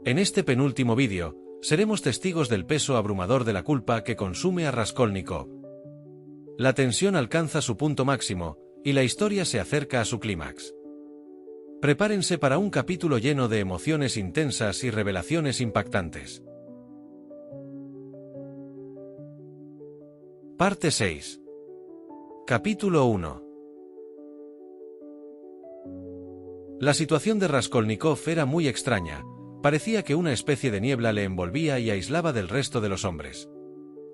En este penúltimo vídeo, seremos testigos del peso abrumador de la culpa que consume a Raskolnikov. La tensión alcanza su punto máximo, y la historia se acerca a su clímax. Prepárense para un capítulo lleno de emociones intensas y revelaciones impactantes. Parte 6. Capítulo 1. La situación de Raskolnikov era muy extraña. Parecía que una especie de niebla le envolvía y aislaba del resto de los hombres.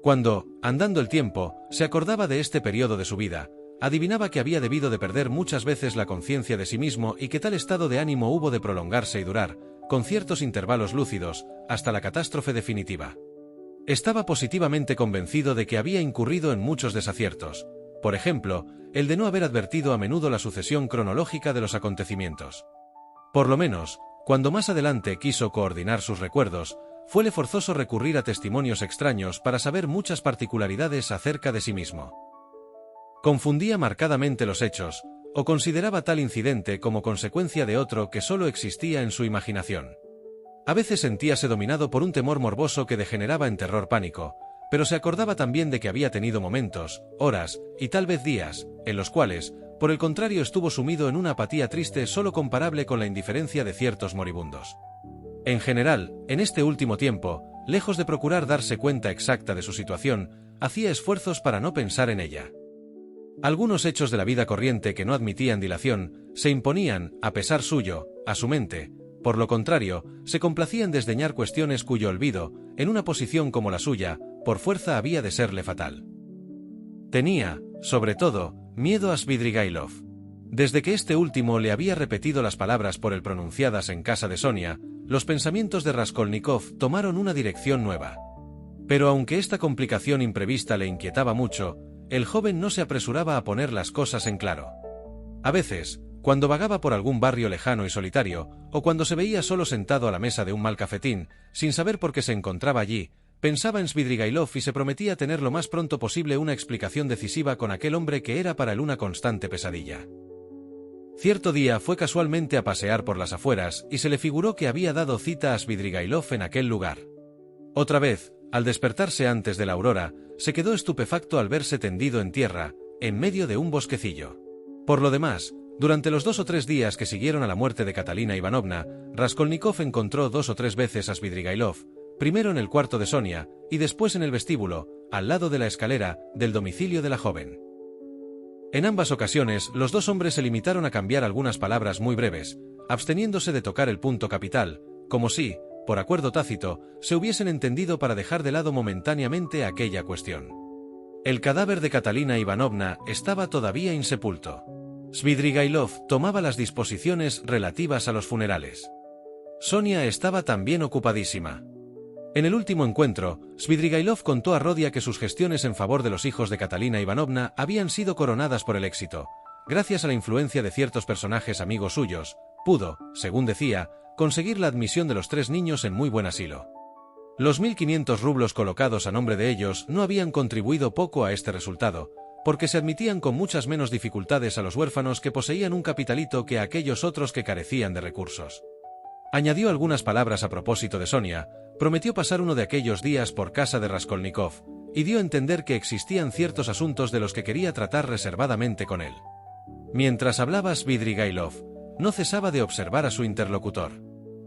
Cuando, andando el tiempo, se acordaba de este periodo de su vida, adivinaba que había debido de perder muchas veces la conciencia de sí mismo y que tal estado de ánimo hubo de prolongarse y durar, con ciertos intervalos lúcidos, hasta la catástrofe definitiva. Estaba positivamente convencido de que había incurrido en muchos desaciertos, por ejemplo, el de no haber advertido a menudo la sucesión cronológica de los acontecimientos. Por lo menos, cuando más adelante quiso coordinar sus recuerdos, fuele forzoso recurrir a testimonios extraños para saber muchas particularidades acerca de sí mismo. Confundía marcadamente los hechos, o consideraba tal incidente como consecuencia de otro que solo existía en su imaginación. A veces sentíase dominado por un temor morboso que degeneraba en terror pánico, pero se acordaba también de que había tenido momentos, horas, y tal vez días, en los cuales, por el contrario, estuvo sumido en una apatía triste solo comparable con la indiferencia de ciertos moribundos. En general, en este último tiempo, lejos de procurar darse cuenta exacta de su situación, hacía esfuerzos para no pensar en ella. Algunos hechos de la vida corriente que no admitían dilación, se imponían, a pesar suyo, a su mente. Por lo contrario, se complacía en desdeñar cuestiones cuyo olvido, en una posición como la suya, por fuerza había de serle fatal. Tenía, sobre todo, miedo a Svidrigailov. Desde que este último le había repetido las palabras por él pronunciadas en casa de Sonia, los pensamientos de Raskolnikov tomaron una dirección nueva. Pero aunque esta complicación imprevista le inquietaba mucho, el joven no se apresuraba a poner las cosas en claro. A veces, cuando vagaba por algún barrio lejano y solitario, o cuando se veía solo sentado a la mesa de un mal cafetín, sin saber por qué se encontraba allí, pensaba en Svidrigailov y se prometía tener lo más pronto posible una explicación decisiva con aquel hombre que era para él una constante pesadilla. Cierto día fue casualmente a pasear por las afueras y se le figuró que había dado cita a Svidrigailov en aquel lugar. Otra vez, al despertarse antes de la aurora, se quedó estupefacto al verse tendido en tierra, en medio de un bosquecillo. Por lo demás, durante los 2 o 3 días que siguieron a la muerte de Catalina Ivanovna, Raskolnikov encontró 2 o 3 veces a Svidrigailov, primero en el cuarto de Sonia, y después en el vestíbulo, al lado de la escalera, del domicilio de la joven. En ambas ocasiones, los dos hombres se limitaron a cambiar algunas palabras muy breves, absteniéndose de tocar el punto capital, como si, por acuerdo tácito, se hubiesen entendido para dejar de lado momentáneamente aquella cuestión. El cadáver de Catalina Ivanovna estaba todavía insepulto. Svidrigailov tomaba las disposiciones relativas a los funerales. Sonia estaba también ocupadísima. En el último encuentro, Svidrigailov contó a Rodia que sus gestiones en favor de los hijos de Catalina Ivanovna habían sido coronadas por el éxito. Gracias a la influencia de ciertos personajes amigos suyos, pudo, según decía, conseguir la admisión de los 3 niños en muy buen asilo. Los 1.500 rublos colocados a nombre de ellos no habían contribuido poco a este resultado, porque se admitían con muchas menos dificultades a los huérfanos que poseían un capitalito que a aquellos otros que carecían de recursos. Añadió algunas palabras a propósito de Sonia, prometió pasar uno de aquellos días por casa de Raskolnikov, y dio a entender que existían ciertos asuntos de los que quería tratar reservadamente con él. Mientras hablaba Svidrigailov, no cesaba de observar a su interlocutor.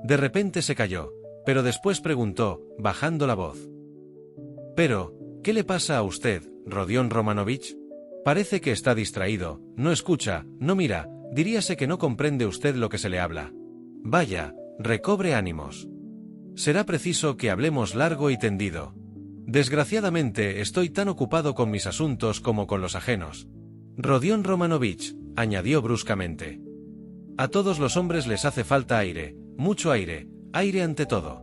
De repente se calló, pero después preguntó, bajando la voz. «Pero, ¿qué le pasa a usted, Rodion Romanovich? Parece que está distraído, no escucha, no mira, diríase que no comprende usted lo que se le habla. Vaya, recobre ánimos. Será preciso que hablemos largo y tendido. Desgraciadamente estoy tan ocupado con mis asuntos como con los ajenos». Rodion Romanovich, añadió bruscamente. A todos los hombres les hace falta aire, mucho aire, aire ante todo.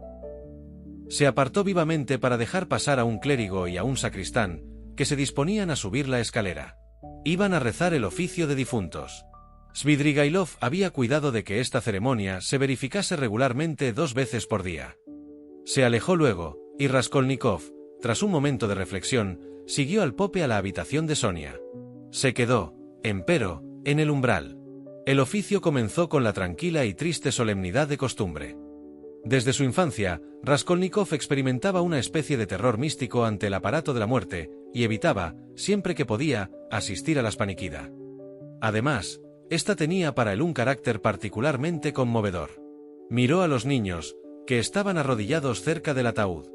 Se apartó vivamente para dejar pasar a un clérigo y a un sacristán, que se disponían a subir la escalera. Iban a rezar el oficio de difuntos. Svidrigailov había cuidado de que esta ceremonia se verificase regularmente 2 veces por día. Se alejó luego, y Raskolnikov, tras un momento de reflexión, siguió al pope a la habitación de Sonia. Se quedó, empero, en el umbral. El oficio comenzó con la tranquila y triste solemnidad de costumbre. Desde su infancia, Raskolnikov experimentaba una especie de terror místico ante el aparato de la muerte, y evitaba, siempre que podía, asistir a las paniquida. Además, esta tenía para él un carácter particularmente conmovedor. Miró a los niños, que estaban arrodillados cerca del ataúd.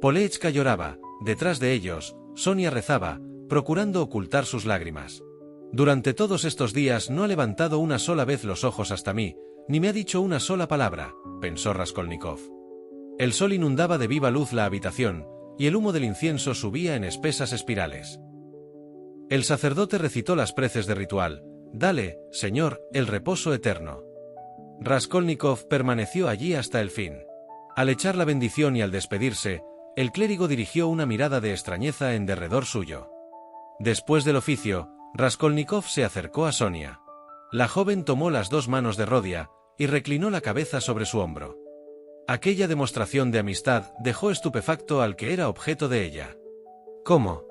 Polechka lloraba, detrás de ellos, Sonia rezaba, procurando ocultar sus lágrimas. Durante todos estos días no ha levantado una sola vez los ojos hasta mí, ni me ha dicho una sola palabra, pensó Raskolnikov. El sol inundaba de viva luz la habitación, y el humo del incienso subía en espesas espirales. El sacerdote recitó las preces de ritual. Dale, Señor, el reposo eterno. Raskolnikov permaneció allí hasta el fin. Al echar la bendición y al despedirse, el clérigo dirigió una mirada de extrañeza en derredor suyo. Después del oficio, Raskolnikov se acercó a Sonia. La joven tomó las dos manos de Rodia y reclinó la cabeza sobre su hombro. Aquella demostración de amistad dejó estupefacto al que era objeto de ella. ¿Cómo?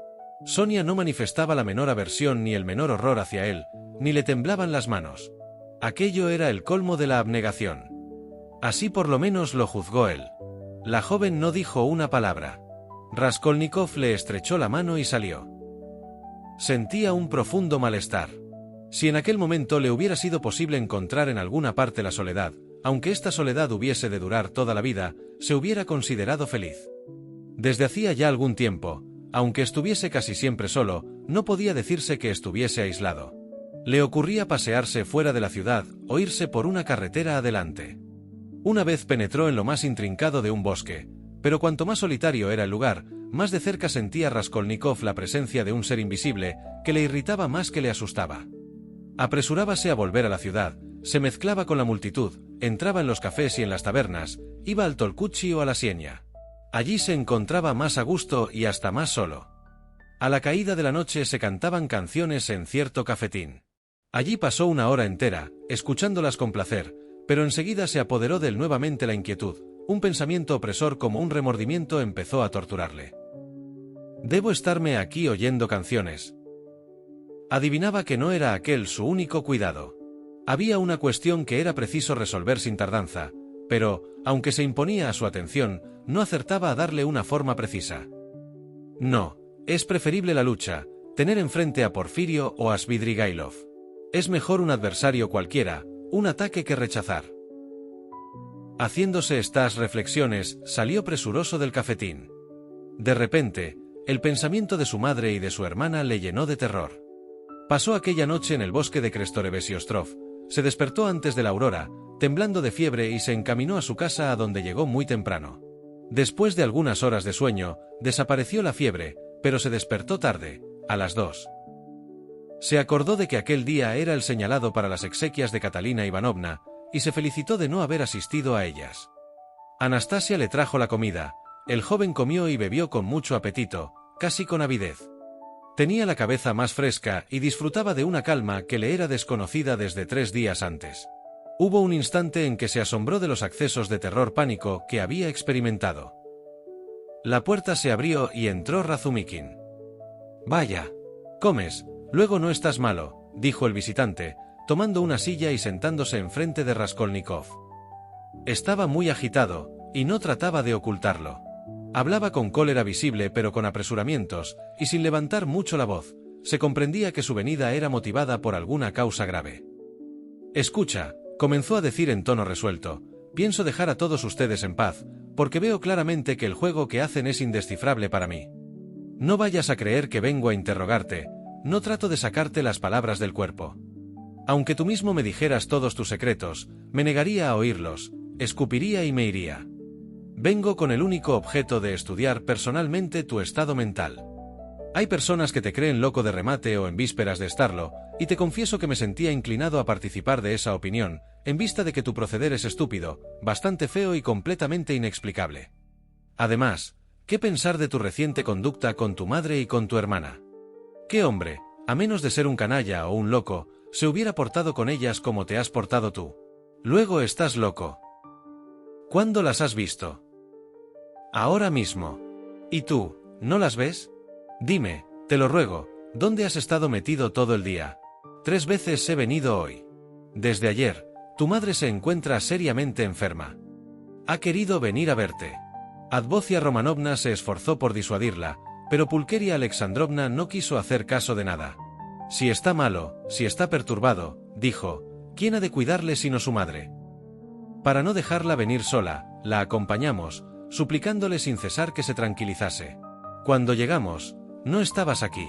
Sonia no manifestaba la menor aversión ni el menor horror hacia él, ni le temblaban las manos. Aquello era el colmo de la abnegación. Así por lo menos lo juzgó él. La joven no dijo una palabra. Raskolnikov le estrechó la mano y salió. Sentía un profundo malestar. Si en aquel momento le hubiera sido posible encontrar en alguna parte la soledad, aunque esta soledad hubiese de durar toda la vida, se hubiera considerado feliz. Desde hacía ya algún tiempo, aunque estuviese casi siempre solo, no podía decirse que estuviese aislado. Le ocurría pasearse fuera de la ciudad o irse por una carretera adelante. Una vez penetró en lo más intrincado de un bosque, pero cuanto más solitario era el lugar, más de cerca sentía Raskolnikov la presencia de un ser invisible que le irritaba más que le asustaba. Apresurábase a volver a la ciudad, se mezclaba con la multitud, entraba en los cafés y en las tabernas, iba al Tolkuchi o a la Sienia. Allí se encontraba más a gusto y hasta más solo. A la caída de la noche se cantaban canciones en cierto cafetín. Allí pasó una hora entera, escuchándolas con placer, pero enseguida se apoderó de él nuevamente la inquietud. Un pensamiento opresor como un remordimiento empezó a torturarle. Debo estarme aquí oyendo canciones. Adivinaba que no era aquel su único cuidado. Había una cuestión que era preciso resolver sin tardanza, pero, aunque se imponía a su atención, no acertaba a darle una forma precisa. No, es preferible la lucha, tener enfrente a Porfirio o a Svidrigailov. Es mejor un adversario cualquiera, un ataque que rechazar. Haciéndose estas reflexiones, salió presuroso del cafetín. De repente, el pensamiento de su madre y de su hermana le llenó de terror. Pasó aquella noche en el bosque de Krestorevesiostrov, se despertó antes de la aurora, temblando de fiebre y se encaminó a su casa a donde llegó muy temprano. Después de algunas horas de sueño, desapareció la fiebre, pero se despertó tarde, a las 2. Se acordó de que aquel día era el señalado para las exequias de Catalina Ivanovna, y se felicitó de no haber asistido a ellas. Anastasia le trajo la comida, el joven comió y bebió con mucho apetito, casi con avidez. Tenía la cabeza más fresca y disfrutaba de una calma que le era desconocida desde 3 días antes. Hubo un instante en que se asombró de los accesos de terror pánico que había experimentado. La puerta se abrió y entró Razumikin. «Vaya, comes, luego no estás malo», dijo el visitante, tomando una silla y sentándose enfrente de Raskolnikov. Estaba muy agitado, y no trataba de ocultarlo. Hablaba con cólera visible pero con apresuramientos, y sin levantar mucho la voz. Se comprendía que su venida era motivada por alguna causa grave. «Escucha», comenzó a decir en tono resuelto, «pienso dejar a todos ustedes en paz, porque veo claramente que el juego que hacen es indescifrable para mí. No vayas a creer que vengo a interrogarte, no trato de sacarte las palabras del cuerpo. Aunque tú mismo me dijeras todos tus secretos, me negaría a oírlos, escupiría y me iría. Vengo con el único objeto de estudiar personalmente tu estado mental. Hay personas que te creen loco de remate o en vísperas de estarlo, y te confieso que me sentía inclinado a participar de esa opinión, en vista de que tu proceder es estúpido, bastante feo y completamente inexplicable. Además, ¿qué pensar de tu reciente conducta con tu madre y con tu hermana? ¿Qué hombre, a menos de ser un canalla o un loco, se hubiera portado con ellas como te has portado tú? Luego estás loco. ¿Cuándo las has visto? Ahora mismo. ¿Y tú, no las ves? Dime, te lo ruego, ¿dónde has estado metido todo el día? 3 veces he venido hoy. Desde ayer, tu madre se encuentra seriamente enferma. Ha querido venir a verte. Advocia Romanovna se esforzó por disuadirla, pero Pulqueria Alexandrovna no quiso hacer caso de nada. Si está malo, si está perturbado, dijo, ¿quién ha de cuidarle sino su madre? Para no dejarla venir sola, la acompañamos, suplicándole sin cesar que se tranquilizase. Cuando llegamos, no estabas aquí.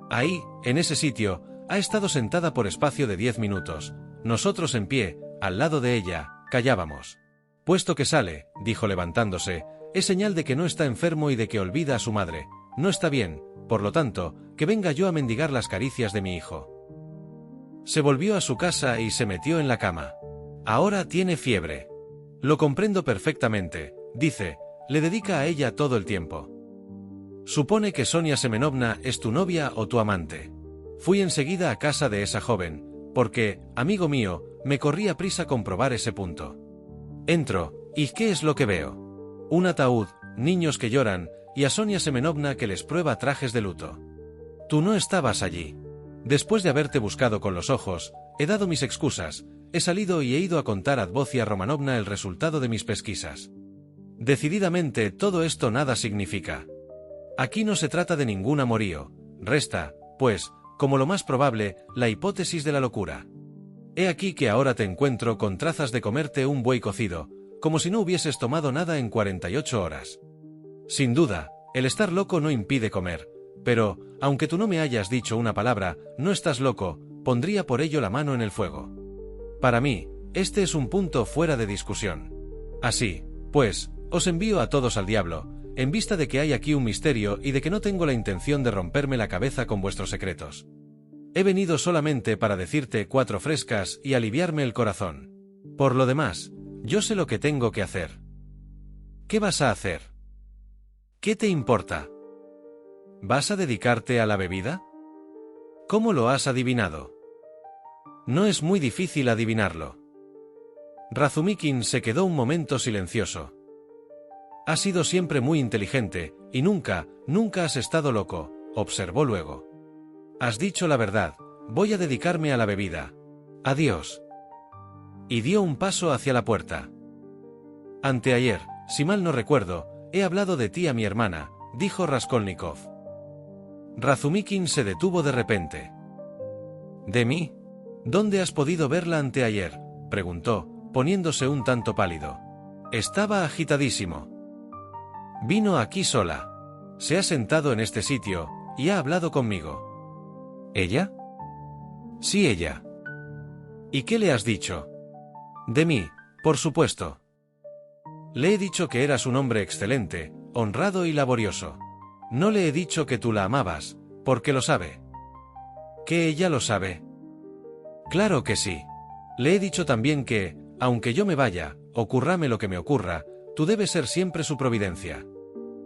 Ahí, en ese sitio, ha estado sentada por espacio de 10 minutos. Nosotros en pie, al lado de ella, callábamos. Puesto que sale, dijo levantándose, es señal de que no está enfermo y de que olvida a su madre. No está bien, por lo tanto, que venga yo a mendigar las caricias de mi hijo. Se volvió a su casa y se metió en la cama. Ahora tiene fiebre. Lo comprendo perfectamente, dice, le dedica a ella todo el tiempo. Supone que Sonia Semenovna es tu novia o tu amante. Fui enseguida a casa de esa joven, porque, amigo mío, me corría prisa comprobar ese punto. Entro, ¿y qué es lo que veo? Un ataúd, niños que lloran, y a Sonia Semenovna que les prueba trajes de luto. Tú no estabas allí. Después de haberte buscado con los ojos, he dado mis excusas, he salido y he ido a contar a Advocia Romanovna el resultado de mis pesquisas. Decididamente todo esto nada significa. Aquí no se trata de ningún amorío, resta, pues, como lo más probable, la hipótesis de la locura. He aquí que ahora te encuentro con trazas de comerte un buey cocido, como si no hubieses tomado nada en 48 horas. Sin duda, el estar loco no impide comer, pero, aunque tú no me hayas dicho una palabra, no estás loco, pondría por ello la mano en el fuego. Para mí, este es un punto fuera de discusión. Así, pues, os envío a todos al diablo, en vista de que hay aquí un misterio y de que no tengo la intención de romperme la cabeza con vuestros secretos. He venido solamente para decirte 4 frescas y aliviarme el corazón. Por lo demás, yo sé lo que tengo que hacer. ¿Qué vas a hacer? ¿Qué te importa? ¿Vas a dedicarte a la bebida? ¿Cómo lo has adivinado? No es muy difícil adivinarlo. Razumikin se quedó un momento silencioso. Has sido siempre muy inteligente, y nunca has estado loco, observó luego. Has dicho la verdad, voy a dedicarme a la bebida. Adiós. Y dio un paso hacia la puerta. Anteayer, si mal no recuerdo, he hablado de ti a mi hermana, dijo Raskolnikov. Razumikin se detuvo de repente. ¿De mí? ¿Dónde has podido verla anteayer?, preguntó, poniéndose un tanto pálido. Estaba agitadísimo. Vino aquí sola. Se ha sentado en este sitio, y ha hablado conmigo. ¿Ella? Sí, ella. ¿Y qué le has dicho? De mí, por supuesto. Le he dicho que eras un hombre excelente, honrado y laborioso. No le he dicho que tú la amabas, porque lo sabe. ¿Que ella lo sabe? Claro que sí. Le he dicho también que, aunque yo me vaya, ocurrame lo que me ocurra, tú debes ser siempre su providencia.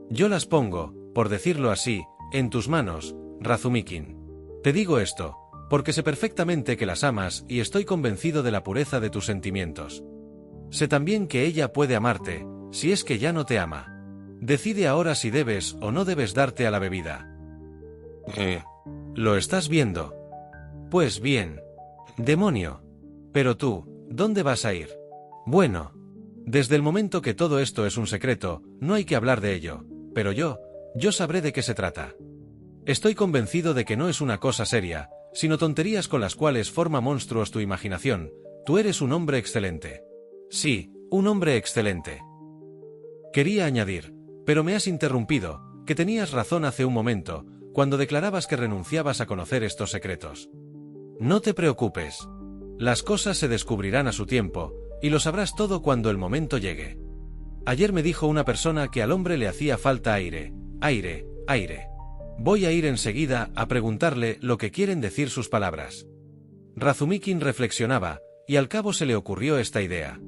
Yo las pongo, por decirlo así, en tus manos, Razumikin. Te digo esto, porque sé perfectamente que las amas y estoy convencido de la pureza de tus sentimientos. Sé también que ella puede amarte, si es que ya no te ama. Decide ahora si debes o no debes darte a la bebida. ¿Lo estás viendo? Pues bien. Demonio. Pero tú, ¿dónde vas a ir? Bueno. Desde el momento que todo esto es un secreto, no hay que hablar de ello, pero yo sabré de qué se trata. Estoy convencido de que no es una cosa seria, sino tonterías con las cuales forma monstruos tu imaginación. Tú eres un hombre excelente. Sí, un hombre excelente. Quería añadir, pero me has interrumpido, que tenías razón hace un momento, cuando declarabas que renunciabas a conocer estos secretos. No te preocupes. Las cosas se descubrirán a su tiempo, y lo sabrás todo cuando el momento llegue. Ayer me dijo una persona que al hombre le hacía falta aire, aire, aire. Voy a ir enseguida a preguntarle lo que quieren decir sus palabras. Razumikin reflexionaba, y al cabo se le ocurrió esta idea.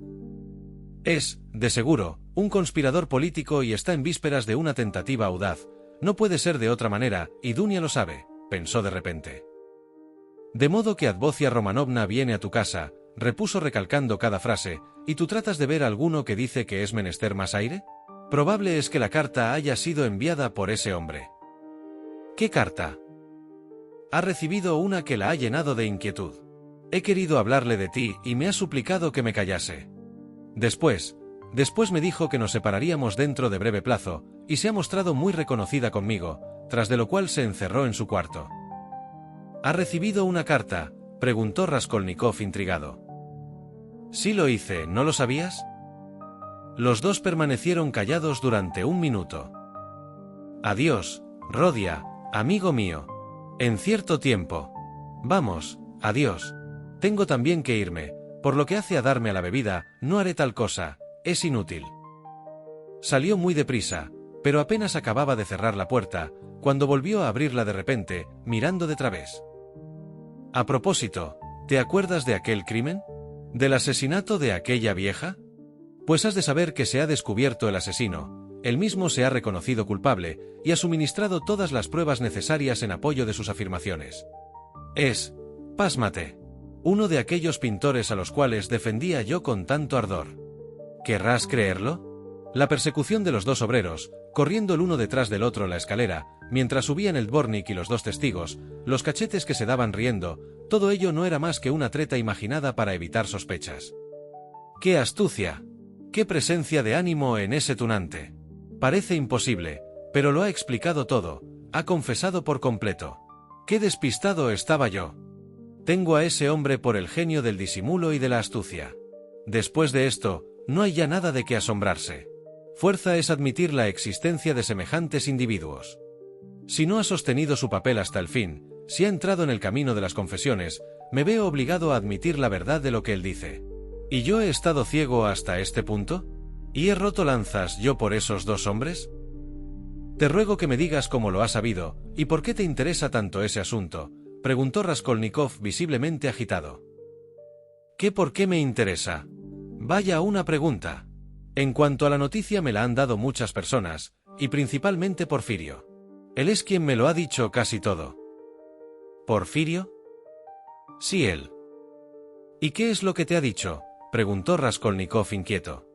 Es, de seguro, un conspirador político y está en vísperas de una tentativa audaz. No puede ser de otra manera, y Dunia lo sabe, pensó de repente. De modo que Advocia Romanovna viene a tu casa, repuso recalcando cada frase, ¿y tú tratas de ver alguno que dice que es menester más aire? Probable es que la carta haya sido enviada por ese hombre. ¿Qué carta? Ha recibido una que la ha llenado de inquietud. He querido hablarle de ti y me ha suplicado que me callase. Después, Después me dijo que nos separaríamos dentro de breve plazo, y se ha mostrado muy reconocida conmigo, tras de lo cual se encerró en su cuarto. ¿Ha recibido una carta?, preguntó Raskolnikov intrigado. Sí lo hice, ¿no lo sabías? Los dos permanecieron callados durante un minuto. Adiós, Rodia, amigo mío. En cierto tiempo. Vamos, adiós. Tengo también que irme, por lo que hace a darme a la bebida, no haré tal cosa, es inútil. Salió muy deprisa, pero apenas acababa de cerrar la puerta, cuando volvió a abrirla de repente, mirando de través. A propósito, ¿te acuerdas de aquel crimen? ¿Del asesinato de aquella vieja? Pues has de saber que se ha descubierto el asesino, él mismo se ha reconocido culpable, y ha suministrado todas las pruebas necesarias en apoyo de sus afirmaciones. Es, pásmate, uno de aquellos pintores a los cuales defendía yo con tanto ardor. ¿Querrás creerlo? La persecución de los dos obreros, corriendo el uno detrás del otro la escalera, mientras subían el Dvornik y los dos testigos, los cachetes que se daban riendo, todo ello no era más que una treta imaginada para evitar sospechas. ¡Qué astucia! ¡Qué presencia de ánimo en ese tunante! Parece imposible, pero lo ha explicado todo, ha confesado por completo. ¡Qué despistado estaba yo! Tengo a ese hombre por el genio del disimulo y de la astucia. Después de esto, no hay ya nada de qué asombrarse. Fuerza es admitir la existencia de semejantes individuos. Si no ha sostenido su papel hasta el fin, si ha entrado en el camino de las confesiones, me veo obligado a admitir la verdad de lo que él dice. ¿Y yo he estado ciego hasta este punto? ¿Y he roto lanzas yo por esos dos hombres? Te ruego que me digas cómo lo has sabido, y por qué te interesa tanto ese asunto, preguntó Raskolnikov visiblemente agitado. ¿Qué por qué me interesa? Vaya una pregunta. En cuanto a la noticia me la han dado muchas personas, y principalmente Porfirio. Él es quien me lo ha dicho casi todo. ¿Porfirio? Sí, él. ¿Y qué es lo que te ha dicho?, preguntó Raskolnikov inquieto.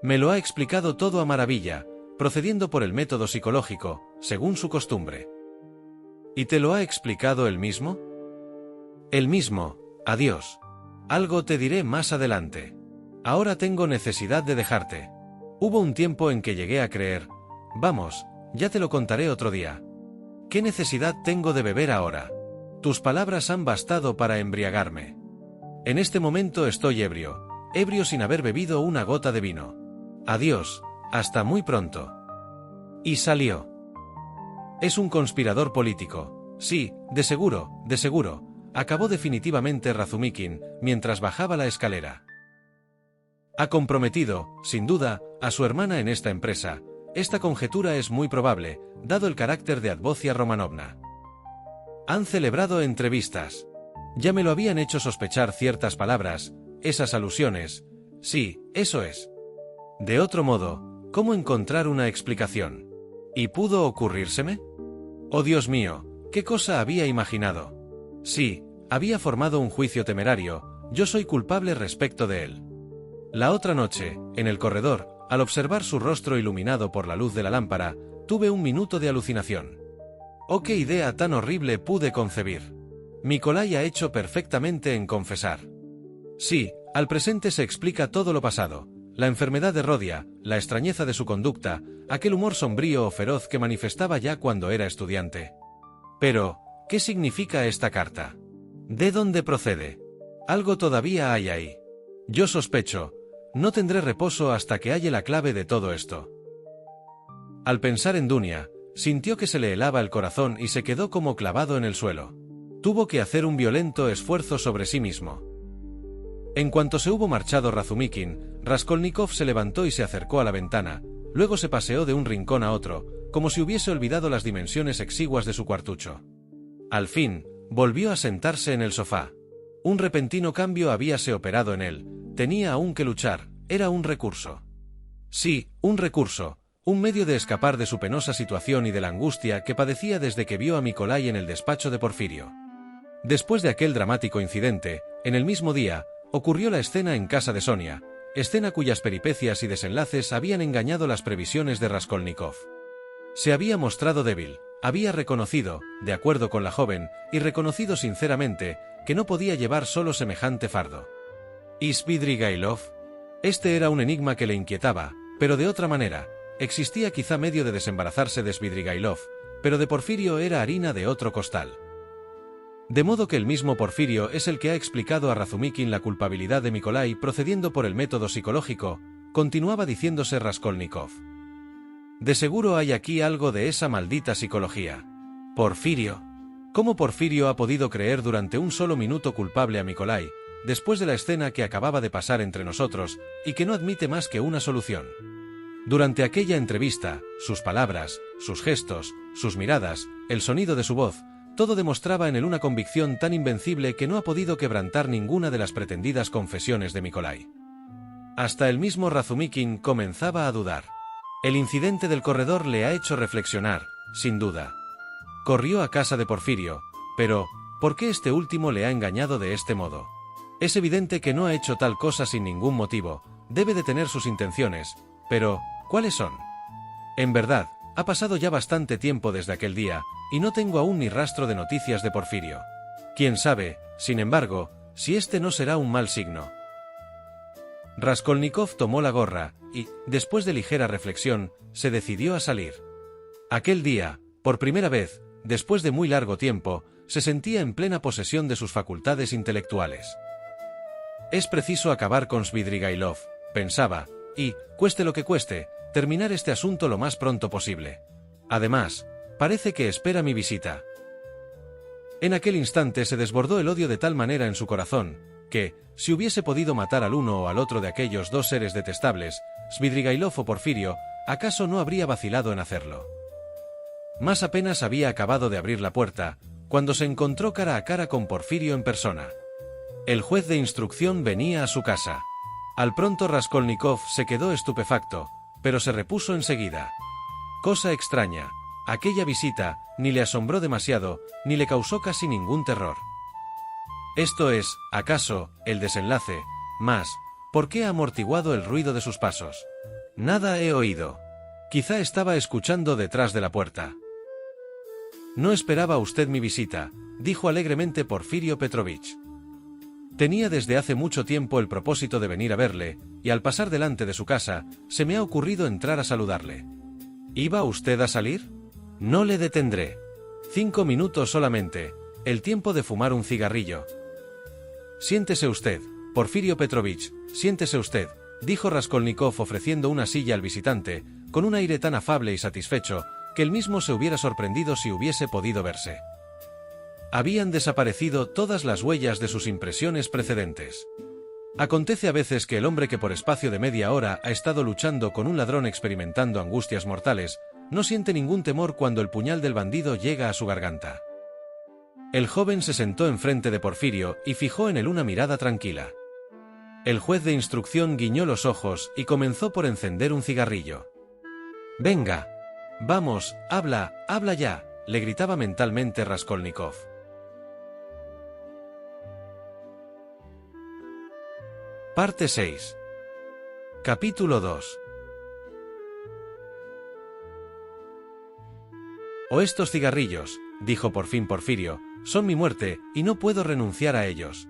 Me lo ha explicado todo a maravilla, procediendo por el método psicológico, según su costumbre. ¿Y te lo ha explicado él mismo? Él mismo, adiós. Algo te diré más adelante. Ahora tengo necesidad de dejarte. Hubo un tiempo en que llegué a creer, vamos, ya te lo contaré otro día. ¿Qué necesidad tengo de beber ahora? Tus palabras han bastado para embriagarme. En este momento estoy ebrio sin haber bebido una gota de vino. Adiós, hasta muy pronto. Y salió. Es un conspirador político. Sí, de seguro, acabó definitivamente Razumikin, mientras bajaba la escalera. Ha comprometido, sin duda, a su hermana en esta empresa. Esta conjetura es muy probable, dado el carácter de Advocia Romanovna. Han celebrado entrevistas. Ya me lo habían hecho sospechar ciertas palabras, esas alusiones. Sí, eso es. De otro modo, ¿cómo encontrar una explicación? ¿Y pudo ocurrírseme? Oh Dios mío, ¿qué cosa había imaginado? Sí, había formado un juicio temerario, yo soy culpable respecto de él. La otra noche, en el corredor, al observar su rostro iluminado por la luz de la lámpara, tuve un minuto de alucinación. ¡Oh, qué idea tan horrible pude concebir! Nikolai ha hecho perfectamente en confesar. Sí, al presente se explica todo lo pasado, la enfermedad de Rodia, la extrañeza de su conducta, aquel humor sombrío o feroz que manifestaba ya cuando era estudiante. Pero, ¿qué significa esta carta? ¿De dónde procede? Algo todavía hay ahí. Yo sospecho, no tendré reposo hasta que halle la clave de todo esto. Al pensar en Dunia, sintió que se le helaba el corazón y se quedó como clavado en el suelo. Tuvo que hacer un violento esfuerzo sobre sí mismo. En cuanto se hubo marchado Razumikin, Raskolnikov se levantó y se acercó a la ventana, luego se paseó de un rincón a otro, como si hubiese olvidado las dimensiones exiguas de su cuartucho. Al fin, volvió a sentarse en el sofá. Un repentino cambio habíase operado en él, tenía aún que luchar, era un recurso. Sí, un recurso, un medio de escapar de su penosa situación y de la angustia que padecía desde que vio a Nikolai en el despacho de Porfirio. Después de aquel dramático incidente, en el mismo día, ocurrió la escena en casa de Sonia, escena cuyas peripecias y desenlaces habían engañado las previsiones de Raskolnikov. Se había mostrado débil, había reconocido, de acuerdo con la joven, y reconocido sinceramente, que no podía llevar solo semejante fardo. ¿Y Svidrigailov? Este era un enigma que le inquietaba, pero de otra manera. Existía quizá medio de desembarazarse de Svidrigailov, pero de Porfirio era harina de otro costal. De modo que el mismo Porfirio es el que ha explicado a Razumikin la culpabilidad de Nikolai procediendo por el método psicológico, continuaba diciéndose Raskolnikov. De seguro hay aquí algo de esa maldita psicología. Porfirio. ¿Cómo Porfirio ha podido creer durante un solo minuto culpable a Nikolai, después de la escena que acababa de pasar entre nosotros, y que no admite más que una solución? Durante aquella entrevista, sus palabras, sus gestos, sus miradas, el sonido de su voz, todo demostraba en él una convicción tan invencible que no ha podido quebrantar ninguna de las pretendidas confesiones de Nikolai. Hasta el mismo Razumikin comenzaba a dudar. El incidente del corredor le ha hecho reflexionar, sin duda. Corrió a casa de Porfirio, pero, ¿por qué este último le ha engañado de este modo? Es evidente que no ha hecho tal cosa sin ningún motivo, debe de tener sus intenciones, pero, ¿cuáles son? En verdad, ha pasado ya bastante tiempo desde aquel día, y no tengo aún ni rastro de noticias de Porfirio. Quién sabe, sin embargo, si este no será un mal signo. Raskolnikov tomó la gorra, y, después de ligera reflexión, se decidió a salir. Aquel día, por primera vez, después de muy largo tiempo, se sentía en plena posesión de sus facultades intelectuales. Es preciso acabar con Svidrigailov, pensaba, y, cueste lo que cueste, terminar este asunto lo más pronto posible. Además, parece que espera mi visita. En aquel instante se desbordó el odio de tal manera en su corazón, que, si hubiese podido matar al uno o al otro de aquellos dos seres detestables, Svidrigailov o Porfirio, acaso no habría vacilado en hacerlo. Mas apenas había acabado de abrir la puerta, cuando se encontró cara a cara con Porfirio en persona. El juez de instrucción venía a su casa. Al pronto Raskolnikov se quedó estupefacto, pero se repuso enseguida. Cosa extraña, aquella visita, ni le asombró demasiado, ni le causó casi ningún terror. Esto es, acaso, el desenlace, mas, ¿por qué ha amortiguado el ruido de sus pasos? Nada he oído. Quizá estaba escuchando detrás de la puerta. No esperaba usted mi visita, dijo alegremente Porfirio Petrovich. Tenía desde hace mucho tiempo el propósito de venir a verle, y al pasar delante de su casa, se me ha ocurrido entrar a saludarle. ¿Iba usted a salir? No le detendré. 5 minutos solamente, el tiempo de fumar un cigarrillo. Siéntese usted, Porfirio Petrovich, siéntese usted, dijo Raskolnikov ofreciendo una silla al visitante, con un aire tan afable y satisfecho, que él mismo se hubiera sorprendido si hubiese podido verse. Habían desaparecido todas las huellas de sus impresiones precedentes. Acontece a veces que el hombre que por espacio de media hora ha estado luchando con un ladrón experimentando angustias mortales, no siente ningún temor cuando el puñal del bandido llega a su garganta. El joven se sentó enfrente de Porfirio y fijó en él una mirada tranquila. El juez de instrucción guiñó los ojos y comenzó por encender un cigarrillo. «Venga. Vamos, habla ya», le gritaba mentalmente Raskolnikov. Parte 6. Capítulo 2. «O estos cigarrillos», dijo por fin Porfirio, «son mi muerte, y no puedo renunciar a ellos.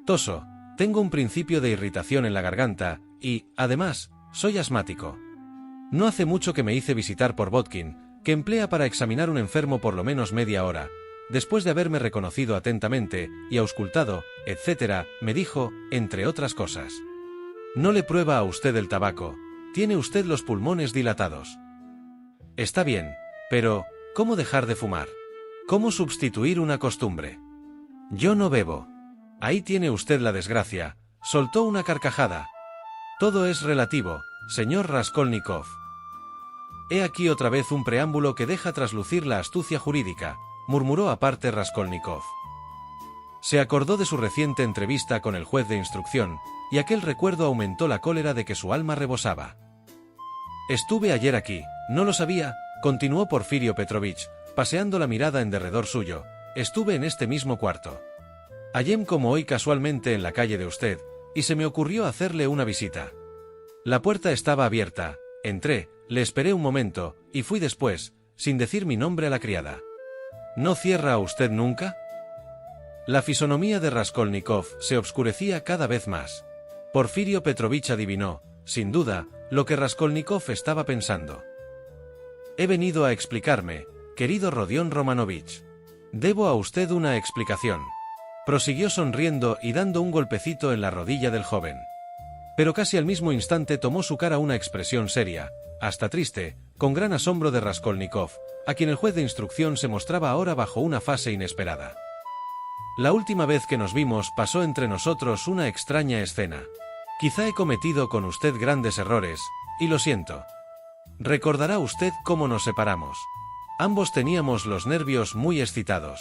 Toso, tengo un principio de irritación en la garganta, y, además, soy asmático. No hace mucho que me hice visitar por Vodkin, que emplea para examinar un enfermo por lo menos media hora. Después de haberme reconocido atentamente, y auscultado, etc., me dijo, entre otras cosas: «No le prueba a usted el tabaco, tiene usted los pulmones dilatados». Está bien, pero, ¿cómo dejar de fumar? ¿Cómo sustituir una costumbre? Yo no bebo. Ahí tiene usted la desgracia, soltó una carcajada. Todo es relativo, señor Raskolnikov. He aquí otra vez un preámbulo que deja traslucir la astucia jurídica, murmuró aparte Raskolnikov. Se acordó de su reciente entrevista con el juez de instrucción, y aquel recuerdo aumentó la cólera de que su alma rebosaba. Estuve ayer aquí, no lo sabía, continuó Porfirio Petrovich, paseando la mirada en derredor suyo, estuve en este mismo cuarto. Ayer como hoy casualmente en la calle de usted, y se me ocurrió hacerle una visita. La puerta estaba abierta, entré, le esperé un momento, y fui después, sin decir mi nombre a la criada. ¿No cierra usted nunca? La fisonomía de Raskolnikov se obscurecía cada vez más. Porfirio Petrovich adivinó, sin duda, lo que Raskolnikov estaba pensando. He venido a explicarme, querido Rodion Romanovich. Debo a usted una explicación. Prosiguió sonriendo y dando un golpecito en la rodilla del joven. Pero casi al mismo instante tomó su cara una expresión seria, hasta triste, con gran asombro de Raskolnikov, a quien el juez de instrucción se mostraba ahora bajo una fase inesperada. La última vez que nos vimos pasó entre nosotros una extraña escena. Quizá he cometido con usted grandes errores, y lo siento. Recordará usted cómo nos separamos. Ambos teníamos los nervios muy excitados.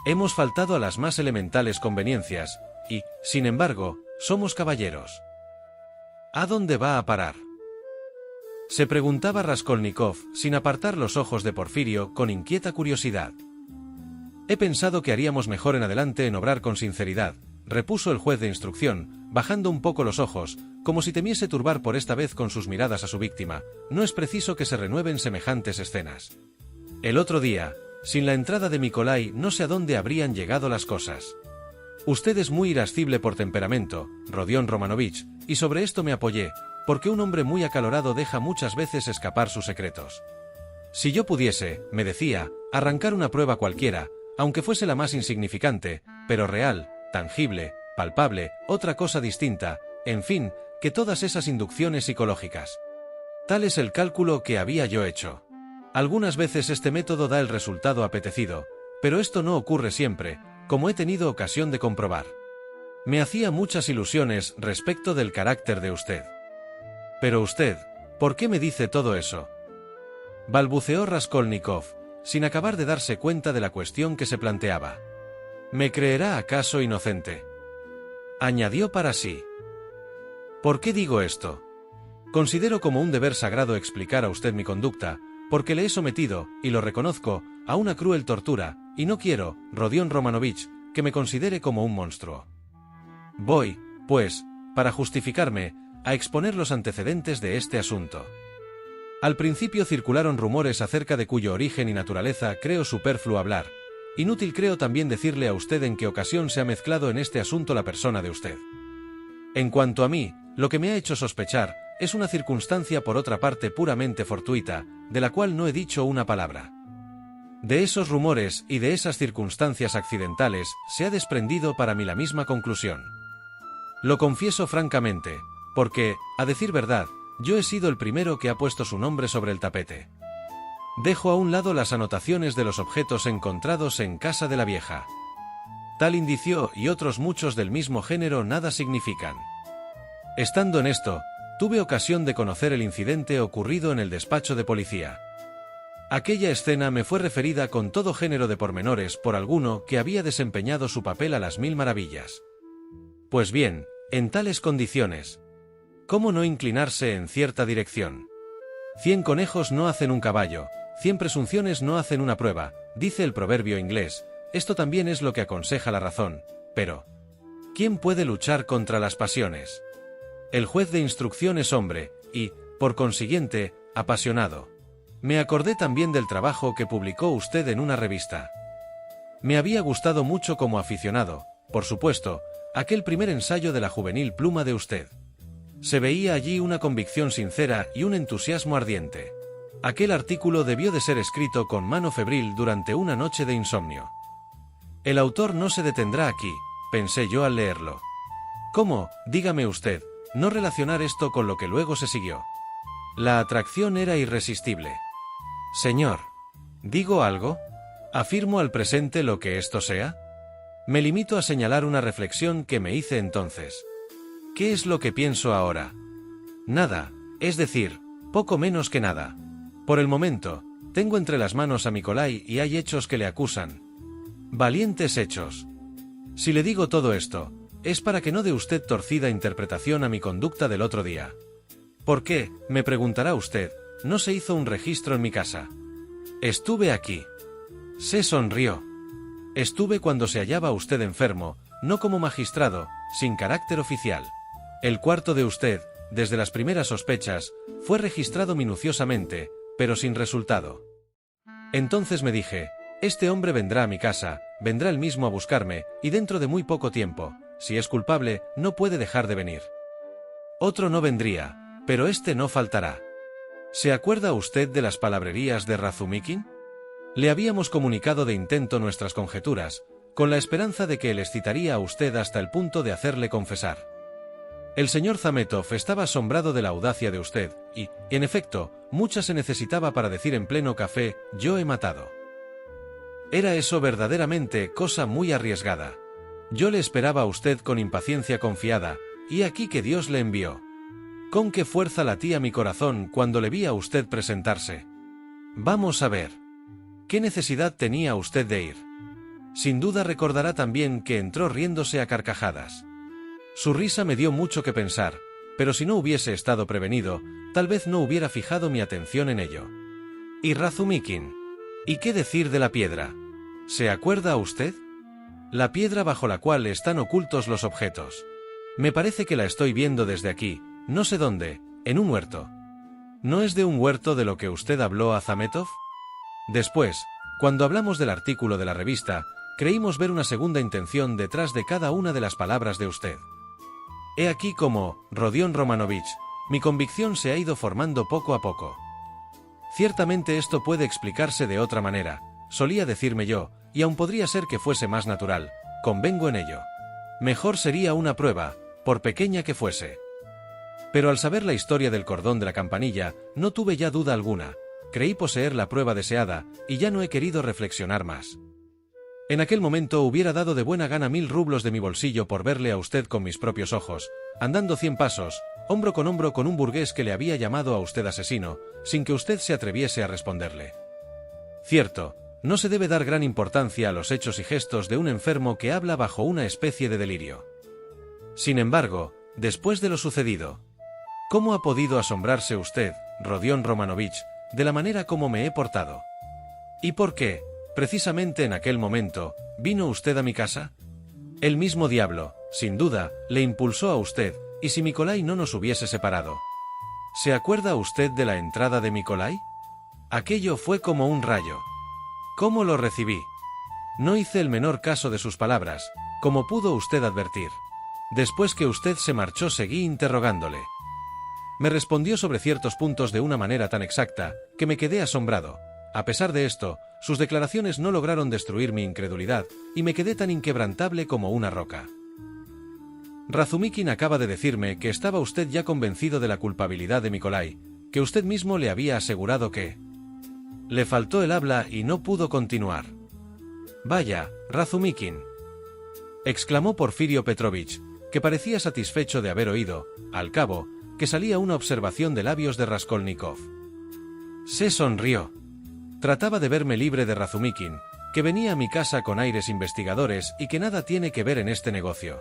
Hemos faltado a las más elementales conveniencias, y, sin embargo, somos caballeros. ¿A dónde va a parar?, se preguntaba Raskolnikov, sin apartar los ojos de Porfirio, con inquieta curiosidad. He pensado que haríamos mejor en adelante en obrar con sinceridad, repuso el juez de instrucción, bajando un poco los ojos, como si temiese turbar por esta vez con sus miradas a su víctima. No es preciso que se renueven semejantes escenas. El otro día, sin la entrada de Nikolai, no sé a dónde habrían llegado las cosas. Usted es muy irascible por temperamento, Rodion Romanovich, y sobre esto me apoyé, porque un hombre muy acalorado deja muchas veces escapar sus secretos. Si yo pudiese, me decía, arrancar una prueba cualquiera, aunque fuese la más insignificante, pero real, tangible, palpable, otra cosa distinta, en fin, que todas esas inducciones psicológicas. Tal es el cálculo que había yo hecho. Algunas veces este método da el resultado apetecido, pero esto no ocurre siempre, como he tenido ocasión de comprobar. Me hacía muchas ilusiones respecto del carácter de usted. Pero usted, ¿por qué me dice todo eso?, balbuceó Raskolnikov, sin acabar de darse cuenta de la cuestión que se planteaba. ¿Me creerá acaso inocente?, añadió para sí. ¿Por qué digo esto? Considero como un deber sagrado explicar a usted mi conducta, porque le he sometido, y lo reconozco, a una cruel tortura, y no quiero, Rodion Romanovich, que me considere como un monstruo. Voy, pues, para justificarme, a exponer los antecedentes de este asunto. Al principio circularon rumores acerca de cuyo origen y naturaleza creo superfluo hablar. Inútil creo también decirle a usted en qué ocasión se ha mezclado en este asunto la persona de usted. En cuanto a mí, lo que me ha hecho sospechar es una circunstancia por otra parte puramente fortuita, de la cual no he dicho una palabra. De esos rumores y de esas circunstancias accidentales se ha desprendido para mí la misma conclusión. Lo confieso francamente, porque, a decir verdad, yo he sido el primero que ha puesto su nombre sobre el tapete. Dejo a un lado las anotaciones de los objetos encontrados en casa de la vieja. Tal indicio y otros muchos del mismo género nada significan. Estando en esto, tuve ocasión de conocer el incidente ocurrido en el despacho de policía. Aquella escena me fue referida con todo género de pormenores por alguno que había desempeñado su papel a las mil maravillas. Pues bien, en tales condiciones, ¿cómo no inclinarse en cierta dirección? 100 conejos no hacen un caballo, 100 presunciones no hacen una prueba, dice el proverbio inglés. Esto también es lo que aconseja la razón, pero ¿quién puede luchar contra las pasiones? El juez de instrucción es hombre, y, por consiguiente, apasionado. Me acordé también del trabajo que publicó usted en una revista. Me había gustado mucho como aficionado, por supuesto, aquel primer ensayo de la juvenil pluma de usted. Se veía allí una convicción sincera y un entusiasmo ardiente. Aquel artículo debió de ser escrito con mano febril durante una noche de insomnio. El autor no se detendrá aquí, pensé yo al leerlo. ¿Cómo, dígame usted, no relacionar esto con lo que luego se siguió? La atracción era irresistible. Señor, ¿digo algo? ¿Afirmo al presente lo que esto sea? Me limito a señalar una reflexión que me hice entonces. ¿Qué es lo que pienso ahora? Nada, es decir, poco menos que nada. Por el momento, tengo entre las manos a Nikolai y hay hechos que le acusan. Valientes hechos. Si le digo todo esto, es para que no dé usted torcida interpretación a mi conducta del otro día. ¿Por qué, me preguntará usted, no se hizo un registro en mi casa? Estuve aquí. Se sonrió. Estuve cuando se hallaba usted enfermo, no como magistrado, sin carácter oficial. El cuarto de usted, desde las primeras sospechas, fue registrado minuciosamente, pero sin resultado. Entonces me dije, este hombre vendrá a mi casa, vendrá él mismo a buscarme, y dentro de muy poco tiempo, si es culpable, no puede dejar de venir. Otro no vendría, pero este no faltará. ¿Se acuerda usted de las palabrerías de Razumikin? Le habíamos comunicado de intento nuestras conjeturas, con la esperanza de que le excitaría a usted hasta el punto de hacerle confesar. El señor Zametov estaba asombrado de la audacia de usted, y, en efecto, mucha se necesitaba para decir en pleno café, yo he matado. Era eso verdaderamente cosa muy arriesgada. Yo le esperaba a usted con impaciencia confiada, y aquí que Dios le envió. Con qué fuerza latía mi corazón cuando le vi a usted presentarse. Vamos a ver. ¿Qué necesidad tenía usted de ir? Sin duda recordará también que entró riéndose a carcajadas. Su risa me dio mucho que pensar, pero si no hubiese estado prevenido, tal vez no hubiera fijado mi atención en ello. ¿Y Razumikin? ¿Y qué decir de la piedra? ¿Se acuerda usted? La piedra bajo la cual están ocultos los objetos. Me parece que la estoy viendo desde aquí, no sé dónde, en un huerto. ¿No es de un huerto de lo que usted habló a Zametov? Después, cuando hablamos del artículo de la revista, creímos ver una segunda intención detrás de cada una de las palabras de usted. He aquí como, Rodion Romanovich, mi convicción se ha ido formando poco a poco. Ciertamente esto puede explicarse de otra manera, solía decirme yo, y aun podría ser que fuese más natural, convengo en ello. Mejor sería una prueba, por pequeña que fuese. Pero al saber la historia del cordón de la campanilla, no tuve ya duda alguna, creí poseer la prueba deseada, y ya no he querido reflexionar más. En aquel momento hubiera dado de buena gana 1000 rublos de mi bolsillo por verle a usted con mis propios ojos, andando 100 pasos, hombro con un burgués que le había llamado a usted asesino, sin que usted se atreviese a responderle. Cierto, no se debe dar gran importancia a los hechos y gestos de un enfermo que habla bajo una especie de delirio. Sin embargo, después de lo sucedido, ¿cómo ha podido asombrarse usted, Rodion Romanovich, de la manera como me he portado? ¿Y por qué, precisamente en aquel momento, vino usted a mi casa? El mismo diablo, sin duda, le impulsó a usted, y si Nikolai no nos hubiese separado. ¿Se acuerda usted de la entrada de Nikolai? Aquello fue como un rayo. ¿Cómo lo recibí? No hice el menor caso de sus palabras, como pudo usted advertir. Después que usted se marchó seguí interrogándole. Me respondió sobre ciertos puntos de una manera tan exacta, que me quedé asombrado. A pesar de esto, sus declaraciones no lograron destruir mi incredulidad, y me quedé tan inquebrantable como una roca. Razumikin acaba de decirme que estaba usted ya convencido de la culpabilidad de Nikolai, que usted mismo le había asegurado que... Le faltó el habla y no pudo continuar. Vaya, Razumikin, exclamó Porfirio Petrovich, que parecía satisfecho de haber oído, al cabo, que salía una observación de labios de Raskolnikov. Se sonrió. Trataba de verme libre de Razumikin, que venía a mi casa con aires investigadores y que nada tiene que ver en este negocio.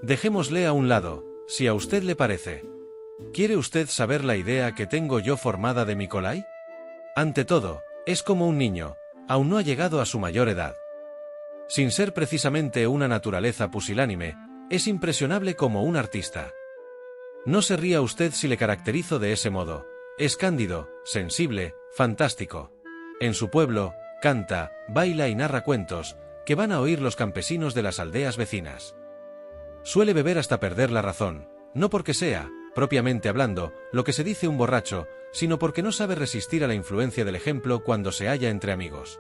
Dejémosle a un lado, si a usted le parece. ¿Quiere usted saber la idea que tengo yo formada de Nikolai? Ante todo, es como un niño, aún no ha llegado a su mayor edad. Sin ser precisamente una naturaleza pusilánime, es impresionable como un artista. No se ría usted si le caracterizo de ese modo, es cándido, sensible, fantástico. En su pueblo, canta, baila y narra cuentos, que van a oír los campesinos de las aldeas vecinas. Suele beber hasta perder la razón, no porque sea, propiamente hablando, lo que se dice un borracho, sino porque no sabe resistir a la influencia del ejemplo cuando se halla entre amigos.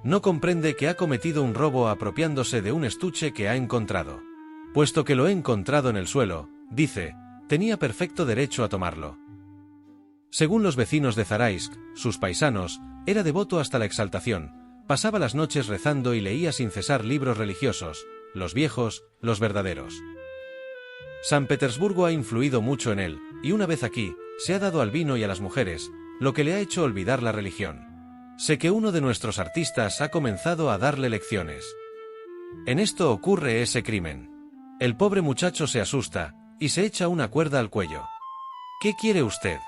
No comprende que ha cometido un robo apropiándose de un estuche que ha encontrado. Puesto que lo he encontrado en el suelo, dice, tenía perfecto derecho a tomarlo. Según los vecinos de Zaraisk, sus paisanos, era devoto hasta la exaltación, pasaba las noches rezando y leía sin cesar libros religiosos, los viejos, los verdaderos. San Petersburgo ha influido mucho en él, y una vez aquí, se ha dado al vino y a las mujeres, lo que le ha hecho olvidar la religión. Sé que uno de nuestros artistas ha comenzado a darle lecciones. En esto ocurre ese crimen. El pobre muchacho se asusta, y se echa una cuerda al cuello. ¿Qué quiere usted?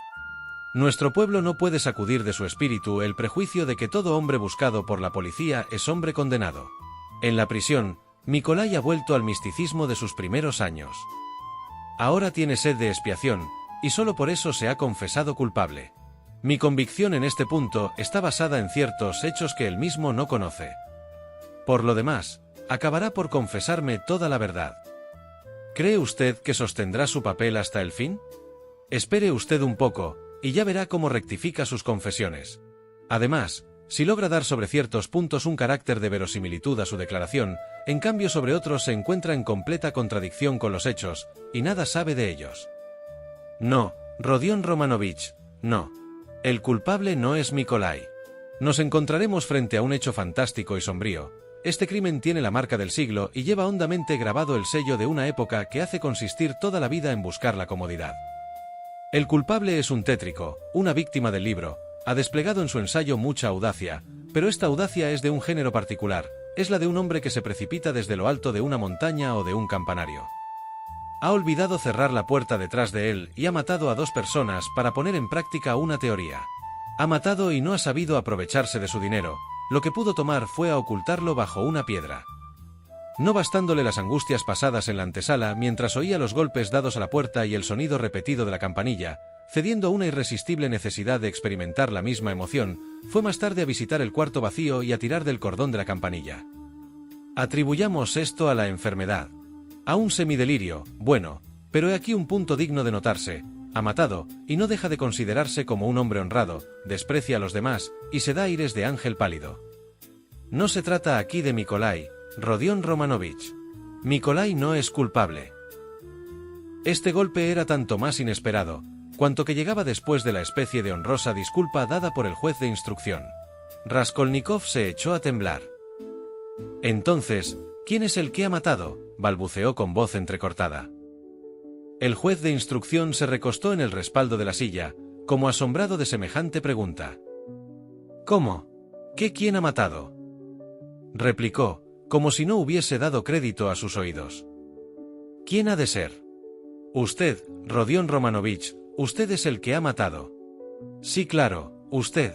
Nuestro pueblo no puede sacudir de su espíritu el prejuicio de que todo hombre buscado por la policía es hombre condenado. En la prisión, Nikolai ha vuelto al misticismo de sus primeros años. Ahora tiene sed de expiación, y solo por eso se ha confesado culpable. Mi convicción en este punto está basada en ciertos hechos que él mismo no conoce. Por lo demás, acabará por confesarme toda la verdad. ¿Cree usted que sostendrá su papel hasta el fin? Espere usted un poco, y ya verá cómo rectifica sus confesiones. Además, si logra dar sobre ciertos puntos un carácter de verosimilitud a su declaración, en cambio sobre otros se encuentra en completa contradicción con los hechos, y nada sabe de ellos. No, Rodion Romanovich, no. El culpable no es Nikolai. Nos encontraremos frente a un hecho fantástico y sombrío. Este crimen tiene la marca del siglo y lleva hondamente grabado el sello de una época que hace consistir toda la vida en buscar la comodidad. El culpable es un tétrico, una víctima del libro. Ha desplegado en su ensayo mucha audacia, pero esta audacia es de un género particular, es la de un hombre que se precipita desde lo alto de una montaña o de un campanario. Ha olvidado cerrar la puerta detrás de él y ha matado a 2 personas para poner en práctica una teoría. Ha matado y no ha sabido aprovecharse de su dinero, lo que pudo tomar fue a ocultarlo bajo una piedra. No bastándole las angustias pasadas en la antesala mientras oía los golpes dados a la puerta y el sonido repetido de la campanilla, cediendo a una irresistible necesidad de experimentar la misma emoción, fue más tarde a visitar el cuarto vacío y a tirar del cordón de la campanilla. Atribuyamos esto a la enfermedad. A un semidelirio, bueno, pero he aquí un punto digno de notarse: ha matado, y no deja de considerarse como un hombre honrado, desprecia a los demás, y se da aires de ángel pálido. No se trata aquí de Nikolai, Rodion Romanovich. Nikolai no es culpable. Este golpe era tanto más inesperado, cuanto que llegaba después de la especie de honrosa disculpa dada por el juez de instrucción. Raskolnikov se echó a temblar. Entonces, ¿quién es el que ha matado?, balbuceó con voz entrecortada. El juez de instrucción se recostó en el respaldo de la silla, como asombrado de semejante pregunta. ¿Cómo? ¿Qué quién ha matado?, replicó, como si no hubiese dado crédito a sus oídos. ¿Quién ha de ser? Usted, Rodion Romanovich, usted es el que ha matado. Sí, claro, usted,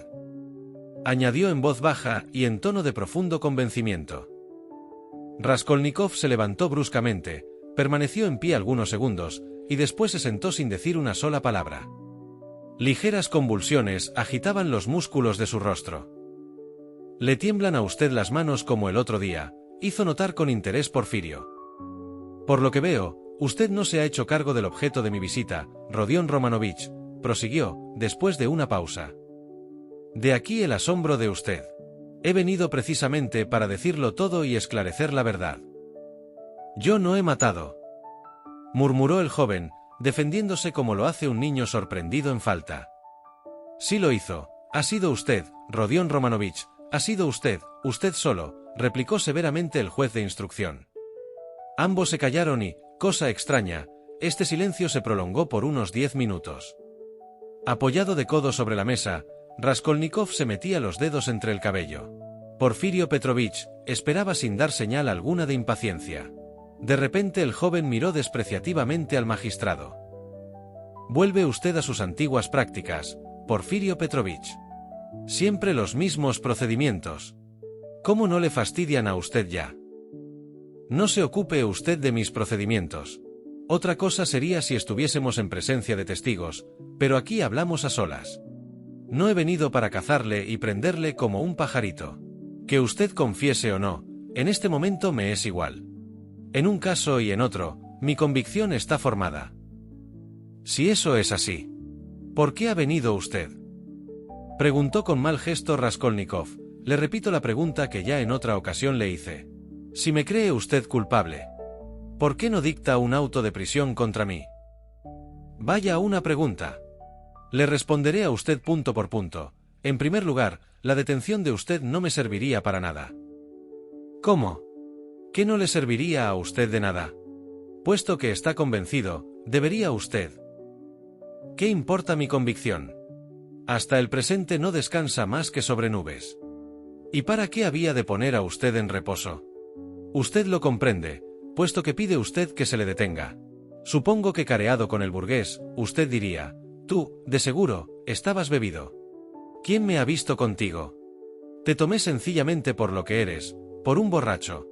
añadió en voz baja y en tono de profundo convencimiento. Raskolnikov se levantó bruscamente, permaneció en pie algunos segundos, y después se sentó sin decir una sola palabra. Ligeras convulsiones agitaban los músculos de su rostro. «Le tiemblan a usted las manos como el otro día», hizo notar con interés Porfirio. «Por lo que veo, usted no se ha hecho cargo del objeto de mi visita, Rodion Romanovich», prosiguió, después de una pausa. «De aquí el asombro de usted. He venido precisamente para decirlo todo y esclarecer la verdad». «Yo no he matado», murmuró el joven, defendiéndose como lo hace un niño sorprendido en falta. «Sí lo hizo. Ha sido usted, Rodion Romanovich, ha sido usted solo», replicó severamente el juez de instrucción. Ambos se callaron y, cosa extraña, este silencio se prolongó por unos 10 minutos. Apoyado de codo sobre la mesa, Raskolnikov se metía los dedos entre el cabello. Porfirio Petrovich esperaba sin dar señal alguna de impaciencia. De repente el joven miró despreciativamente al magistrado. «Vuelve usted a sus antiguas prácticas, Porfirio Petrovich. Siempre los mismos procedimientos. ¿Cómo no le fastidian a usted ya? No se ocupe usted de mis procedimientos. Otra cosa sería si estuviésemos en presencia de testigos, pero aquí hablamos a solas. No he venido para cazarle y prenderle como un pajarito. Que usted confiese o no, en este momento me es igual. En un caso y en otro, mi convicción está formada. Si eso es así, ¿por qué ha venido usted?», preguntó con mal gesto Raskolnikov. «Le repito la pregunta que ya en otra ocasión le hice. Si me cree usted culpable, ¿por qué no dicta un auto de prisión contra mí? Vaya una pregunta. Le responderé a usted punto por punto. En primer lugar, la detención de usted no me serviría para nada». «¿Cómo? ¿Qué no le serviría a usted de nada? Puesto que está convencido, debería usted». «¿Qué importa mi convicción? Hasta el presente no descansa más que sobre nubes. ¿Y para qué había de poner a usted en reposo? Usted lo comprende, puesto que pide usted que se le detenga. Supongo que careado con el burgués, usted diría: tú, de seguro, estabas bebido. ¿Quién me ha visto contigo? Te tomé sencillamente por lo que eres, por un borracho».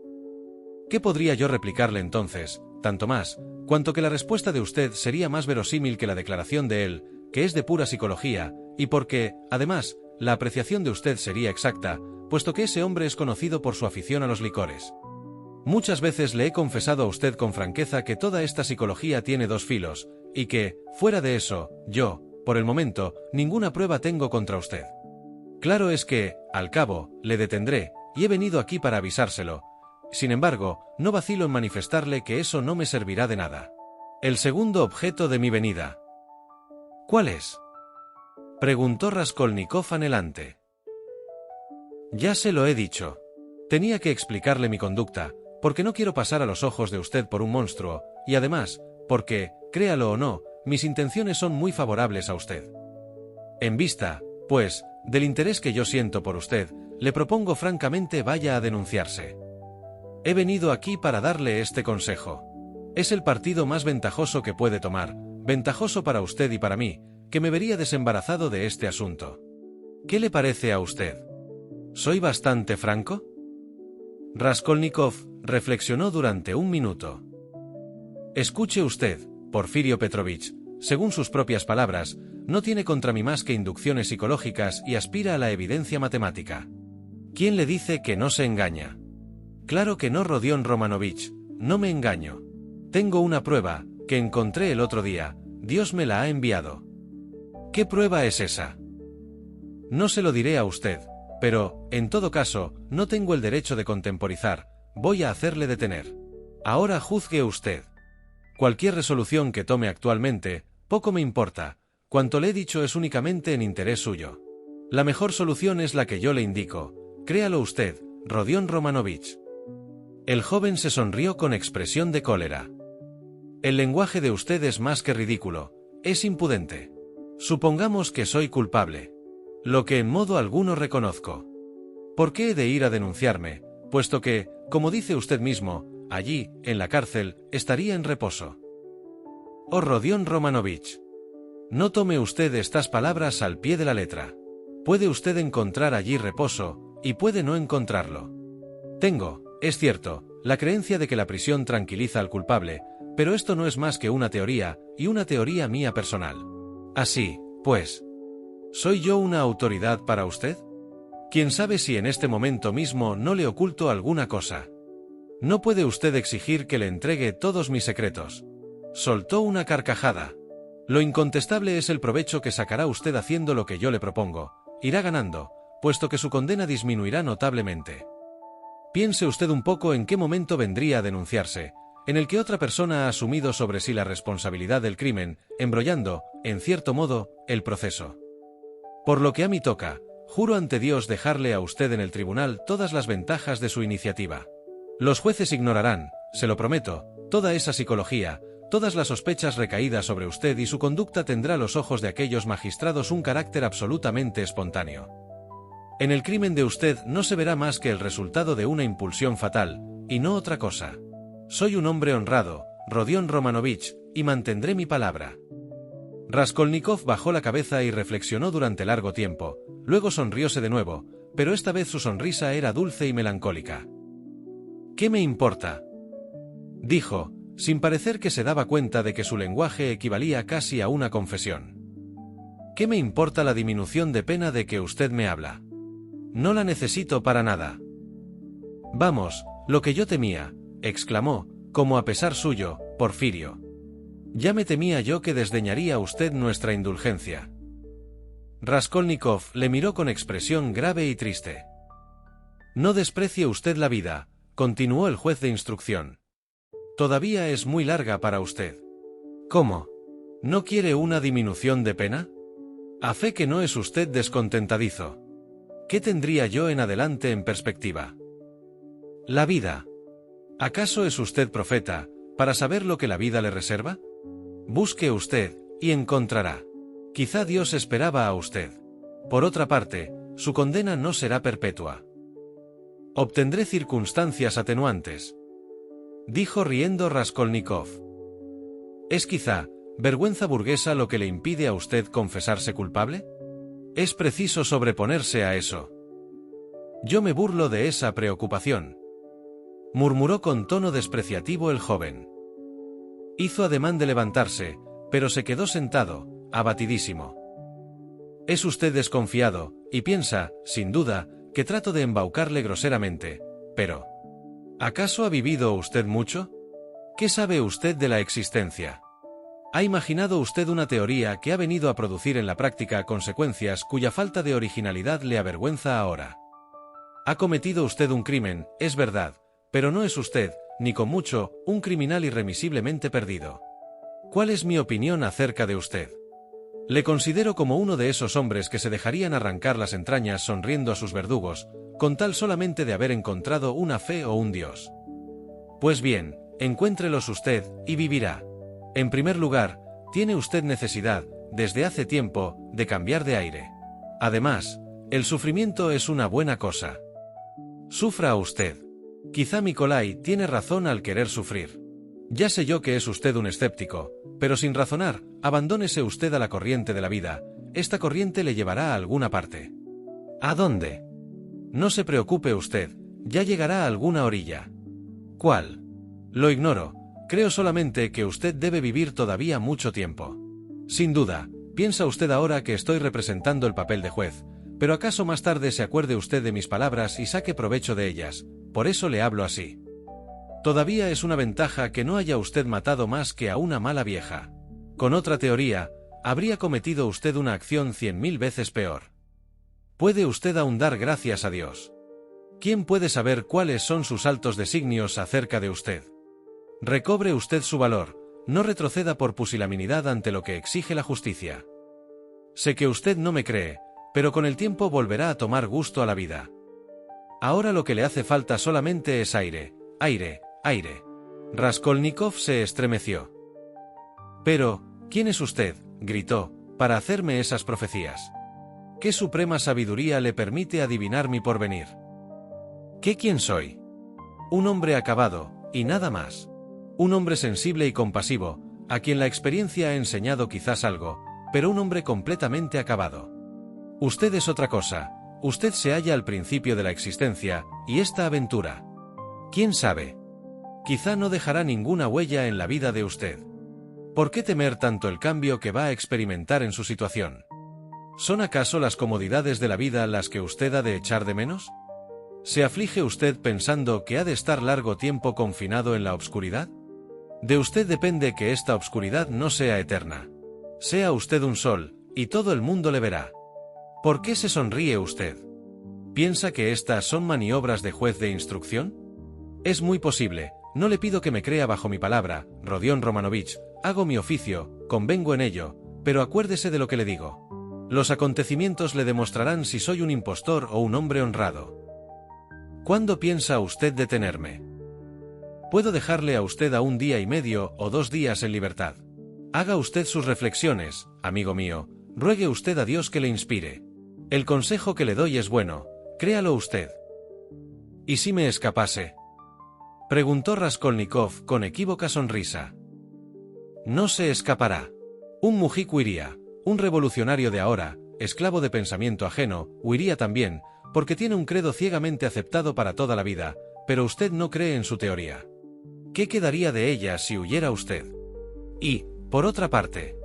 ¿Qué podría yo replicarle entonces, tanto más, cuanto que la respuesta de usted sería más verosímil que la declaración de él, que es de pura psicología, y porque, además, la apreciación de usted sería exacta, puesto que ese hombre es conocido por su afición a los licores? Muchas veces le he confesado a usted con franqueza que toda esta psicología tiene dos filos, y que, fuera de eso, yo, por el momento, ninguna prueba tengo contra usted. Claro es que, al cabo, le detendré, y he venido aquí para avisárselo. Sin embargo, no vacilo en manifestarle que eso no me servirá de nada. El segundo objeto de mi venida. ¿Cuál es?, preguntó Raskolnikov anhelante. Ya se lo he dicho. Tenía que explicarle mi conducta, porque no quiero pasar a los ojos de usted por un monstruo, y además, porque, créalo o no, mis intenciones son muy favorables a usted. En vista, pues, del interés que yo siento por usted, le propongo francamente vaya a denunciarse. He venido aquí para darle este consejo. Es el partido más ventajoso que puede tomar, ventajoso para usted y para mí, que me vería desembarazado de este asunto. ¿Qué le parece a usted? ¿Soy bastante franco? Raskolnikov reflexionó durante un minuto. Escuche usted, Porfirio Petrovich, según sus propias palabras, no tiene contra mí más que inducciones psicológicas y aspira a la evidencia matemática. ¿Quién le dice que no se engaña? Claro que no, Rodion Romanovich, no me engaño. Tengo una prueba, que encontré el otro día, Dios me la ha enviado. ¿Qué prueba es esa? No se lo diré a usted, pero, en todo caso, no tengo el derecho de contemporizar, voy a hacerle detener. Ahora juzgue usted. Cualquier resolución que tome actualmente, poco me importa, cuanto le he dicho es únicamente en interés suyo. La mejor solución es la que yo le indico, créalo usted, Rodion Romanovich. El joven se sonrió con expresión de cólera. El lenguaje de usted es más que ridículo, es impudente. Supongamos que soy culpable. Lo que en modo alguno reconozco. ¿Por qué he de ir a denunciarme, puesto que, como dice usted mismo, allí, en la cárcel, estaría en reposo? Oh, Rodion Romanovich. No tome usted estas palabras al pie de la letra. Puede usted encontrar allí reposo, y puede no encontrarlo. Tengo, es cierto, la creencia de que la prisión tranquiliza al culpable, pero esto no es más que una teoría, y una teoría mía personal. Así, pues, ¿soy yo una autoridad para usted? ¿Quién sabe si en este momento mismo no le oculto alguna cosa? No puede usted exigir que le entregue todos mis secretos. Soltó una carcajada. Lo incontestable es el provecho que sacará usted haciendo lo que yo le propongo. Irá ganando, puesto que su condena disminuirá notablemente. Piense usted un poco en qué momento vendría a denunciarse, en el que otra persona ha asumido sobre sí la responsabilidad del crimen, embrollando, en cierto modo, el proceso. Por lo que a mí toca, juro ante Dios dejarle a usted en el tribunal todas las ventajas de su iniciativa. Los jueces ignorarán, se lo prometo, toda esa psicología, todas las sospechas recaídas sobre usted y su conducta tendrá a los ojos de aquellos magistrados un carácter absolutamente espontáneo. En el crimen de usted no se verá más que el resultado de una impulsión fatal, y no otra cosa. Soy un hombre honrado, Rodion Romanovich, y mantendré mi palabra. Raskolnikov bajó la cabeza y reflexionó durante largo tiempo, luego sonrióse de nuevo, pero esta vez su sonrisa era dulce y melancólica. ¿Qué me importa?, dijo, sin parecer que se daba cuenta de que su lenguaje equivalía casi a una confesión. ¿Qué me importa la disminución de pena de que usted me habla? No la necesito para nada. Vamos, lo que yo temía, exclamó, como a pesar suyo, Porfirio. Ya me temía yo que desdeñaría usted nuestra indulgencia. Raskolnikov le miró con expresión grave y triste. No desprecie usted la vida, continuó el juez de instrucción. Todavía es muy larga para usted. ¿Cómo? ¿No quiere una disminución de pena? A fe que no es usted descontentadizo. ¿Qué tendría yo en adelante en perspectiva? La vida. ¿Acaso es usted profeta, para saber lo que la vida le reserva? Busque usted, y encontrará. Quizá Dios esperaba a usted. Por otra parte, su condena no será perpetua. Obtendré circunstancias atenuantes, dijo riendo Raskolnikov. ¿Es quizá vergüenza burguesa lo que le impide a usted confesarse culpable? Es preciso sobreponerse a eso. Yo me burlo de esa preocupación, murmuró con tono despreciativo el joven. Hizo ademán de levantarse, pero se quedó sentado, abatidísimo. Es usted desconfiado, y piensa, sin duda, que trato de embaucarle groseramente, pero... ¿Acaso ha vivido usted mucho? ¿Qué sabe usted de la existencia? ¿Ha imaginado usted una teoría que ha venido a producir en la práctica consecuencias cuya falta de originalidad le avergüenza ahora? Ha cometido usted un crimen, es verdad, pero no es usted, ni con mucho, un criminal irremisiblemente perdido. ¿Cuál es mi opinión acerca de usted? Le considero como uno de esos hombres que se dejarían arrancar las entrañas sonriendo a sus verdugos, con tal solamente de haber encontrado una fe o un Dios. Pues bien, encuéntrelos usted, y vivirá. En primer lugar, tiene usted necesidad, desde hace tiempo, de cambiar de aire. Además, el sufrimiento es una buena cosa. Sufra usted. Quizá Nikolai tiene razón al querer sufrir. Ya sé yo que es usted un escéptico, pero sin razonar, abandónese usted a la corriente de la vida, esta corriente le llevará a alguna parte. ¿A dónde? No se preocupe usted, ya llegará a alguna orilla. ¿Cuál? Lo ignoro, creo solamente que usted debe vivir todavía mucho tiempo. Sin duda, piensa usted ahora que estoy representando el papel de juez, pero acaso más tarde se acuerde usted de mis palabras y saque provecho de ellas, por eso le hablo así. Todavía es una ventaja que no haya usted matado más que a una mala vieja. Con otra teoría, habría cometido usted una acción 100.000 veces peor. Puede usted aún dar gracias a Dios. ¿Quién puede saber cuáles son sus altos designios acerca de usted? Recobre usted su valor, no retroceda por pusilanimidad ante lo que exige la justicia. Sé que usted no me cree, pero con el tiempo volverá a tomar gusto a la vida. Ahora lo que le hace falta solamente es aire, aire, aire. Raskolnikov se estremeció. Pero, ¿quién es usted?, gritó, para hacerme esas profecías. ¿Qué suprema sabiduría le permite adivinar mi porvenir? ¿Quién soy? Un hombre acabado, y nada más. Un hombre sensible y compasivo, a quien la experiencia ha enseñado quizás algo, pero un hombre completamente acabado. Usted es otra cosa, usted se halla al principio de la existencia, y esta aventura. ¿Quién sabe? Quizá no dejará ninguna huella en la vida de usted. ¿Por qué temer tanto el cambio que va a experimentar en su situación? ¿Son acaso las comodidades de la vida las que usted ha de echar de menos? ¿Se aflige usted pensando que ha de estar largo tiempo confinado en la obscuridad? De usted depende que esta obscuridad no sea eterna. Sea usted un sol, y todo el mundo le verá. ¿Por qué se sonríe usted? ¿Piensa que estas son maniobras de juez de instrucción? Es muy posible, no le pido que me crea bajo mi palabra, Rodion Romanovich, hago mi oficio, convengo en ello, pero acuérdese de lo que le digo. Los acontecimientos le demostrarán si soy un impostor o un hombre honrado. ¿Cuándo piensa usted detenerme? Puedo dejarle a usted a 1 día y medio o 2 días en libertad. Haga usted sus reflexiones, amigo mío, ruegue usted a Dios que le inspire. El consejo que le doy es bueno, créalo usted. ¿Y si me escapase?, preguntó Raskolnikov con equívoca sonrisa. No se escapará. Un mujico huiría, un revolucionario de ahora, esclavo de pensamiento ajeno, huiría también, porque tiene un credo ciegamente aceptado para toda la vida, pero usted no cree en su teoría. ¿Qué quedaría de ella si huyera usted? Y, por otra parte,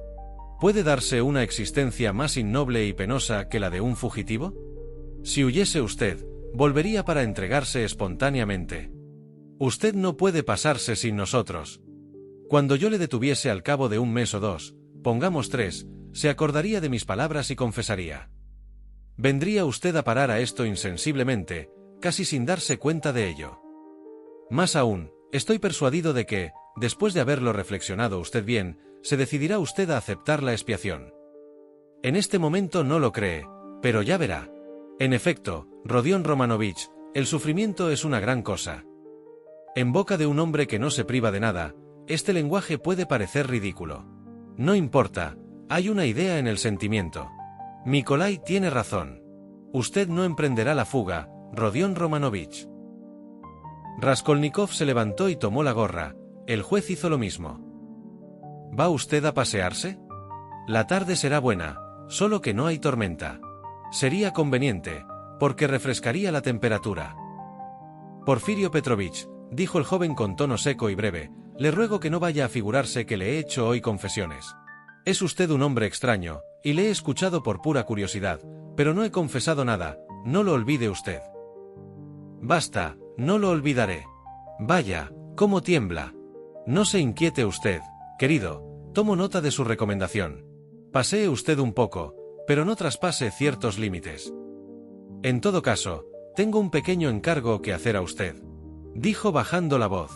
¿puede darse una existencia más innoble y penosa que la de un fugitivo? Si huyese usted, volvería para entregarse espontáneamente. Usted no puede pasarse sin nosotros. Cuando yo le detuviese al cabo de 1 mes o 2, pongamos 3, se acordaría de mis palabras y confesaría. Vendría usted a parar a esto insensiblemente, casi sin darse cuenta de ello. Más aún, estoy persuadido de que, después de haberlo reflexionado usted bien, se decidirá usted a aceptar la expiación. En este momento no lo cree, pero ya verá. En efecto, Rodion Romanovich, el sufrimiento es una gran cosa. En boca de un hombre que no se priva de nada, este lenguaje puede parecer ridículo. No importa, hay una idea en el sentimiento. Nikolai tiene razón. Usted no emprenderá la fuga, Rodion Romanovich. Raskolnikov se levantó y tomó la gorra. El juez hizo lo mismo. ¿Va usted a pasearse? La tarde será buena, solo que no hay tormenta. Sería conveniente, porque refrescaría la temperatura. Porfirio Petrovich, dijo el joven con tono seco y breve, le ruego que no vaya a figurarse que le he hecho hoy confesiones. Es usted un hombre extraño, y le he escuchado por pura curiosidad, pero no he confesado nada, no lo olvide usted. Basta, no lo olvidaré. Vaya, cómo tiembla. No se inquiete usted, querido, tomo nota de su recomendación. Pasee usted un poco, pero no traspase ciertos límites. En todo caso, tengo un pequeño encargo que hacer a usted, dijo bajando la voz.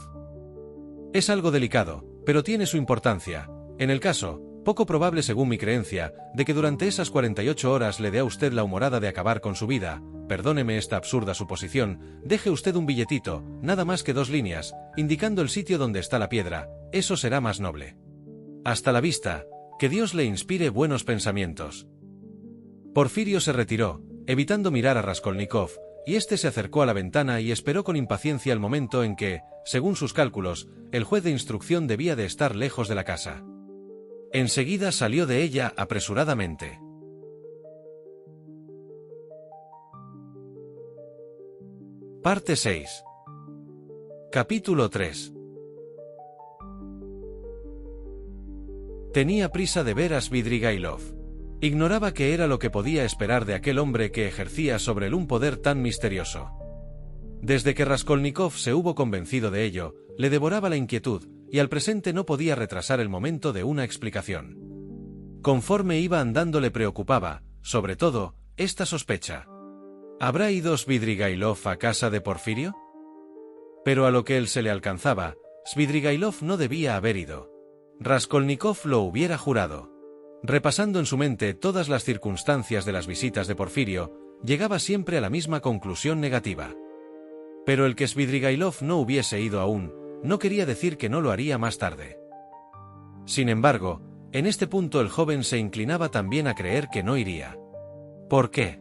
Es algo delicado, pero tiene su importancia. En el caso, poco probable según mi creencia, de que durante esas 48 horas le dé a usted la humorada de acabar con su vida, perdóneme esta absurda suposición, deje usted un billetito, nada más que 2 líneas, indicando el sitio donde está la piedra, eso será más noble. Hasta la vista, que Dios le inspire buenos pensamientos. Porfirio se retiró, evitando mirar a Raskolnikov, y éste se acercó a la ventana y esperó con impaciencia el momento en que, según sus cálculos, el juez de instrucción debía de estar lejos de la casa. Enseguida salió de ella apresuradamente. Parte 6. Capítulo 3. Tenía prisa de ver a Svidrigailov. Ignoraba qué era lo que podía esperar de aquel hombre que ejercía sobre él un poder tan misterioso. Desde que Raskolnikov se hubo convencido de ello, le devoraba la inquietud, y al presente no podía retrasar el momento de una explicación. Conforme iba andando le preocupaba, sobre todo, esta sospecha. ¿Habrá ido Svidrigailov a casa de Porfirio? Pero a lo que él se le alcanzaba, Svidrigailov no debía haber ido. Raskolnikov lo hubiera jurado. Repasando en su mente todas las circunstancias de las visitas de Porfirio, llegaba siempre a la misma conclusión negativa. Pero el que Svidrigailov no hubiese ido aún, no quería decir que no lo haría más tarde. Sin embargo, en este punto el joven se inclinaba también a creer que no iría. ¿Por qué?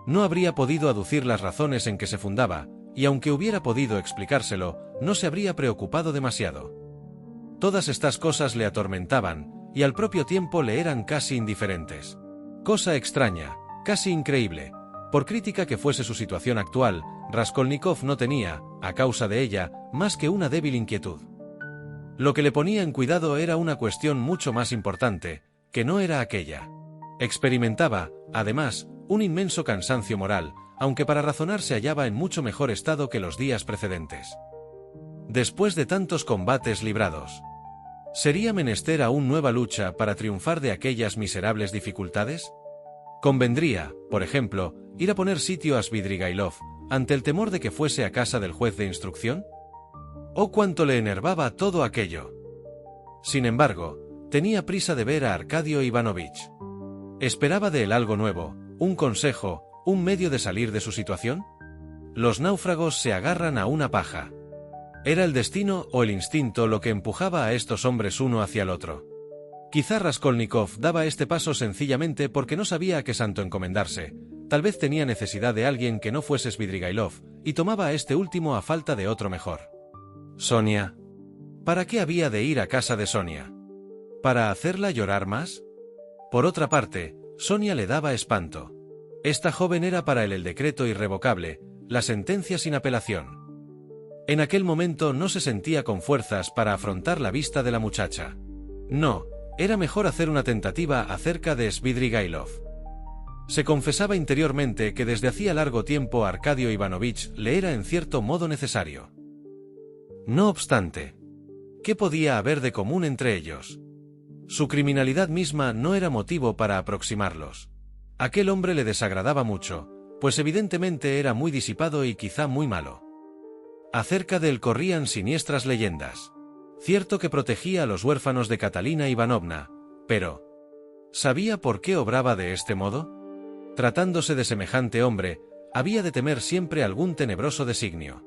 No habría podido aducir las razones en que se fundaba, y aunque hubiera podido explicárselo, no se habría preocupado demasiado. Todas estas cosas le atormentaban, y al propio tiempo le eran casi indiferentes. Cosa extraña, casi increíble. Por crítica que fuese su situación actual, Raskolnikov no tenía, a causa de ella, más que una débil inquietud. Lo que le ponía en cuidado era una cuestión mucho más importante, que no era aquella. Experimentaba, además, un inmenso cansancio moral, aunque para razonar se hallaba en mucho mejor estado que los días precedentes. Después de tantos combates librados, ¿sería menester aún nueva lucha para triunfar de aquellas miserables dificultades? ¿Convendría, por ejemplo, ir a poner sitio a Svidrigailov, ante el temor de que fuese a casa del juez de instrucción? ¡Oh, cuánto le enervaba todo aquello! Sin embargo, tenía prisa de ver a Arcadio Ivanovich. ¿Esperaba de él algo nuevo, un consejo, un medio de salir de su situación? Los náufragos se agarran a una paja. ¿Era el destino o el instinto lo que empujaba a estos hombres uno hacia el otro? Quizá Raskolnikov daba este paso sencillamente porque no sabía a qué santo encomendarse, tal vez tenía necesidad de alguien que no fuese Svidrigailov, y tomaba a este último a falta de otro mejor. ¿Sonia? ¿Para qué había de ir a casa de Sonia? ¿Para hacerla llorar más? Por otra parte, Sonia le daba espanto. Esta joven era para él el decreto irrevocable, la sentencia sin apelación. En aquel momento no se sentía con fuerzas para afrontar la vista de la muchacha. No, era mejor hacer una tentativa acerca de Svidrigailov. Se confesaba interiormente que desde hacía largo tiempo Arcadio Ivanovich le era en cierto modo necesario. No obstante, ¿qué podía haber de común entre ellos? Su criminalidad misma no era motivo para aproximarlos. Aquel hombre le desagradaba mucho, pues evidentemente era muy disipado y quizá muy malo. Acerca de él corrían siniestras leyendas. Cierto que protegía a los huérfanos de Catalina Ivanovna, pero ¿sabía por qué obraba de este modo? Tratándose de semejante hombre, había de temer siempre algún tenebroso designio.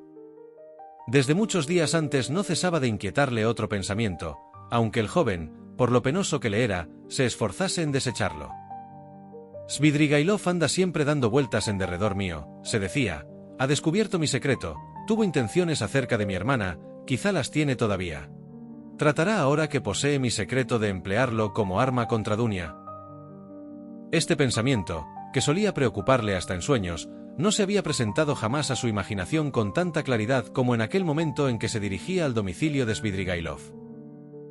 Desde muchos días antes no cesaba de inquietarle otro pensamiento, aunque el joven, por lo penoso que le era, se esforzase en desecharlo. Svidrigailov anda siempre dando vueltas en derredor mío, se decía, ha descubierto mi secreto, tuvo intenciones acerca de mi hermana, quizá las tiene todavía. ¿Tratará ahora que posee mi secreto de emplearlo como arma contra Dunia? Este pensamiento, que solía preocuparle hasta en sueños, no se había presentado jamás a su imaginación con tanta claridad como en aquel momento en que se dirigía al domicilio de Svidrigailov.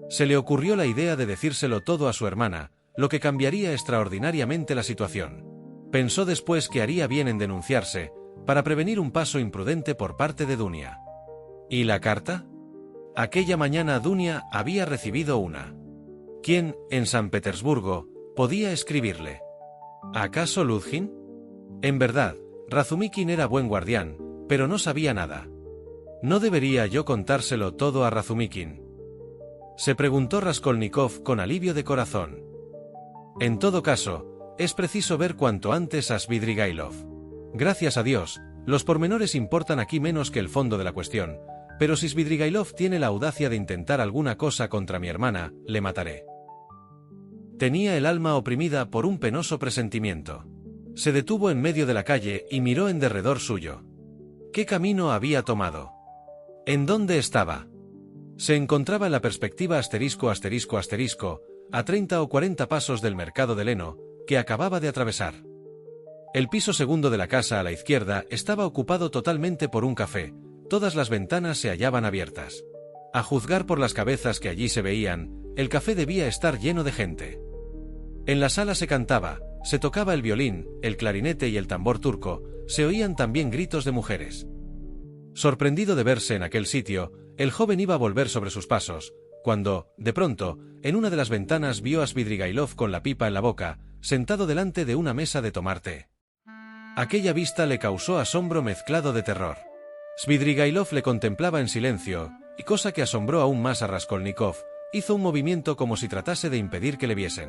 Se le ocurrió la idea de decírselo todo a su hermana, lo que cambiaría extraordinariamente la situación. Pensó después que haría bien en denunciarse, para prevenir un paso imprudente por parte de Dunia. ¿Y la carta? Aquella mañana Dunia había recibido una. ¿Quién, en San Petersburgo, podía escribirle? ¿Acaso Luzhin? En verdad, Razumikin era buen guardián, pero no sabía nada. ¿No debería yo contárselo todo a Razumikin?, se preguntó Raskolnikov con alivio de corazón. En todo caso, es preciso ver cuanto antes a Svidrigailov. Gracias a Dios, los pormenores importan aquí menos que el fondo de la cuestión, pero si Svidrigailov tiene la audacia de intentar alguna cosa contra mi hermana, le mataré. Tenía el alma oprimida por un penoso presentimiento. Se detuvo en medio de la calle y miró en derredor suyo. ¿Qué camino había tomado? ¿En dónde estaba? Se encontraba en la perspectiva ******, a 30 o 40 pasos del mercado de Leno, que acababa de atravesar. El piso segundo de la casa a la izquierda estaba ocupado totalmente por un café, todas las ventanas se hallaban abiertas. A juzgar por las cabezas que allí se veían, el café debía estar lleno de gente. En la sala se cantaba, se tocaba el violín, el clarinete y el tambor turco, se oían también gritos de mujeres. Sorprendido de verse en aquel sitio, el joven iba a volver sobre sus pasos, cuando, de pronto, en una de las ventanas vio a Svidrigailov con la pipa en la boca, sentado delante de una mesa de tomar té. Aquella vista le causó asombro mezclado de terror. Svidrigailov le contemplaba en silencio, y cosa que asombró aún más a Raskolnikov, hizo un movimiento como si tratase de impedir que le viesen.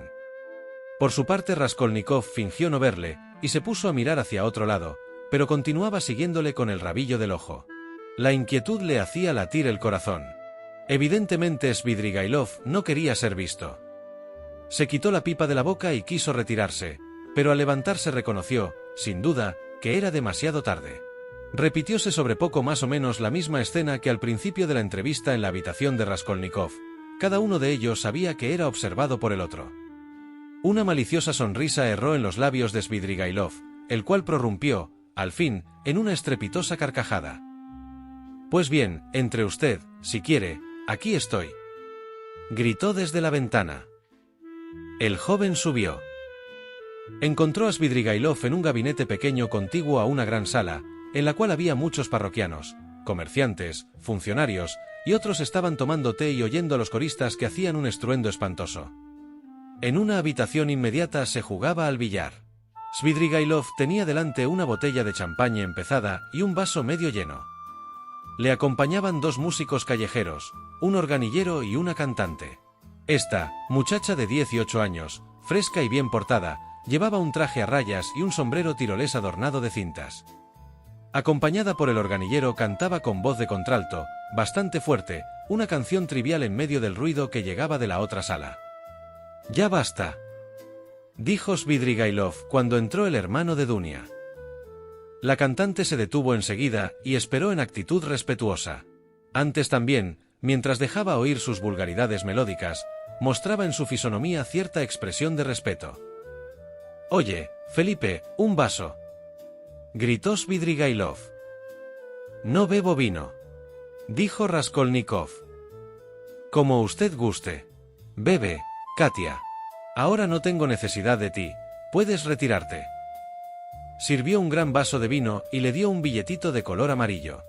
Por su parte Raskolnikov fingió no verle, y se puso a mirar hacia otro lado, pero continuaba siguiéndole con el rabillo del ojo. La inquietud le hacía latir el corazón. Evidentemente Svidrigailov no quería ser visto. Se quitó la pipa de la boca y quiso retirarse, pero al levantarse reconoció, sin duda, que era demasiado tarde. Repitióse sobre poco más o menos la misma escena que al principio de la entrevista en la habitación de Raskolnikov. Cada uno de ellos sabía que era observado por el otro. Una maliciosa sonrisa erró en los labios de Svidrigailov, el cual prorrumpió, al fin, en una estrepitosa carcajada. «Pues bien, entre usted, si quiere, aquí estoy», gritó desde la ventana. El joven subió. Encontró a Svidrigailov en un gabinete pequeño contiguo a una gran sala, en la cual había muchos parroquianos, comerciantes, funcionarios, y otros estaban tomando té y oyendo a los coristas que hacían un estruendo espantoso. En una habitación inmediata se jugaba al billar. Svidrigailov tenía delante una botella de champaña empezada y un vaso medio lleno. Le acompañaban dos músicos callejeros, un organillero y una cantante. Esta, muchacha de 18 años, fresca y bien portada, llevaba un traje a rayas y un sombrero tirolés adornado de cintas. Acompañada por el organillero cantaba con voz de contralto, bastante fuerte, una canción trivial en medio del ruido que llegaba de la otra sala. «Ya basta», dijo Svidrigailov cuando entró el hermano de Dunia. La cantante se detuvo enseguida y esperó en actitud respetuosa. Antes también, mientras dejaba oír sus vulgaridades melódicas, mostraba en su fisonomía cierta expresión de respeto. «Oye, Felipe, un vaso», gritó Svidrigailov. «No bebo vino», dijo Raskolnikov. «Como usted guste. Bebe, Katia. Ahora no tengo necesidad de ti, puedes retirarte». Sirvió un gran vaso de vino y le dio un billetito de color amarillo.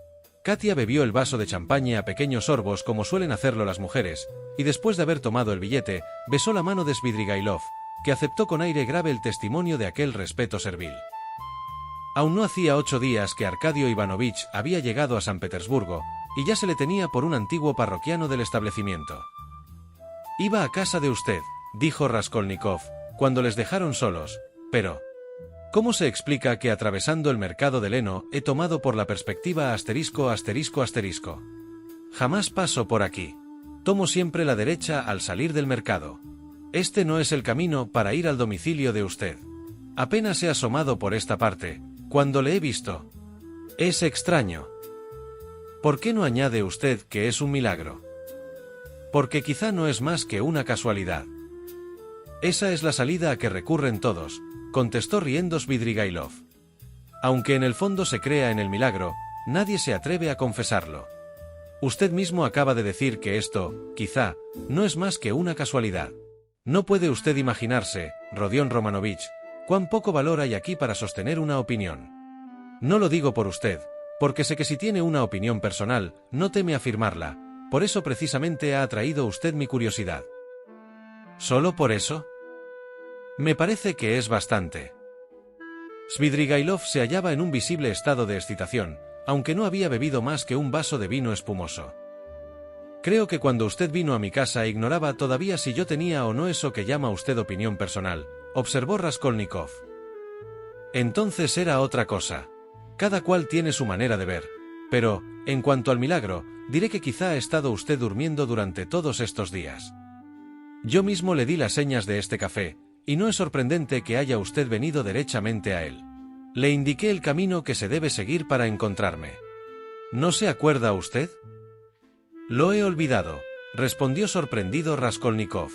Katia bebió el vaso de champaña a pequeños sorbos como suelen hacerlo las mujeres, y después de haber tomado el billete, besó la mano de Svidrigailov, que aceptó con aire grave el testimonio de aquel respeto servil. Aún no hacía 8 días que Arkadio Ivanovich había llegado a San Petersburgo, y ya se le tenía por un antiguo parroquiano del establecimiento. «Iba a casa de usted», dijo Raskolnikov, cuando les dejaron solos, «pero ¿cómo se explica que atravesando el mercado de Leno he tomado por la perspectiva ******? Jamás paso por aquí. Tomo siempre la derecha al salir del mercado. Este no es el camino para ir al domicilio de usted. Apenas he asomado por esta parte, cuando le he visto. Es extraño. ¿Por qué no añade usted que es un milagro? Porque quizá no es más que una casualidad». «Esa es la salida a que recurren todos», contestó riendo Svidrigailov. «Aunque en el fondo se crea en el milagro, nadie se atreve a confesarlo. Usted mismo acaba de decir que esto, quizá, no es más que una casualidad. No puede usted imaginarse, Rodion Romanovich, cuán poco valor hay aquí para sostener una opinión. No lo digo por usted, porque sé que si tiene una opinión personal, no teme afirmarla, por eso precisamente ha atraído usted mi curiosidad. ¿Solo por eso? Me parece que es bastante. Svidrigailov se hallaba en un visible estado de excitación, aunque no había bebido más que un vaso de vino espumoso. Creo que cuando usted vino a mi casa ignoraba todavía si yo tenía o no eso que llama usted opinión personal, observó Raskolnikov. Entonces era otra cosa. Cada cual tiene su manera de ver, pero, en cuanto al milagro, diré que quizá ha estado usted durmiendo durante todos estos días. Yo mismo le di las señas de este café, y no es sorprendente que haya usted venido derechamente a él. Le indiqué el camino que se debe seguir para encontrarme. ¿No se acuerda usted? Lo he olvidado, respondió sorprendido Raskolnikov.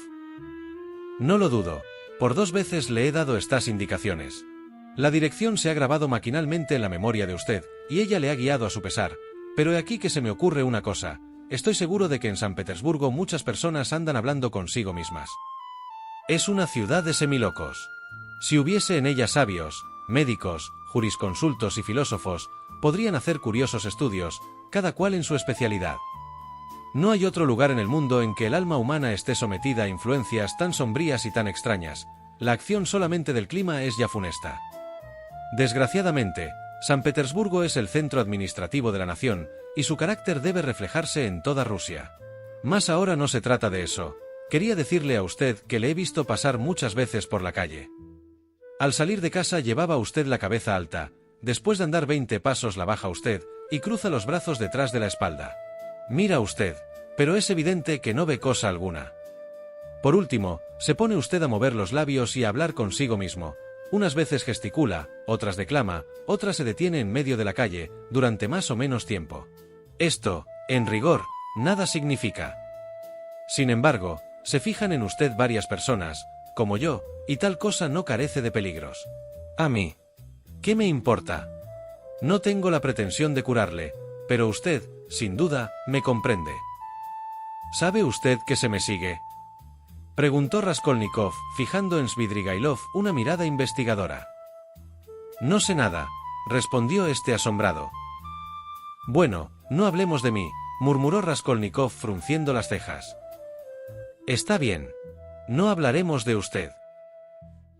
No lo dudo, por 2 veces le he dado estas indicaciones. La dirección se ha grabado maquinalmente en la memoria de usted, y ella le ha guiado a su pesar, pero he aquí que se me ocurre una cosa. Estoy seguro de que en San Petersburgo muchas personas andan hablando consigo mismas. Es una ciudad de semilocos. Si hubiese en ella sabios, médicos, jurisconsultos y filósofos, podrían hacer curiosos estudios, cada cual en su especialidad. No hay otro lugar en el mundo en que el alma humana esté sometida a influencias tan sombrías y tan extrañas. La acción solamente del clima es ya funesta. Desgraciadamente, San Petersburgo es el centro administrativo de la nación, y su carácter debe reflejarse en toda Rusia. Mas ahora no se trata de eso. Quería decirle a usted que le he visto pasar muchas veces por la calle. Al salir de casa llevaba usted la cabeza alta, después de andar 20 pasos la baja usted, y cruza los brazos detrás de la espalda. Mira usted, pero es evidente que no ve cosa alguna. Por último, se pone usted a mover los labios y a hablar consigo mismo. Unas veces gesticula, otras declama, otras se detiene en medio de la calle, durante más o menos tiempo. Esto, en rigor, nada significa. Sin embargo, se fijan en usted varias personas, como yo, y tal cosa no carece de peligros. A mí, ¿qué me importa? No tengo la pretensión de curarle, pero usted, sin duda, me comprende. ¿Sabe usted que se me sigue?, preguntó Raskolnikov, fijando en Svidrigailov una mirada investigadora. No sé nada, respondió este asombrado. Bueno, no hablemos de mí, murmuró Raskolnikov frunciendo las cejas. Está bien. No hablaremos de usted.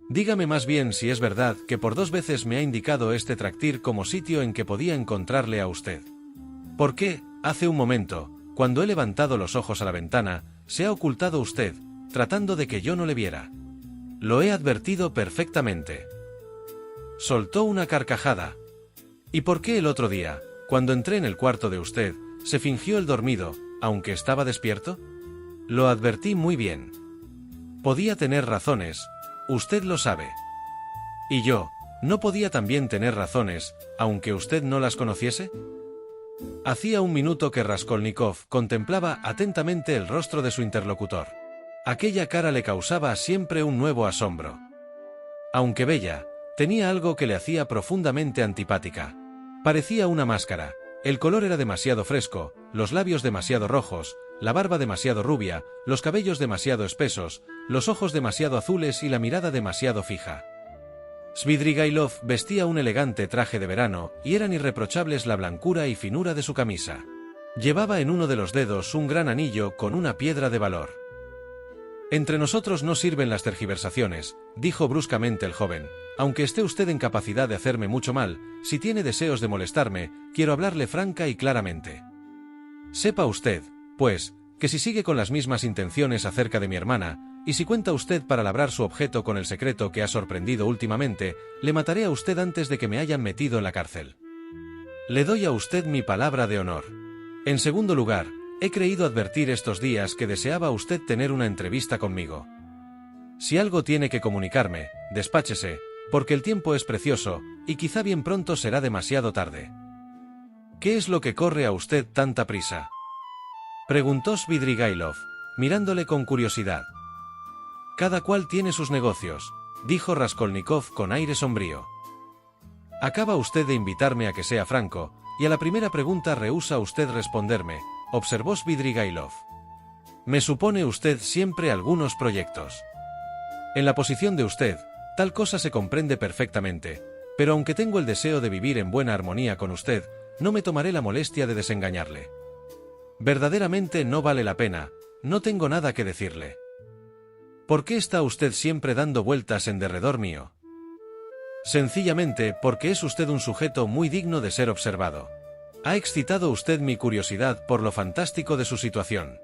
Dígame más bien si es verdad que por 2 veces me ha indicado este tractir como sitio en que podía encontrarle a usted. ¿Por qué, hace un momento, cuando he levantado los ojos a la ventana, se ha ocultado usted, tratando de que yo no le viera? Lo he advertido perfectamente. Soltó una carcajada. ¿Y por qué el otro día, cuando entré en el cuarto de usted, se fingió el dormido, aunque estaba despierto? Lo advertí muy bien. Podía tener razones, usted lo sabe. ¿Y yo, no podía también tener razones, aunque usted no las conociese? Hacía 1 minuto que Raskolnikov contemplaba atentamente el rostro de su interlocutor. Aquella cara le causaba siempre un nuevo asombro. Aunque bella, tenía algo que le hacía profundamente antipática. Parecía una máscara, el color era demasiado fresco, los labios demasiado rojos, la barba demasiado rubia, los cabellos demasiado espesos, los ojos demasiado azules y la mirada demasiado fija. Svidrigailov vestía un elegante traje de verano y eran irreprochables la blancura y finura de su camisa. Llevaba en uno de los dedos un gran anillo con una piedra de valor. Entre nosotros no sirven las tergiversaciones, dijo bruscamente el joven. Aunque esté usted en capacidad de hacerme mucho mal, si tiene deseos de molestarme, quiero hablarle franca y claramente. Sepa usted, pues, que si sigue con las mismas intenciones acerca de mi hermana, y si cuenta usted para labrar su objeto con el secreto que ha sorprendido últimamente, le mataré a usted antes de que me hayan metido en la cárcel. Le doy a usted mi palabra de honor. En segundo lugar, he creído advertir estos días que deseaba usted tener una entrevista conmigo. Si algo tiene que comunicarme, despáchese, porque el tiempo es precioso, y quizá bien pronto será demasiado tarde. ¿Qué es lo que corre a usted tanta prisa?, preguntó Svidrigailov, mirándole con curiosidad. Cada cual tiene sus negocios, dijo Raskolnikov con aire sombrío. Acaba usted de invitarme a que sea franco, y a la primera pregunta rehúsa usted responderme, observó Svidrigailov. Me supone usted siempre algunos proyectos. En la posición de usted, tal cosa se comprende perfectamente, pero aunque tengo el deseo de vivir en buena armonía con usted, no me tomaré la molestia de desengañarle. Verdaderamente no vale la pena, no tengo nada que decirle. ¿Por qué está usted siempre dando vueltas en derredor mío? Sencillamente porque es usted un sujeto muy digno de ser observado. Ha excitado usted mi curiosidad por lo fantástico de su situación.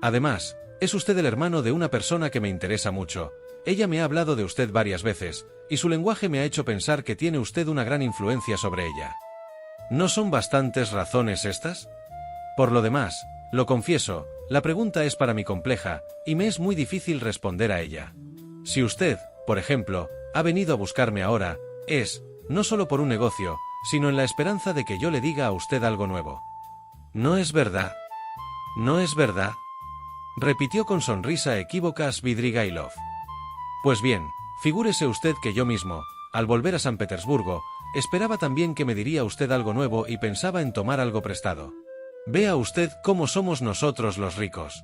Además, es usted el hermano de una persona que me interesa mucho. Ella me ha hablado de usted varias veces, y su lenguaje me ha hecho pensar que tiene usted una gran influencia sobre ella. ¿No son bastantes razones estas? Por lo demás, lo confieso, la pregunta es para mí compleja, y me es muy difícil responder a ella. Si usted, por ejemplo, ha venido a buscarme ahora, es, no solo por un negocio, sino en la esperanza de que yo le diga a usted algo nuevo. ¿No es verdad? ¿No es verdad?, repitió con sonrisa equívoca Svidrigailov. Pues bien, figúrese usted que yo mismo, al volver a San Petersburgo, esperaba también que me diría usted algo nuevo y pensaba en tomar algo prestado. Vea usted cómo somos nosotros los ricos.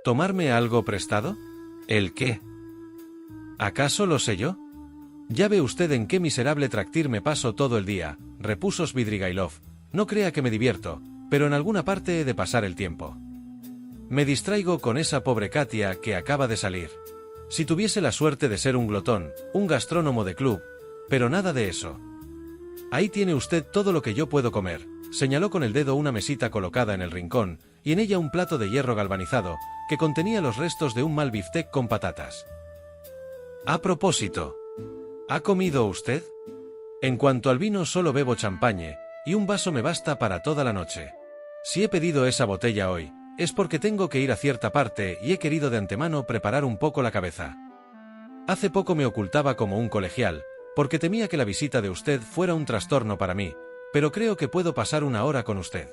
¿Tomarme algo prestado? ¿El qué? ¿Acaso lo sé yo? Ya ve usted en qué miserable tractir me paso todo el día, repuso Svidrigailov. No crea que me divierto, pero en alguna parte he de pasar el tiempo. Me distraigo con esa pobre Katia que acaba de salir. Si tuviese la suerte de ser un glotón, un gastrónomo de club, pero nada de eso. Ahí tiene usted todo lo que yo puedo comer, señaló con el dedo una mesita colocada en el rincón, y en ella un plato de hierro galvanizado, que contenía los restos de un mal biftec con patatas. A propósito, ¿ha comido usted? En cuanto al vino solo bebo champagne, y un vaso me basta para toda la noche. Si he pedido esa botella hoy, es porque tengo que ir a cierta parte y he querido de antemano preparar un poco la cabeza. Hace poco me ocultaba como un colegial, porque temía que la visita de usted fuera un trastorno para mí, pero creo que puedo pasar una hora con usted.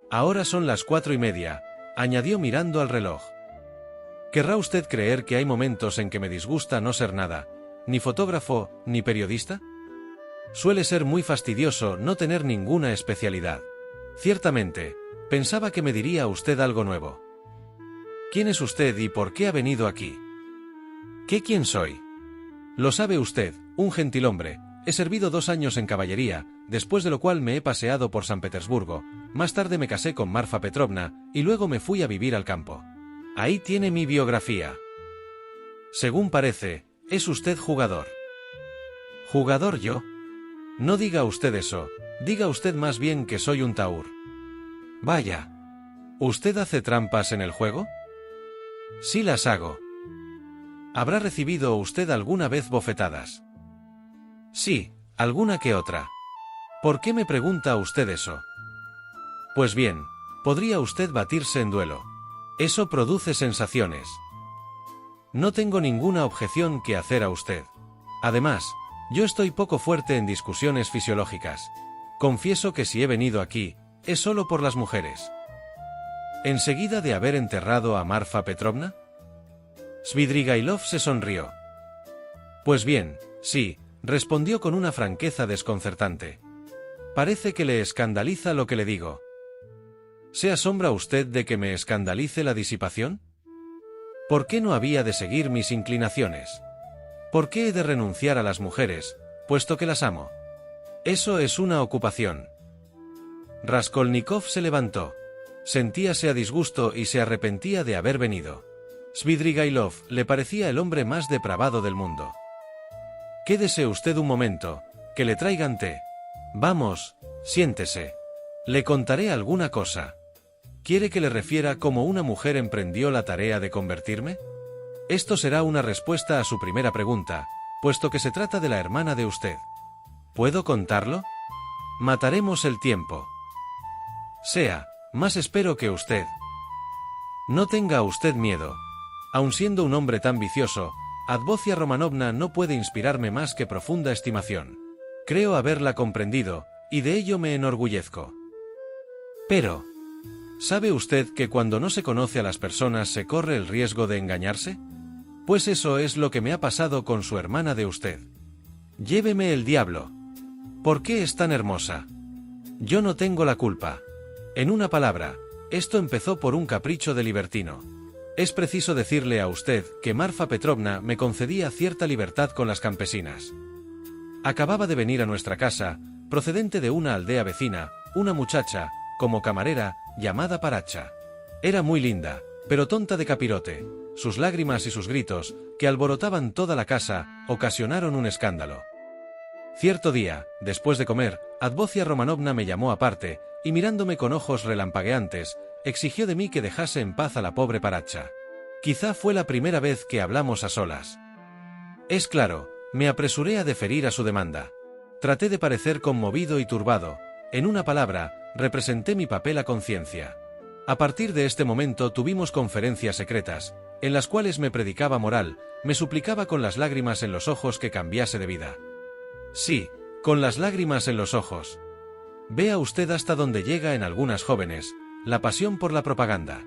Ahora son las 4:30, añadió mirando al reloj. ¿Querrá usted creer que hay momentos en que me disgusta no ser nada, ni fotógrafo, ni periodista? Suele ser muy fastidioso no tener ninguna especialidad. Ciertamente, pensaba que me diría usted algo nuevo. ¿Quién es usted y por qué ha venido aquí? ¿Qué quién soy? Lo sabe usted, un gentilhombre. He servido 2 años en caballería, después de lo cual me he paseado por San Petersburgo. Más tarde me casé con Marfa Petrovna, y luego me fui a vivir al campo. Ahí tiene mi biografía. Según parece, es usted jugador. ¿Jugador yo? No diga usted eso, diga usted más bien que soy un tahur. Vaya. ¿Usted hace trampas en el juego? Sí las hago. ¿Habrá recibido usted alguna vez bofetadas? Sí, alguna que otra. ¿Por qué me pregunta usted eso? Pues bien, podría usted batirse en duelo. Eso produce sensaciones. No tengo ninguna objeción que hacer a usted. Además, yo estoy poco fuerte en discusiones fisiológicas. Confieso que si he venido aquí, es solo por las mujeres. ¿Enseguida de haber enterrado a Marfa Petrovna? Svidrigailov se sonrió. Pues bien, sí, respondió con una franqueza desconcertante. Parece que le escandaliza lo que le digo. ¿Se asombra usted de que me escandalice la disipación? ¿Por qué no había de seguir mis inclinaciones? ¿Por qué he de renunciar a las mujeres, puesto que las amo? Eso es una ocupación. Raskolnikov se levantó. Sentíase a disgusto y se arrepentía de haber venido. Svidrigailov le parecía el hombre más depravado del mundo. Quédese usted un momento, que le traigan té. Vamos, siéntese. Le contaré alguna cosa. ¿Quiere que le refiera cómo una mujer emprendió la tarea de convertirme? Esto será una respuesta a su primera pregunta, puesto que se trata de la hermana de usted. ¿Puedo contarlo? Mataremos el tiempo. Sea, más espero que usted. No tenga usted miedo. Aun siendo un hombre tan vicioso, Advocia Romanovna no puede inspirarme más que profunda estimación. Creo haberla comprendido, y de ello me enorgullezco. Pero, ¿sabe usted que cuando no se conoce a las personas se corre el riesgo de engañarse? Pues eso es lo que me ha pasado con su hermana de usted. Lléveme el diablo. ¿Por qué es tan hermosa? Yo no tengo la culpa. En una palabra, esto empezó por un capricho de libertino. Es preciso decirle a usted que Marfa Petrovna me concedía cierta libertad con las campesinas. Acababa de venir a nuestra casa, procedente de una aldea vecina, una muchacha, como camarera, llamada Paracha. Era muy linda, pero tonta de capirote. Sus lágrimas y sus gritos, que alborotaban toda la casa, ocasionaron un escándalo. Cierto día, después de comer, Advocia Romanovna me llamó aparte, y mirándome con ojos relampagueantes, exigió de mí que dejase en paz a la pobre Paracha. Quizá fue la primera vez que hablamos a solas. Es claro, me apresuré a deferir a su demanda. Traté de parecer conmovido y turbado. En una palabra, representé mi papel a conciencia. A partir de este momento tuvimos conferencias secretas, en las cuales me predicaba moral, me suplicaba con las lágrimas en los ojos que cambiase de vida. Sí, con las lágrimas en los ojos. Vea usted hasta dónde llega en algunas jóvenes, la pasión por la propaganda.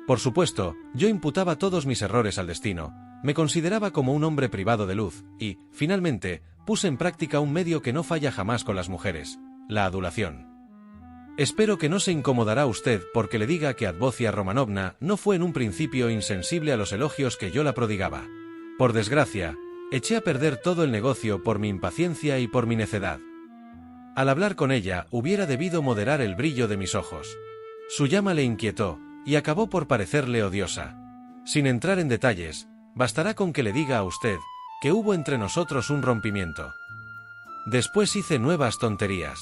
Por supuesto, yo imputaba todos mis errores al destino, me consideraba como un hombre privado de luz, y, finalmente, puse en práctica un medio que no falla jamás con las mujeres, la adulación. Espero que no se incomodará usted porque le diga que Advocia Romanovna no fue en un principio insensible a los elogios que yo la prodigaba. Por desgracia, eché a perder todo el negocio por mi impaciencia y por mi necedad. Al hablar con ella, hubiera debido moderar el brillo de mis ojos. Su llama le inquietó, y acabó por parecerle odiosa. Sin entrar en detalles, bastará con que le diga a usted que hubo entre nosotros un rompimiento. Después hice nuevas tonterías.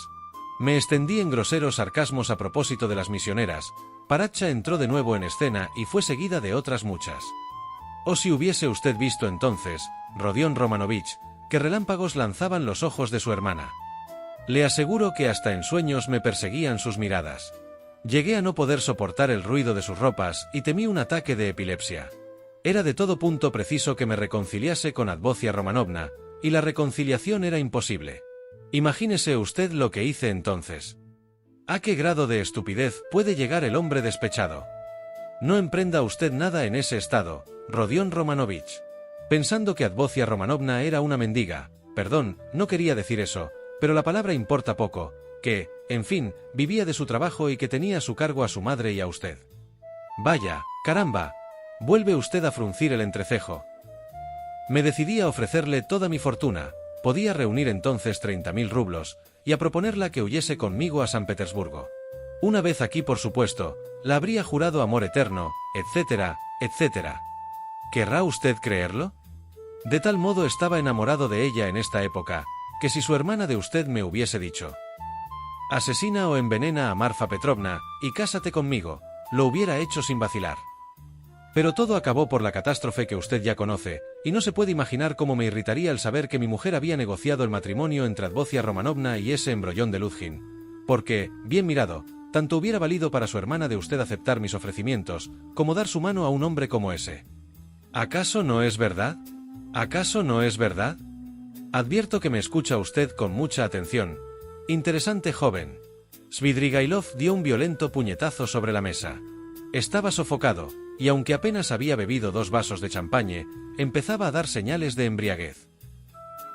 Me extendí en groseros sarcasmos a propósito de las misioneras. Paracha entró de nuevo en escena y fue seguida de otras muchas. Oh, si hubiese usted visto entonces, Rodion Romanovich, qué relámpagos lanzaban los ojos de su hermana. Le aseguro que hasta en sueños me perseguían sus miradas. Llegué a no poder soportar el ruido de sus ropas y temí un ataque de epilepsia. Era de todo punto preciso que me reconciliase con Advocia Romanovna, y la reconciliación era imposible. Imagínese usted lo que hice entonces. ¿A qué grado de estupidez puede llegar el hombre despechado? No emprenda usted nada en ese estado, Rodion Romanovich. Pensando que Advocia Romanovna era una mendiga, perdón, no quería decir eso, pero la palabra importa poco, que, en fin, vivía de su trabajo y que tenía a su cargo a su madre y a usted. Vaya, caramba, vuelve usted a fruncir el entrecejo. Me decidí a ofrecerle toda mi fortuna, podía reunir entonces 30.000 rublos, y a proponerla que huyese conmigo a San Petersburgo. Una vez aquí, por supuesto, la habría jurado amor eterno, etcétera, etcétera. ¿Querrá usted creerlo? De tal modo estaba enamorado de ella en esta época, que si su hermana de usted me hubiese dicho: asesina o envenena a Marfa Petrovna, y cásate conmigo, lo hubiera hecho sin vacilar. Pero todo acabó por la catástrofe que usted ya conoce, y no se puede imaginar cómo me irritaría el saber que mi mujer había negociado el matrimonio entre Advocia Romanovna y ese embrollón de Luzhin. Porque, bien mirado, tanto hubiera valido para su hermana de usted aceptar mis ofrecimientos, como dar su mano a un hombre como ese. ¿Acaso no es verdad? ¿Acaso no es verdad? Advierto que me escucha usted con mucha atención. Interesante joven. Svidrigailov dio un violento puñetazo sobre la mesa. Estaba sofocado, y aunque apenas había bebido 2 vasos de champagne, empezaba a dar señales de embriaguez.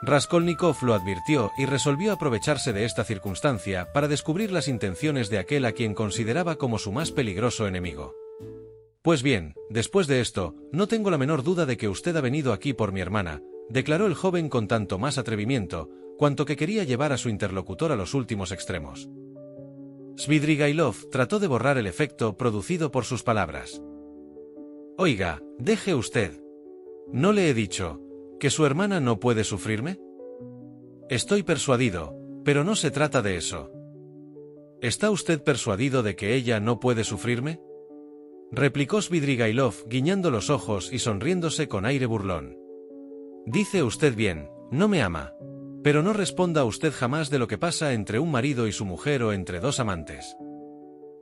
Raskolnikov lo advirtió y resolvió aprovecharse de esta circunstancia para descubrir las intenciones de aquel a quien consideraba como su más peligroso enemigo. Pues bien, después de esto, no tengo la menor duda de que usted ha venido aquí por mi hermana, declaró el joven con tanto más atrevimiento, cuanto que quería llevar a su interlocutor a los últimos extremos. Svidrigailov trató de borrar el efecto producido por sus palabras. Oiga, deje usted. ¿No le he dicho que su hermana no puede sufrirme? Estoy persuadido, pero no se trata de eso. ¿Está usted persuadido de que ella no puede sufrirme? Replicó Svidrigailov guiñando los ojos y sonriéndose con aire burlón. Dice usted bien, no me ama. Pero no responda usted jamás de lo que pasa entre un marido y su mujer o entre 2 amantes.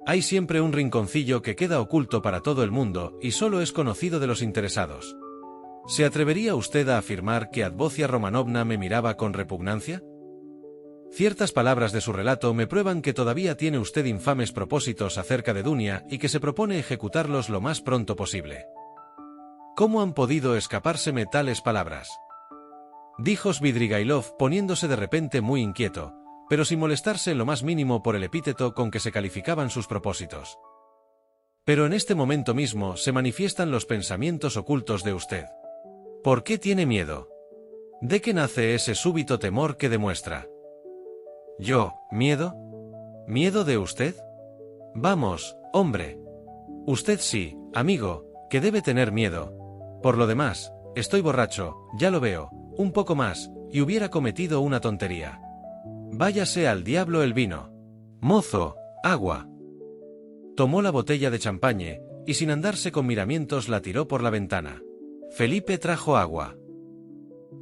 Hay siempre un rinconcillo que queda oculto para todo el mundo y solo es conocido de los interesados. ¿Se atrevería usted a afirmar que Advocia Romanovna me miraba con repugnancia? Ciertas palabras de su relato me prueban que todavía tiene usted infames propósitos acerca de Dunia y que se propone ejecutarlos lo más pronto posible. ¿Cómo han podido escapárseme tales palabras?, dijo Svidrigailov poniéndose de repente muy inquieto, pero sin molestarse en lo más mínimo por el epíteto con que se calificaban sus propósitos. Pero en este momento mismo se manifiestan los pensamientos ocultos de usted. ¿Por qué tiene miedo? ¿De qué nace ese súbito temor que demuestra? Yo, ¿miedo? ¿Miedo de usted? Vamos, hombre. Usted sí, amigo, que debe tener miedo. Por lo demás, estoy borracho, ya lo veo, un poco más, y hubiera cometido una tontería. Váyase al diablo el vino. Mozo, agua. Tomó la botella de champañe, y sin andarse con miramientos la tiró por la ventana. Felipe trajo agua.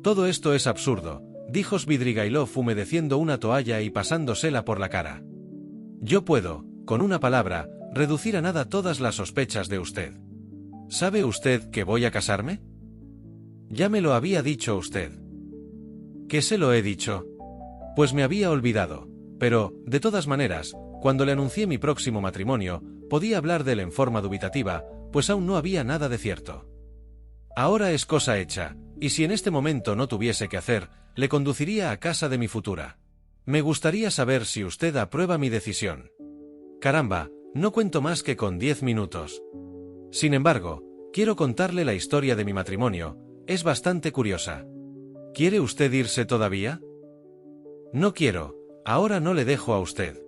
Todo esto es absurdo, dijo Svidrigailov humedeciendo una toalla y pasándosela por la cara. Yo puedo, con una palabra, reducir a nada todas las sospechas de usted. ¿Sabe usted que voy a casarme? Ya me lo había dicho usted. ¿Que se lo he dicho? Pues me había olvidado, pero, de todas maneras, cuando le anuncié mi próximo matrimonio, podía hablar de él en forma dubitativa, pues aún no había nada de cierto. Ahora es cosa hecha, y si en este momento no tuviese que hacer, le conduciría a casa de mi futura. Me gustaría saber si usted aprueba mi decisión. Caramba, no cuento más que con 10 minutos. Sin embargo, quiero contarle la historia de mi matrimonio, es bastante curiosa. ¿Quiere usted irse todavía? No quiero, ahora no le dejo a usted.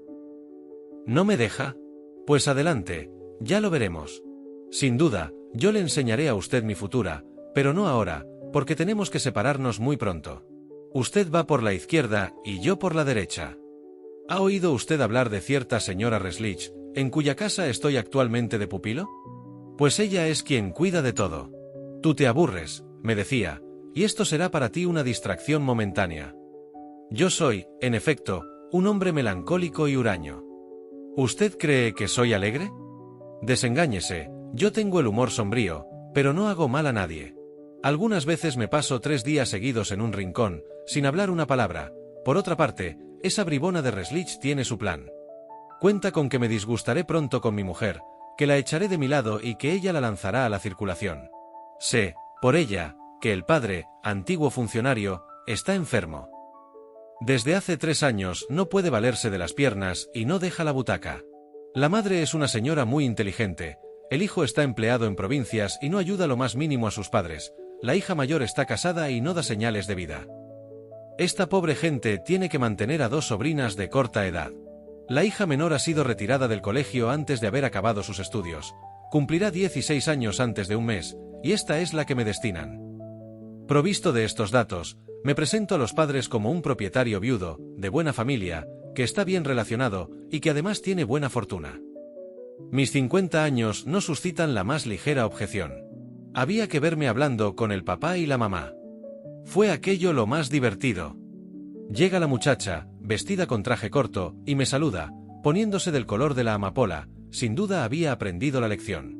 ¿No me deja? Pues adelante, ya lo veremos. Sin duda, yo le enseñaré a usted mi futura, pero no ahora, porque tenemos que separarnos muy pronto. Usted va por la izquierda y yo por la derecha. ¿Ha oído usted hablar de cierta señora Reslich, en cuya casa estoy actualmente de pupilo? Pues ella es quien cuida de todo. Tú te aburres, me decía, y esto será para ti una distracción momentánea. Yo soy, en efecto, un hombre melancólico y huraño. ¿Usted cree que soy alegre? Desengáñese, yo tengo el humor sombrío, pero no hago mal a nadie. Algunas veces me paso 3 días seguidos en un rincón, sin hablar una palabra. Por otra parte, esa bribona de Reslich tiene su plan. Cuenta con que me disgustaré pronto con mi mujer, que la echaré de mi lado y que ella la lanzará a la circulación. Sé, por ella, que el padre, antiguo funcionario, está enfermo. Desde hace 3 años no puede valerse de las piernas y no deja la butaca. La madre es una señora muy inteligente, el hijo está empleado en provincias y no ayuda lo más mínimo a sus padres, la hija mayor está casada y no da señales de vida. Esta pobre gente tiene que mantener a 2 sobrinas de corta edad. La hija menor ha sido retirada del colegio antes de haber acabado sus estudios, cumplirá 16 años antes de un mes, y esta es la que me destinan. Provisto de estos datos, me presento a los padres como un propietario viudo, de buena familia, que está bien relacionado y que además tiene buena fortuna. Mis 50 años no suscitan la más ligera objeción. Había que verme hablando con el papá y la mamá. Fue aquello lo más divertido. Llega la muchacha, vestida con traje corto, y me saluda, poniéndose del color de la amapola, sin duda había aprendido la lección.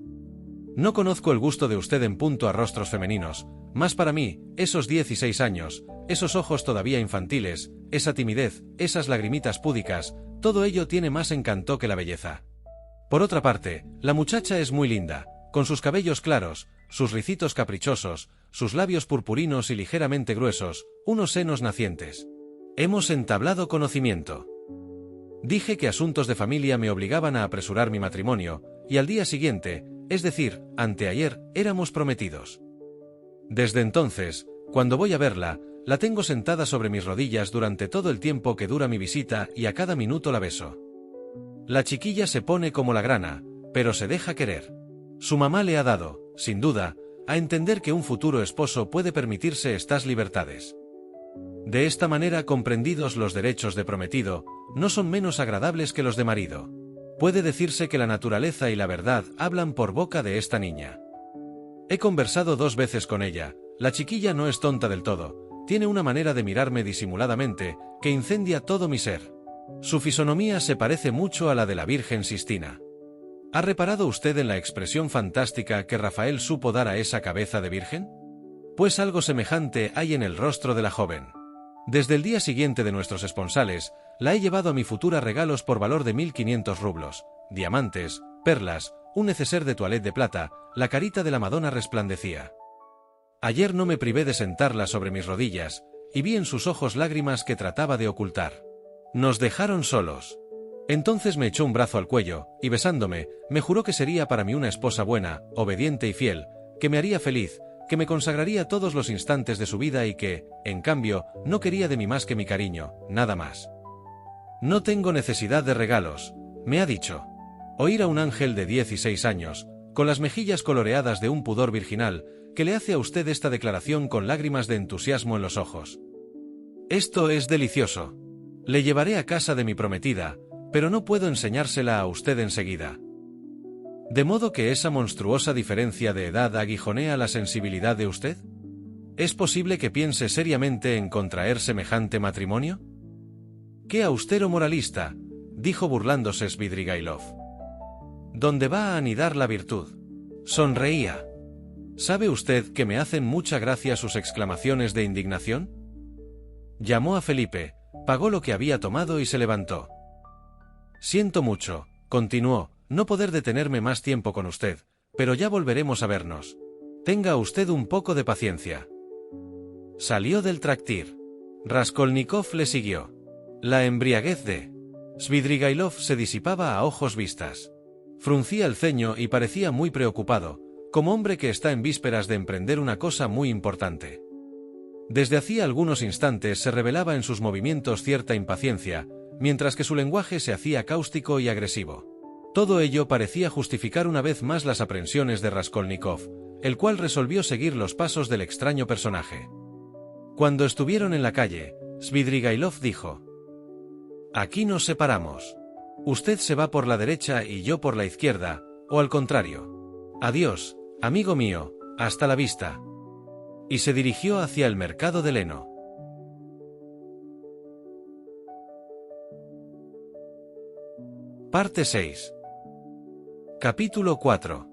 No conozco el gusto de usted en punto a rostros femeninos, mas para mí, esos 16 años, esos ojos todavía infantiles, esa timidez, esas lagrimitas púdicas, todo ello tiene más encanto que la belleza. Por otra parte, la muchacha es muy linda, con sus cabellos claros, sus ricitos caprichosos, sus labios purpurinos y ligeramente gruesos, unos senos nacientes. Hemos entablado conocimiento. Dije que asuntos de familia me obligaban a apresurar mi matrimonio, y al día siguiente, es decir, anteayer, éramos prometidos. Desde entonces, cuando voy a verla, la tengo sentada sobre mis rodillas durante todo el tiempo que dura mi visita y a cada minuto la beso. La chiquilla se pone como la grana, pero se deja querer. Su mamá le ha dado, sin duda, a entender que un futuro esposo puede permitirse estas libertades. De esta manera, comprendidos los derechos de prometido, no son menos agradables que los de marido. Puede decirse que la naturaleza y la verdad hablan por boca de esta niña. He conversado 2 veces con ella, la chiquilla no es tonta del todo, tiene una manera de mirarme disimuladamente, que incendia todo mi ser. Su fisonomía se parece mucho a la de la Virgen Sistina. ¿Ha reparado usted en la expresión fantástica que Rafael supo dar a esa cabeza de virgen? Pues algo semejante hay en el rostro de la joven. Desde el día siguiente de nuestros esponsales, la he llevado a mi futura regalos por valor de 1500 rublos, diamantes, perlas, un neceser de toilette de plata, la carita de la Madonna resplandecía. Ayer no me privé de sentarla sobre mis rodillas, y vi en sus ojos lágrimas que trataba de ocultar. Nos dejaron solos. Entonces me echó un brazo al cuello, y besándome, me juró que sería para mí una esposa buena, obediente y fiel, que me haría feliz, que me consagraría todos los instantes de su vida y que, en cambio, no quería de mí más que mi cariño, nada más. No tengo necesidad de regalos, me ha dicho. Oír a un ángel de 16 años, con las mejillas coloreadas de un pudor virginal, que le hace a usted esta declaración con lágrimas de entusiasmo en los ojos. Esto es delicioso. Le llevaré a casa de mi prometida, pero no puedo enseñársela a usted enseguida. ¿De modo que esa monstruosa diferencia de edad aguijonea la sensibilidad de usted? ¿Es posible que piense seriamente en contraer semejante matrimonio? ¡Qué austero moralista!, dijo burlándose Svidrigailov. ¿Dónde va a anidar la virtud? Sonreía. ¿Sabe usted que me hacen mucha gracia sus exclamaciones de indignación? Llamó a Felipe, pagó lo que había tomado y se levantó. Siento mucho, continuó, no poder detenerme más tiempo con usted, pero ya volveremos a vernos. Tenga usted un poco de paciencia. Salió del traktir. Raskolnikov le siguió. La embriaguez de Svidrigailov se disipaba a ojos vistas. Fruncía el ceño y parecía muy preocupado, como hombre que está en vísperas de emprender una cosa muy importante. Desde hacía algunos instantes se revelaba en sus movimientos cierta impaciencia, mientras que su lenguaje se hacía cáustico y agresivo. Todo ello parecía justificar una vez más las aprensiones de Raskolnikov, el cual resolvió seguir los pasos del extraño personaje. Cuando estuvieron en la calle, Svidrigailov dijo: «Aquí nos separamos. Usted se va por la derecha y yo por la izquierda, o al contrario. Adiós, amigo mío, hasta la vista». Y se dirigió hacia el mercado de Leno. Parte 6. Capítulo 4.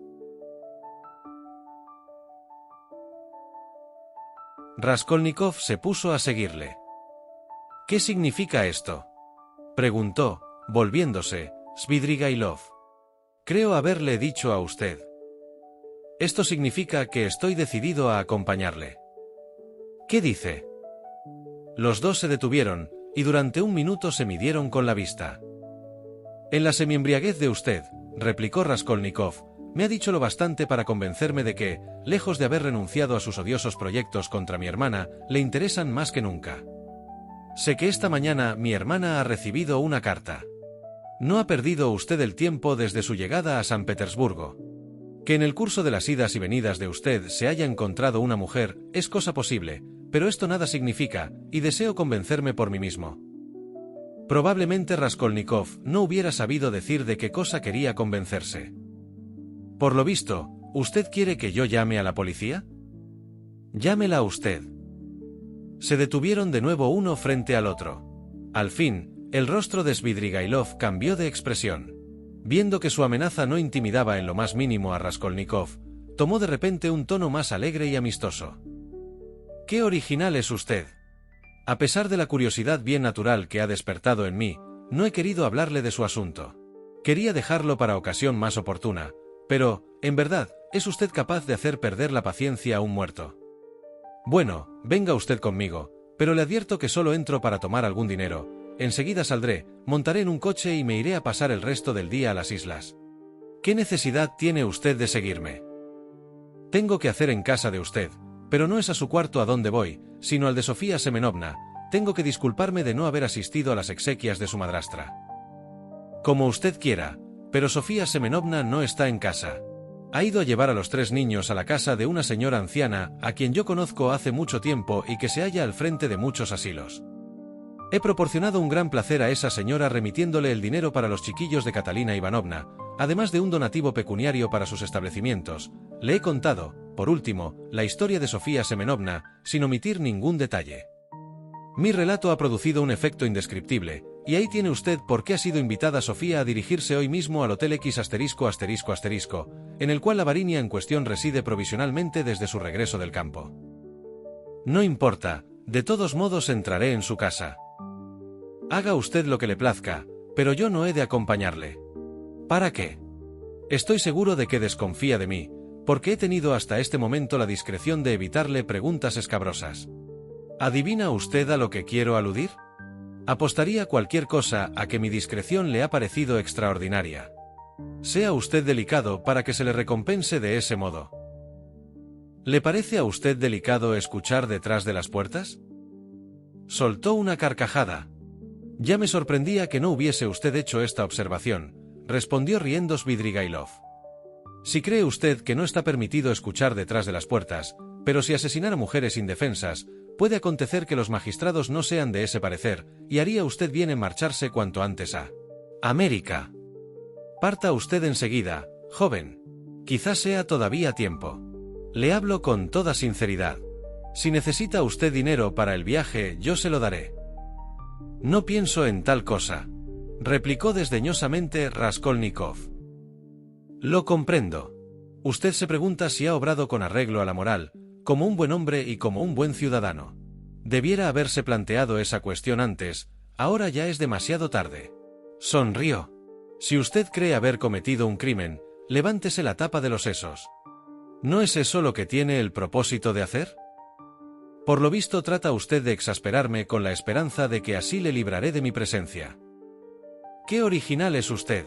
Raskolnikov se puso a seguirle. «¿Qué significa esto?», preguntó, volviéndose, Svidrigailov. «Creo haberle dicho a usted». «Esto significa que estoy decidido a acompañarle». «¿Qué dice?». Los dos se detuvieron, y durante un minuto se midieron con la vista. «En la semiembriaguez de usted», replicó Raskolnikov, «me ha dicho lo bastante para convencerme de que, lejos de haber renunciado a sus odiosos proyectos contra mi hermana, le interesan más que nunca. Sé que esta mañana mi hermana ha recibido una carta. No ha perdido usted el tiempo desde su llegada a San Petersburgo. Que en el curso de las idas y venidas de usted se haya encontrado una mujer, es cosa posible, pero esto nada significa, y deseo convencerme por mí mismo». Probablemente Raskolnikov no hubiera sabido decir de qué cosa quería convencerse. «Por lo visto, ¿usted quiere que yo llame a la policía?». «Llámela usted». Se detuvieron de nuevo uno frente al otro. Al fin, el rostro de Svidrigailov cambió de expresión. Viendo que su amenaza no intimidaba en lo más mínimo a Raskolnikov, tomó de repente un tono más alegre y amistoso. «Qué original es usted. A pesar de la curiosidad bien natural que ha despertado en mí, no he querido hablarle de su asunto. Quería dejarlo para ocasión más oportuna, pero, en verdad, es usted capaz de hacer perder la paciencia a un muerto. Bueno, venga usted conmigo, pero le advierto que solo entro para tomar algún dinero. Enseguida saldré, montaré en un coche y me iré a pasar el resto del día a las islas. ¿Qué necesidad tiene usted de seguirme? Tengo que hacer en casa de usted, pero no es a su cuarto a donde voy, sino al de Sofía Semenovna. Tengo que disculparme de no haber asistido a las exequias de su madrastra». «Como usted quiera, pero Sofía Semenovna no está en casa. Ha ido a llevar a los 3 niños a la casa de una señora anciana a quien yo conozco hace mucho tiempo y que se halla al frente de muchos asilos. He proporcionado un gran placer a esa señora remitiéndole el dinero para los chiquillos de Catalina Ivanovna, además de un donativo pecuniario para sus establecimientos. Le he contado, por último, la historia de Sofía Semenovna, sin omitir ningún detalle. Mi relato ha producido un efecto indescriptible, y ahí tiene usted por qué ha sido invitada Sofía a dirigirse hoy mismo al Hotel X ****, en el cual la varinia en cuestión reside provisionalmente desde su regreso del campo. No importa, de todos modos entraré en su casa. Haga usted lo que le plazca, pero yo no he de acompañarle». «¿Para qué?». «Estoy seguro de que desconfía de mí, porque he tenido hasta este momento la discreción de evitarle preguntas escabrosas. ¿Adivina usted a lo que quiero aludir? Apostaría cualquier cosa a que mi discreción le ha parecido extraordinaria. Sea usted delicado para que se le recompense de ese modo». «¿Le parece a usted delicado escuchar detrás de las puertas?». Soltó una carcajada. Ya me sorprendía que no hubiese usted hecho esta observación, respondió riendo Svidrigailov. Si cree usted que no está permitido escuchar detrás de las puertas, pero si asesinar a mujeres indefensas, puede acontecer que los magistrados no sean de ese parecer, y haría usted bien en marcharse cuanto antes a América. Parta usted enseguida, joven. Quizás sea todavía tiempo. Le hablo con toda sinceridad. Si necesita usted dinero para el viaje, yo se lo daré. No pienso en tal cosa, replicó desdeñosamente Raskolnikov. Lo comprendo. Usted se pregunta si ha obrado con arreglo a la moral, como un buen hombre y como un buen ciudadano. Debiera haberse planteado esa cuestión antes, ahora ya es demasiado tarde. Sonrió. Si usted cree haber cometido un crimen, levántese la tapa de los sesos. ¿No es eso lo que tiene el propósito de hacer? Por lo visto trata usted de exasperarme con la esperanza de que así le libraré de mi presencia. ¡Qué original es usted!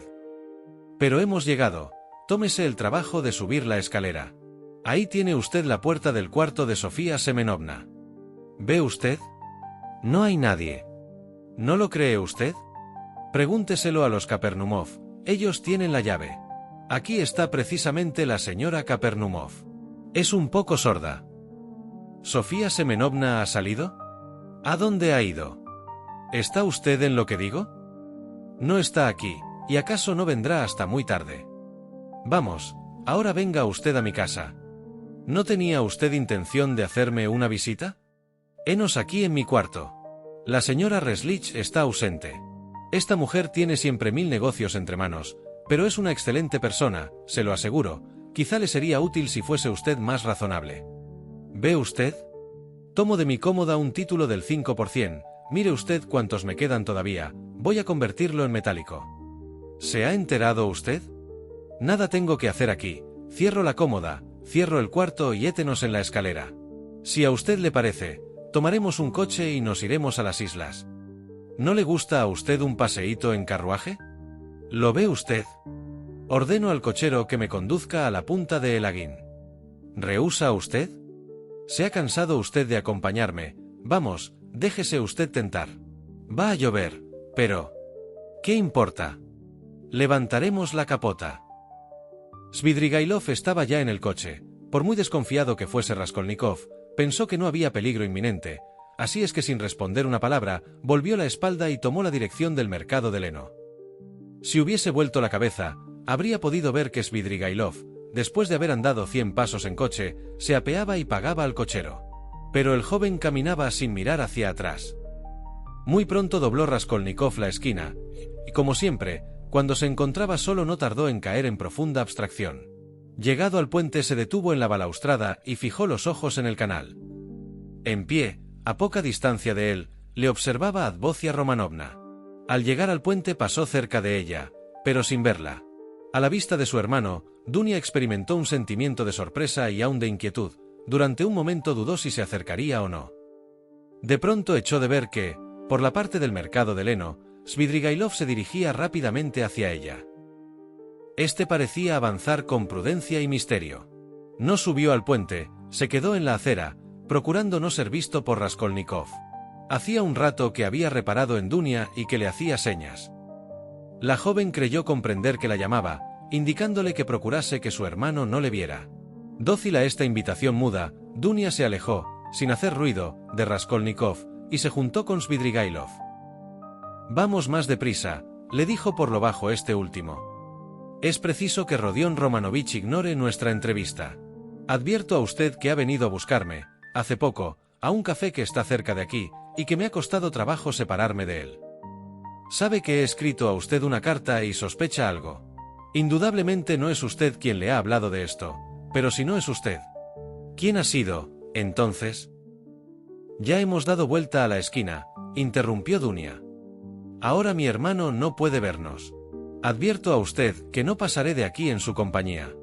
Pero hemos llegado. Tómese el trabajo de subir la escalera. Ahí tiene usted la puerta del cuarto de Sofía Semenovna. ¿Ve usted? No hay nadie. ¿No lo cree usted? Pregúnteselo a los Kapernumov, ellos tienen la llave. Aquí está precisamente la señora Kapernumov. Es un poco sorda. ¿Sofía Semenovna ha salido? ¿A dónde ha ido? ¿Está usted en lo que digo? No está aquí, y acaso no vendrá hasta muy tarde. Vamos, ahora venga usted a mi casa. ¿No tenía usted intención de hacerme una visita? Henos aquí en mi cuarto. La señora Reslich está ausente. Esta mujer tiene siempre 1000 negocios entre manos, pero es una excelente persona, se lo aseguro. Quizá le sería útil si fuese usted más razonable. ¿Ve usted? Tomo de mi cómoda un título del 5%, mire usted cuántos me quedan todavía, voy a convertirlo en metálico. ¿Se ha enterado usted? Nada tengo que hacer aquí, cierro la cómoda, cierro el cuarto y hétenos en la escalera. Si a usted le parece, tomaremos un coche y nos iremos a las islas. ¿No le gusta a usted un paseíto en carruaje? ¿Lo ve usted? Ordeno al cochero que me conduzca a la punta de Elaguín. ¿Rehúsa usted? ¿Se ha cansado usted de acompañarme? Vamos, déjese usted tentar. Va a llover, pero... ¿qué importa? Levantaremos la capota. Svidrigailov estaba ya en el coche. Por muy desconfiado que fuese Raskolnikov, pensó que no había peligro inminente, así es que sin responder una palabra, volvió la espalda y tomó la dirección del mercado de Leno. Si hubiese vuelto la cabeza, habría podido ver que Svidrigailov, después de haber andado 100 pasos en coche, se apeaba y pagaba al cochero. Pero el joven caminaba sin mirar hacia atrás. Muy pronto dobló Raskolnikov la esquina, y como siempre, cuando se encontraba solo no tardó en caer en profunda abstracción. Llegado al puente se detuvo en la balaustrada y fijó los ojos en el canal. En pie, a poca distancia de él, le observaba Advocia Romanovna. Al llegar al puente pasó cerca de ella, pero sin verla. A la vista de su hermano, Dunia experimentó un sentimiento de sorpresa y aún de inquietud. Durante un momento dudó si se acercaría o no. De pronto echó de ver que, por la parte del mercado de Leno, Svidrigailov se dirigía rápidamente hacia ella. Este parecía avanzar con prudencia y misterio. No subió al puente, se quedó en la acera, procurando no ser visto por Raskolnikov. Hacía un rato que había reparado en Dunia y que le hacía señas. La joven creyó comprender que la llamaba, indicándole que procurase que su hermano no le viera. Dócil a esta invitación muda, Dunia se alejó, sin hacer ruido, de Raskolnikov, y se juntó con Svidrigailov. «Vamos más deprisa», le dijo por lo bajo este último. «Es preciso que Rodion Romanovich ignore nuestra entrevista. Advierto a usted que ha venido a buscarme, hace poco, a un café que está cerca de aquí, y que me ha costado trabajo separarme de él. Sabe que he escrito a usted una carta y sospecha algo. Indudablemente no es usted quien le ha hablado de esto, pero si no es usted, ¿quién ha sido, entonces?» «Ya hemos dado vuelta a la esquina», interrumpió Dunia. «Ahora mi hermano no puede vernos. Advierto a usted que no pasaré de aquí en su compañía.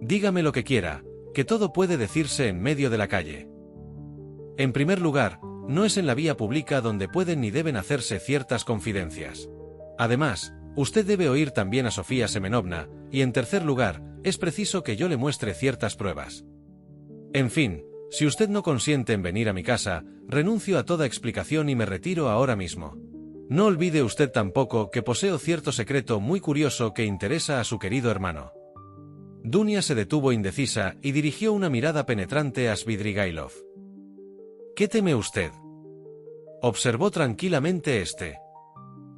Dígame lo que quiera, que todo puede decirse en medio de la calle. En primer lugar, no es en la vía pública donde pueden ni deben hacerse ciertas confidencias. Además, usted debe oír también a Sofía Semenovna, y en tercer lugar, es preciso que yo le muestre ciertas pruebas. En fin, si usted no consiente en venir a mi casa, renuncio a toda explicación y me retiro ahora mismo. No olvide usted tampoco que poseo cierto secreto muy curioso que interesa a su querido hermano. Dunia se detuvo indecisa y dirigió una mirada penetrante a Svidrigailov. ¿Qué teme usted?, observó tranquilamente este.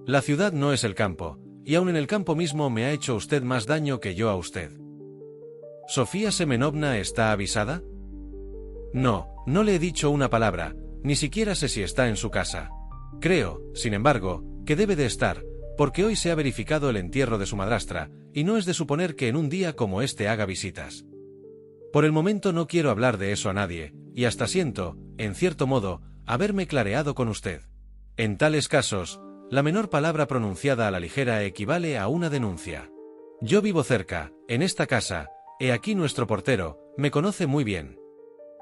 La ciudad no es el campo, y aun en el campo mismo me ha hecho usted más daño que yo a usted. ¿Sofía Semenovna está avisada? No, no le he dicho una palabra, ni siquiera sé si está en su casa. Creo, sin embargo, que debe de estar, porque hoy se ha verificado el entierro de su madrastra, y no es de suponer que en un día como este haga visitas. Por el momento no quiero hablar de eso a nadie, y hasta siento, en cierto modo, haberme clareado con usted. En tales casos, la menor palabra pronunciada a la ligera equivale a una denuncia. Yo vivo cerca, en esta casa, he aquí nuestro portero, me conoce muy bien.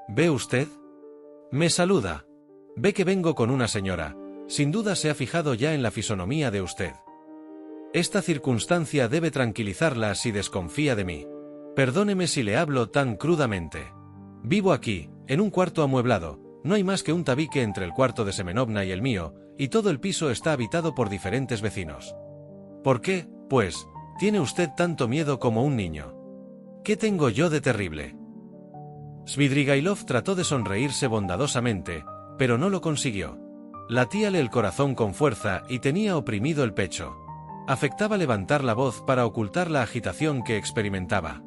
¿Ve usted? Me saluda. Ve que vengo con una señora, sin duda se ha fijado ya en la fisonomía de usted. Esta circunstancia debe tranquilizarla si desconfía de mí. Perdóneme si le hablo tan crudamente. Vivo aquí, en un cuarto amueblado, no hay más que un tabique entre el cuarto de Semenovna y el mío, y todo el piso está habitado por diferentes vecinos. ¿Por qué, pues, tiene usted tanto miedo como un niño? ¿Qué tengo yo de terrible? Svidrigailov trató de sonreírse bondadosamente, pero no lo consiguió. Latíale el corazón con fuerza y tenía oprimido el pecho. Afectaba levantar la voz para ocultar la agitación que experimentaba.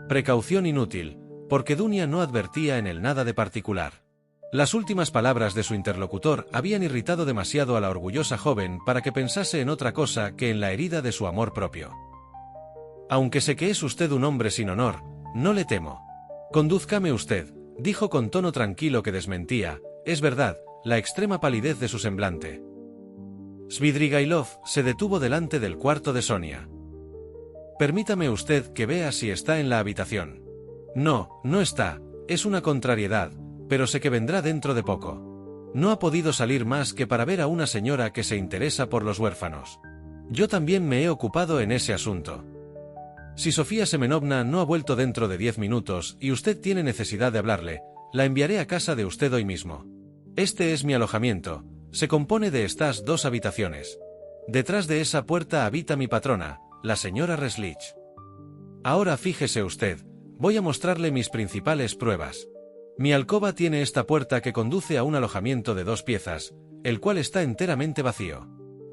Precaución inútil, porque Dunia no advertía en él nada de particular. Las últimas palabras de su interlocutor habían irritado demasiado a la orgullosa joven para que pensase en otra cosa que en la herida de su amor propio. Aunque sé que es usted un hombre sin honor, no le temo. Condúzcame usted, dijo con tono tranquilo que desmentía, es verdad, la extrema palidez de su semblante. Svidrigailov se detuvo delante del cuarto de Sonia. Permítame usted que vea si está en la habitación. No, no está, es una contrariedad, pero sé que vendrá dentro de poco. No ha podido salir más que para ver a una señora que se interesa por los huérfanos. Yo también me he ocupado en ese asunto. Si Sofía Semenovna no ha vuelto dentro de 10 minutos y usted tiene necesidad de hablarle, la enviaré a casa de usted hoy mismo. Este es mi alojamiento, se compone de estas 2 habitaciones. Detrás de esa puerta habita mi patrona, la señora Reslich. Ahora fíjese usted, voy a mostrarle mis principales pruebas. Mi alcoba tiene esta puerta que conduce a un alojamiento de 2 piezas, el cual está enteramente vacío.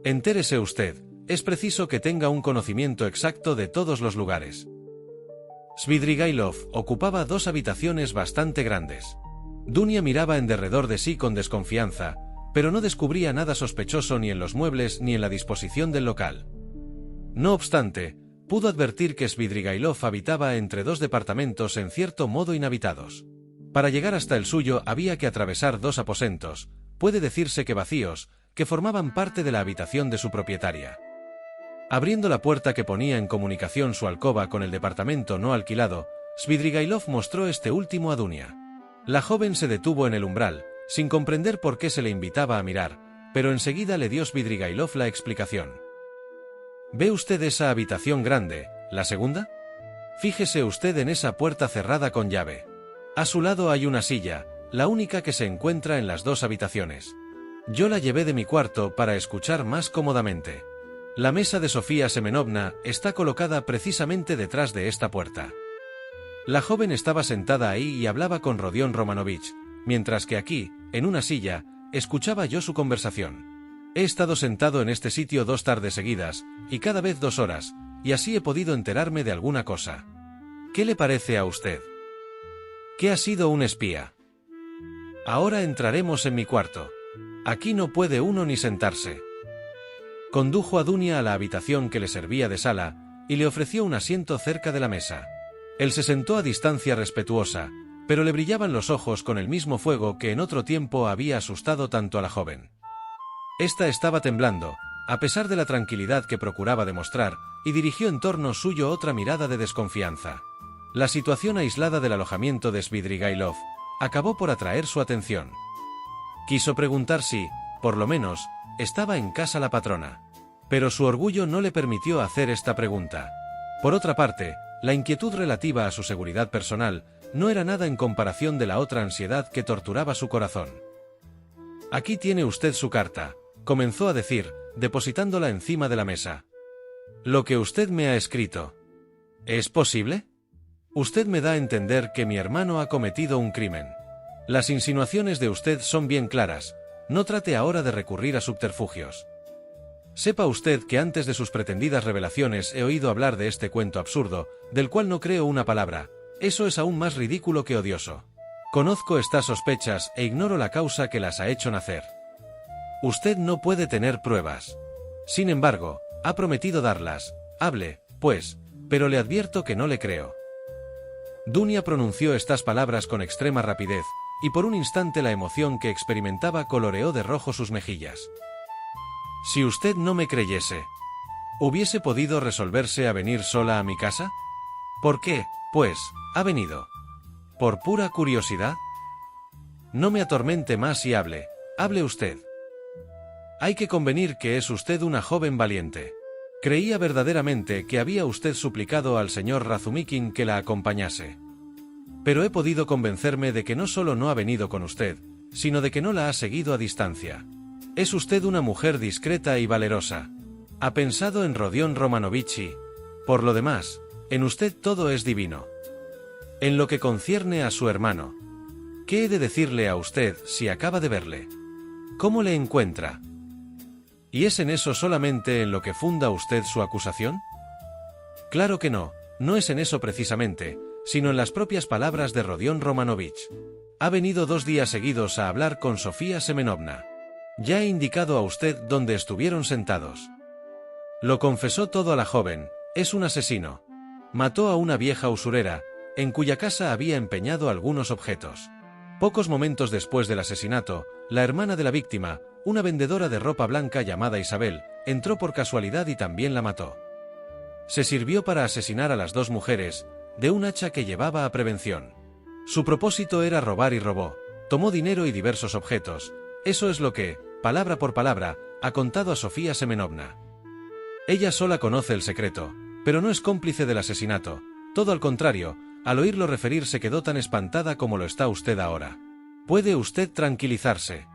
Entérese usted, es preciso que tenga un conocimiento exacto de todos los lugares. Svidrigailov ocupaba 2 habitaciones bastante grandes. Dunia miraba en derredor de sí con desconfianza, pero no descubría nada sospechoso ni en los muebles ni en la disposición del local. No obstante, pudo advertir que Svidrigailov habitaba entre 2 departamentos en cierto modo inhabitados. Para llegar hasta el suyo había que atravesar 2 aposentos, puede decirse que vacíos, que formaban parte de la habitación de su propietaria. Abriendo la puerta que ponía en comunicación su alcoba con el departamento no alquilado, Svidrigailov mostró este último a Dunia. La joven se detuvo en el umbral, sin comprender por qué se le invitaba a mirar, pero enseguida le dio Svidrigailov la explicación. ¿Ve usted esa habitación grande, la segunda? Fíjese usted en esa puerta cerrada con llave. A su lado hay una silla, la única que se encuentra en las 2 habitaciones. Yo la llevé de mi cuarto para escuchar más cómodamente. La mesa de Sofía Semenovna está colocada precisamente detrás de esta puerta. La joven estaba sentada ahí y hablaba con Rodion Romanovich, mientras que aquí, en una silla, escuchaba yo su conversación. He estado sentado en este sitio 2 tardes seguidas, y cada vez 2 horas, y así he podido enterarme de alguna cosa. ¿Qué le parece a usted? ¿Qué ha sido un espía? Ahora entraremos en mi cuarto. Aquí no puede uno ni sentarse. Condujo a Dunia a la habitación que le servía de sala, y le ofreció un asiento cerca de la mesa. Él se sentó a distancia respetuosa, pero le brillaban los ojos con el mismo fuego que en otro tiempo había asustado tanto a la joven. Esta estaba temblando, a pesar de la tranquilidad que procuraba demostrar, y dirigió en torno suyo otra mirada de desconfianza. La situación aislada del alojamiento de Svidrigailov acabó por atraer su atención. Quiso preguntar si, por lo menos, estaba en casa la patrona. Pero su orgullo no le permitió hacer esta pregunta. Por otra parte, la inquietud relativa a su seguridad personal no era nada en comparación de la otra ansiedad que torturaba su corazón. Aquí tiene usted su carta, comenzó a decir, depositándola encima de la mesa. Lo que usted me ha escrito. ¿Es posible? Usted me da a entender que mi hermano ha cometido un crimen. Las insinuaciones de usted son bien claras, no trate ahora de recurrir a subterfugios. Sepa usted que antes de sus pretendidas revelaciones he oído hablar de este cuento absurdo, del cual no creo una palabra. Eso es aún más ridículo que odioso. Conozco estas sospechas e ignoro la causa que las ha hecho nacer. Usted no puede tener pruebas. Sin embargo, ha prometido darlas. Hable, pues, pero le advierto que no le creo. Dunia pronunció estas palabras con extrema rapidez, y por un instante la emoción que experimentaba coloreó de rojo sus mejillas. Si usted no me creyese, ¿hubiese podido resolverse a venir sola a mi casa? ¿Por qué, pues, ha venido? ¿Por pura curiosidad? No me atormente más y hable usted. Hay que convenir que es usted una joven valiente. Creía verdaderamente que había usted suplicado al señor Razumikin que la acompañase. Pero he podido convencerme de que no solo no ha venido con usted, sino de que no la ha seguido a distancia. Es usted una mujer discreta y valerosa. Ha pensado en Rodion Romanovich y, por lo demás, en usted todo es divino. En lo que concierne a su hermano, ¿qué he de decirle a usted si acaba de verle? ¿Cómo le encuentra? ¿Y es en eso solamente en lo que funda usted su acusación? Claro que no, no es en eso precisamente, sino en las propias palabras de Rodion Romanovich. Ha venido 2 días seguidos a hablar con Sofía Semenovna. Ya he indicado a usted dónde estuvieron sentados. Lo confesó todo a la joven, es un asesino. Mató a una vieja usurera, en cuya casa había empeñado algunos objetos. Pocos momentos después del asesinato, la hermana de la víctima, una vendedora de ropa blanca llamada Isabel, entró por casualidad y también la mató. Se sirvió para asesinar a las 2 mujeres, de un hacha que llevaba a prevención. Su propósito era robar y robó, tomó dinero y diversos objetos. Eso es lo que, palabra por palabra, ha contado a Sofía Semenovna. Ella sola conoce el secreto, pero no es cómplice del asesinato, todo al contrario, al oírlo referir se quedó tan espantada como lo está usted ahora. Puede usted tranquilizarse.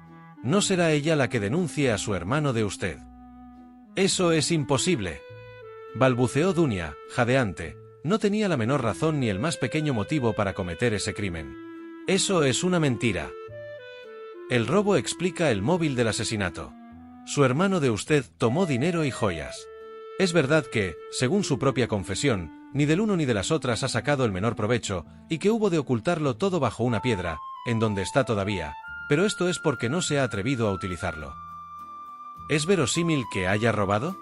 No será ella la que denuncie a su hermano de usted. Eso es imposible. Balbuceó Dunia, jadeante, no tenía la menor razón ni el más pequeño motivo para cometer ese crimen. Eso es una mentira. El robo explica el móvil del asesinato. Su hermano de usted tomó dinero y joyas. Es verdad que, según su propia confesión, ni del uno ni de las otras ha sacado el menor provecho, y que hubo de ocultarlo todo bajo una piedra, en donde está todavía, pero esto es porque no se ha atrevido a utilizarlo. ¿Es verosímil que haya robado?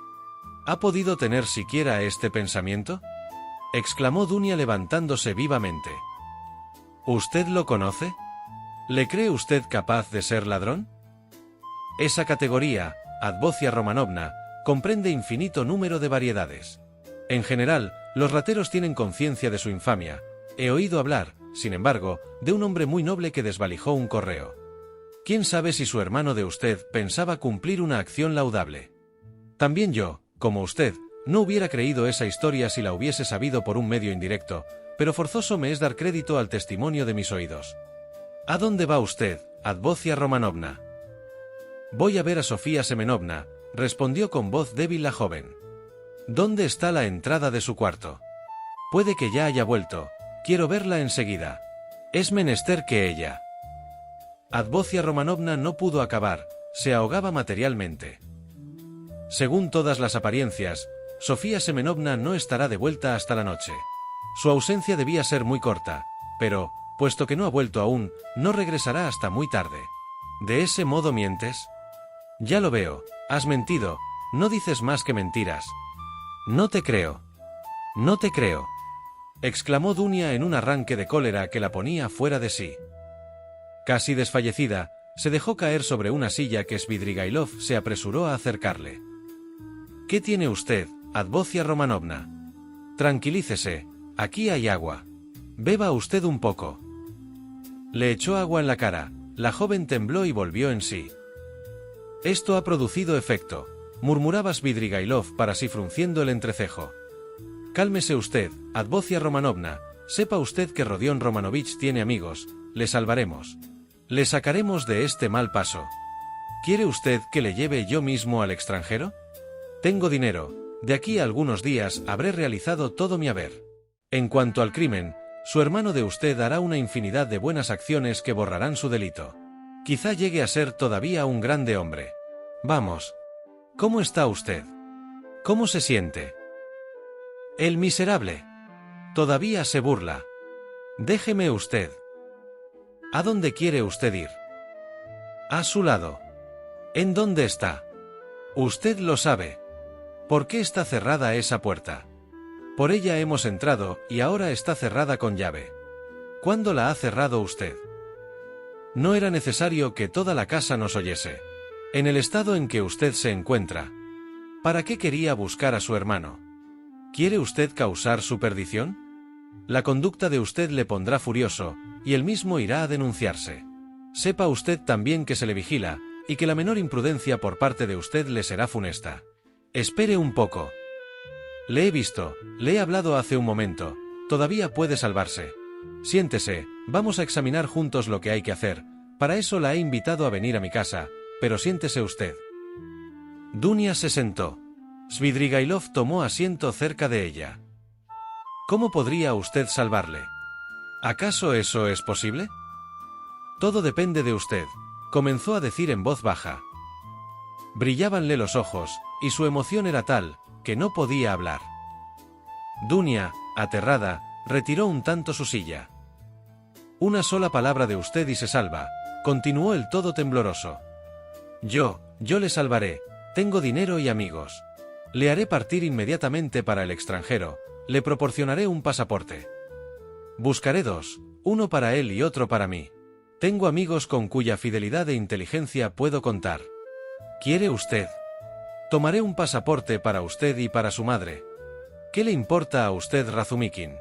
¿Ha podido tener siquiera este pensamiento? Exclamó Dunia levantándose vivamente. ¿Usted lo conoce? ¿Le cree usted capaz de ser ladrón? Esa categoría, Advocia Romanovna, comprende infinito número de variedades. En general, los rateros tienen conciencia de su infamia. He oído hablar, sin embargo, de un hombre muy noble que desvalijó un correo. ¿Quién sabe si su hermano de usted pensaba cumplir una acción laudable? También yo, como usted, no hubiera creído esa historia si la hubiese sabido por un medio indirecto, pero forzoso me es dar crédito al testimonio de mis oídos. ¿A dónde va usted, Advocia Romanovna? Voy a ver a Sofía Semenovna, respondió con voz débil la joven. ¿Dónde está la entrada de su cuarto? Puede que ya haya vuelto, quiero verla enseguida. Es menester que ella. Advocia Romanovna no pudo acabar, se ahogaba materialmente. Según todas las apariencias, Sofía Semenovna no estará de vuelta hasta la noche. Su ausencia debía ser muy corta, pero, puesto que no ha vuelto aún, no regresará hasta muy tarde. ¿De ese modo mientes? Ya lo veo, has mentido, no dices más que mentiras. No te creo. No te creo. Exclamó Dunia en un arranque de cólera que la ponía fuera de sí. Casi desfallecida, se dejó caer sobre una silla que Svidrigailov se apresuró a acercarle. ¿Qué tiene usted, Advocia Romanovna? Tranquilícese, aquí hay agua. Beba usted un poco. Le echó agua en la cara, la joven tembló y volvió en sí. Esto ha producido efecto, murmuraba Svidrigailov para sí frunciendo el entrecejo. Cálmese usted, Advocia Romanovna, sepa usted que Rodion Romanovich tiene amigos, le salvaremos. Le sacaremos de este mal paso. ¿Quiere usted que le lleve yo mismo al extranjero? Tengo dinero, de aquí a algunos días habré realizado todo mi haber. En cuanto al crimen, su hermano de usted hará una infinidad de buenas acciones que borrarán su delito. Quizá llegue a ser todavía un grande hombre. Vamos. ¿Cómo está usted? ¿Cómo se siente? El miserable. Todavía se burla. Déjeme usted. ¿A dónde quiere usted ir? A su lado. ¿En dónde está? Usted lo sabe. ¿Por qué está cerrada esa puerta? Por ella hemos entrado y ahora está cerrada con llave. ¿Cuándo la ha cerrado usted? No era necesario que toda la casa nos oyese. En el estado en que usted se encuentra. ¿Para qué quería buscar a su hermano? ¿Quiere usted causar su perdición? La conducta de usted le pondrá furioso, y él mismo irá a denunciarse. Sepa usted también que se le vigila, y que la menor imprudencia por parte de usted le será funesta. Espere un poco. Le he visto, le he hablado hace un momento, todavía puede salvarse. Siéntese, vamos a examinar juntos lo que hay que hacer, para eso la he invitado a venir a mi casa, pero siéntese usted. Dunia se sentó. Svidrigailov tomó asiento cerca de ella. ¿Cómo podría usted salvarle? ¿Acaso eso es posible? Todo depende de usted, comenzó a decir en voz baja. Brillábanle los ojos, y su emoción era tal, que no podía hablar. Dunia, aterrada, retiró un tanto su silla. Una sola palabra de usted y se salva, continuó el todo tembloroso. Yo le salvaré, tengo dinero y amigos. Le haré partir inmediatamente para el extranjero, le proporcionaré un pasaporte. Buscaré dos, uno para él y otro para mí. Tengo amigos con cuya fidelidad e inteligencia puedo contar. ¿Quiere usted? Tomaré un pasaporte para usted y para su madre. ¿Qué le importa a usted, Razumikin?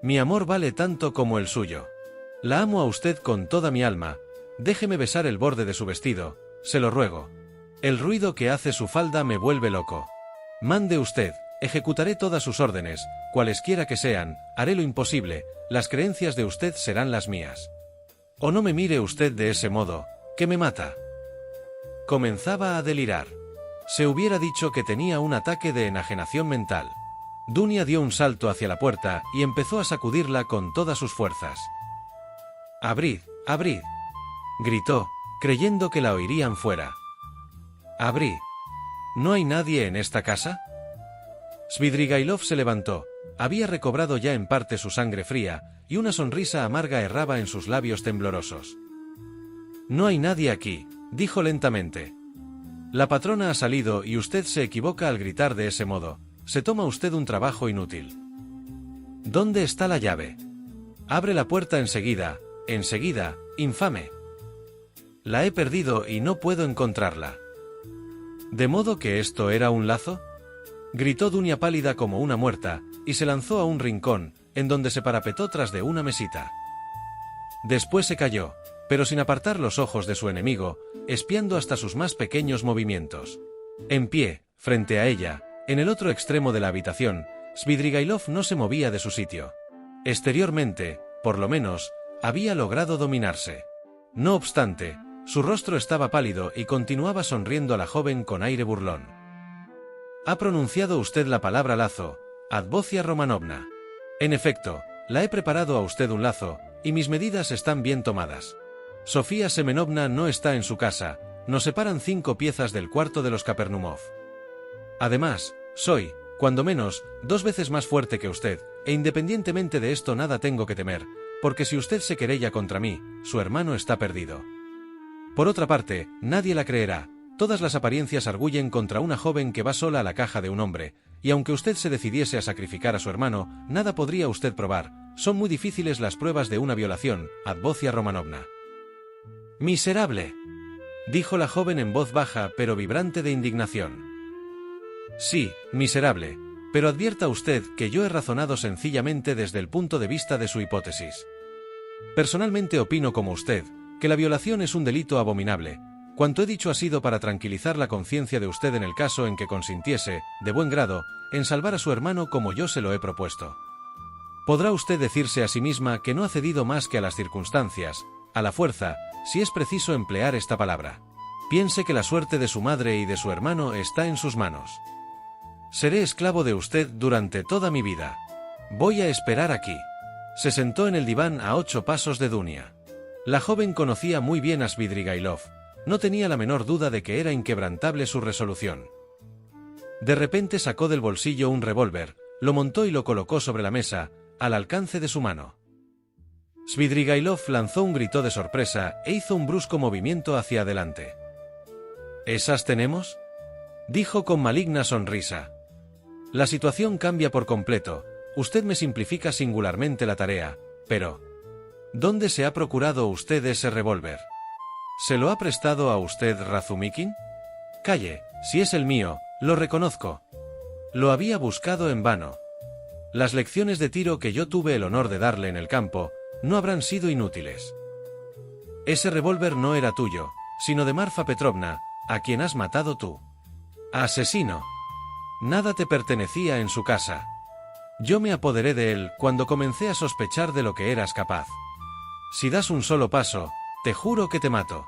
Mi amor vale tanto como el suyo. La amo a usted con toda mi alma. Déjeme besar el borde de su vestido, se lo ruego. El ruido que hace su falda me vuelve loco. Mande usted, ejecutaré todas sus órdenes, cualesquiera que sean, haré lo imposible, las creencias de usted serán las mías. O no me mire usted de ese modo, que me mata. Comenzaba a delirar. Se hubiera dicho que tenía un ataque de enajenación mental. Dunia dio un salto hacia la puerta y empezó a sacudirla con todas sus fuerzas. «Abrid, abrid», gritó, creyendo que la oirían fuera. «Abrid. ¿No hay nadie en esta casa?» Svidrigailov se levantó, había recobrado ya en parte su sangre fría, y una sonrisa amarga erraba en sus labios temblorosos. «No hay nadie aquí», dijo lentamente. «La patrona ha salido y usted se equivoca al gritar de ese modo, se toma usted un trabajo inútil. ¿Dónde está la llave? Abre la puerta enseguida, infame. La he perdido y no puedo encontrarla». ¿De modo que esto era un lazo?, gritó Dunia pálida como una muerta, y se lanzó a un rincón, en donde se parapetó tras de una mesita. Después se calló, pero sin apartar los ojos de su enemigo, espiando hasta sus más pequeños movimientos. En pie, frente a ella, en el otro extremo de la habitación, Svidrigailov no se movía de su sitio. Exteriormente, por lo menos, había logrado dominarse. No obstante, su rostro estaba pálido y continuaba sonriendo a la joven con aire burlón. «Ha pronunciado usted la palabra lazo, Advocia Romanovna. En efecto, la he preparado a usted un lazo, y mis medidas están bien tomadas. Sofía Semenovna no está en su casa, nos separan 5 piezas del cuarto de los Kapernumov. Además, soy, cuando menos, 2 veces más fuerte que usted, e independientemente de esto nada tengo que temer, porque si usted se querella contra mí, su hermano está perdido. Por otra parte, nadie la creerá, todas las apariencias arguyen contra una joven que va sola a la caja de un hombre, y aunque usted se decidiese a sacrificar a su hermano, nada podría usted probar, son muy difíciles las pruebas de una violación, Advocia Romanovna». «¡Miserable!», dijo la joven en voz baja pero vibrante de indignación. «Sí, miserable, pero advierta usted que yo he razonado sencillamente desde el punto de vista de su hipótesis. Personalmente opino como usted, que la violación es un delito abominable. Cuanto he dicho ha sido para tranquilizar la conciencia de usted en el caso en que consintiese, de buen grado, en salvar a su hermano como yo se lo he propuesto. Podrá usted decirse a sí misma que no ha cedido más que a las circunstancias, a la fuerza, si es preciso emplear esta palabra. Piense que la suerte de su madre y de su hermano está en sus manos. Seré esclavo de usted durante toda mi vida. Voy a esperar aquí. Se sentó en el diván a 8 pasos de Dunia. La joven conocía muy bien a Svidrigailov. No tenía la menor duda de que era inquebrantable su resolución. De repente sacó del bolsillo un revólver, lo montó y lo colocó sobre la mesa, al alcance de su mano. Svidrigailov lanzó un grito de sorpresa e hizo un brusco movimiento hacia adelante. ¿Esas tenemos?, dijo con maligna sonrisa. La situación cambia por completo. Usted me simplifica singularmente la tarea, pero ¿dónde se ha procurado usted ese revólver? ¿Se lo ha prestado a usted Razumikin? Calle, si es el mío, lo reconozco. Lo había buscado en vano. Las lecciones de tiro que yo tuve el honor de darle en el campo no habrán sido inútiles. Ese revólver no era tuyo, sino de Marfa Petrovna, a quien has matado tú. ¡Asesino! Nada te pertenecía en su casa. Yo me apoderé de él cuando comencé a sospechar de lo que eras capaz. Si das un solo paso, te juro que te mato.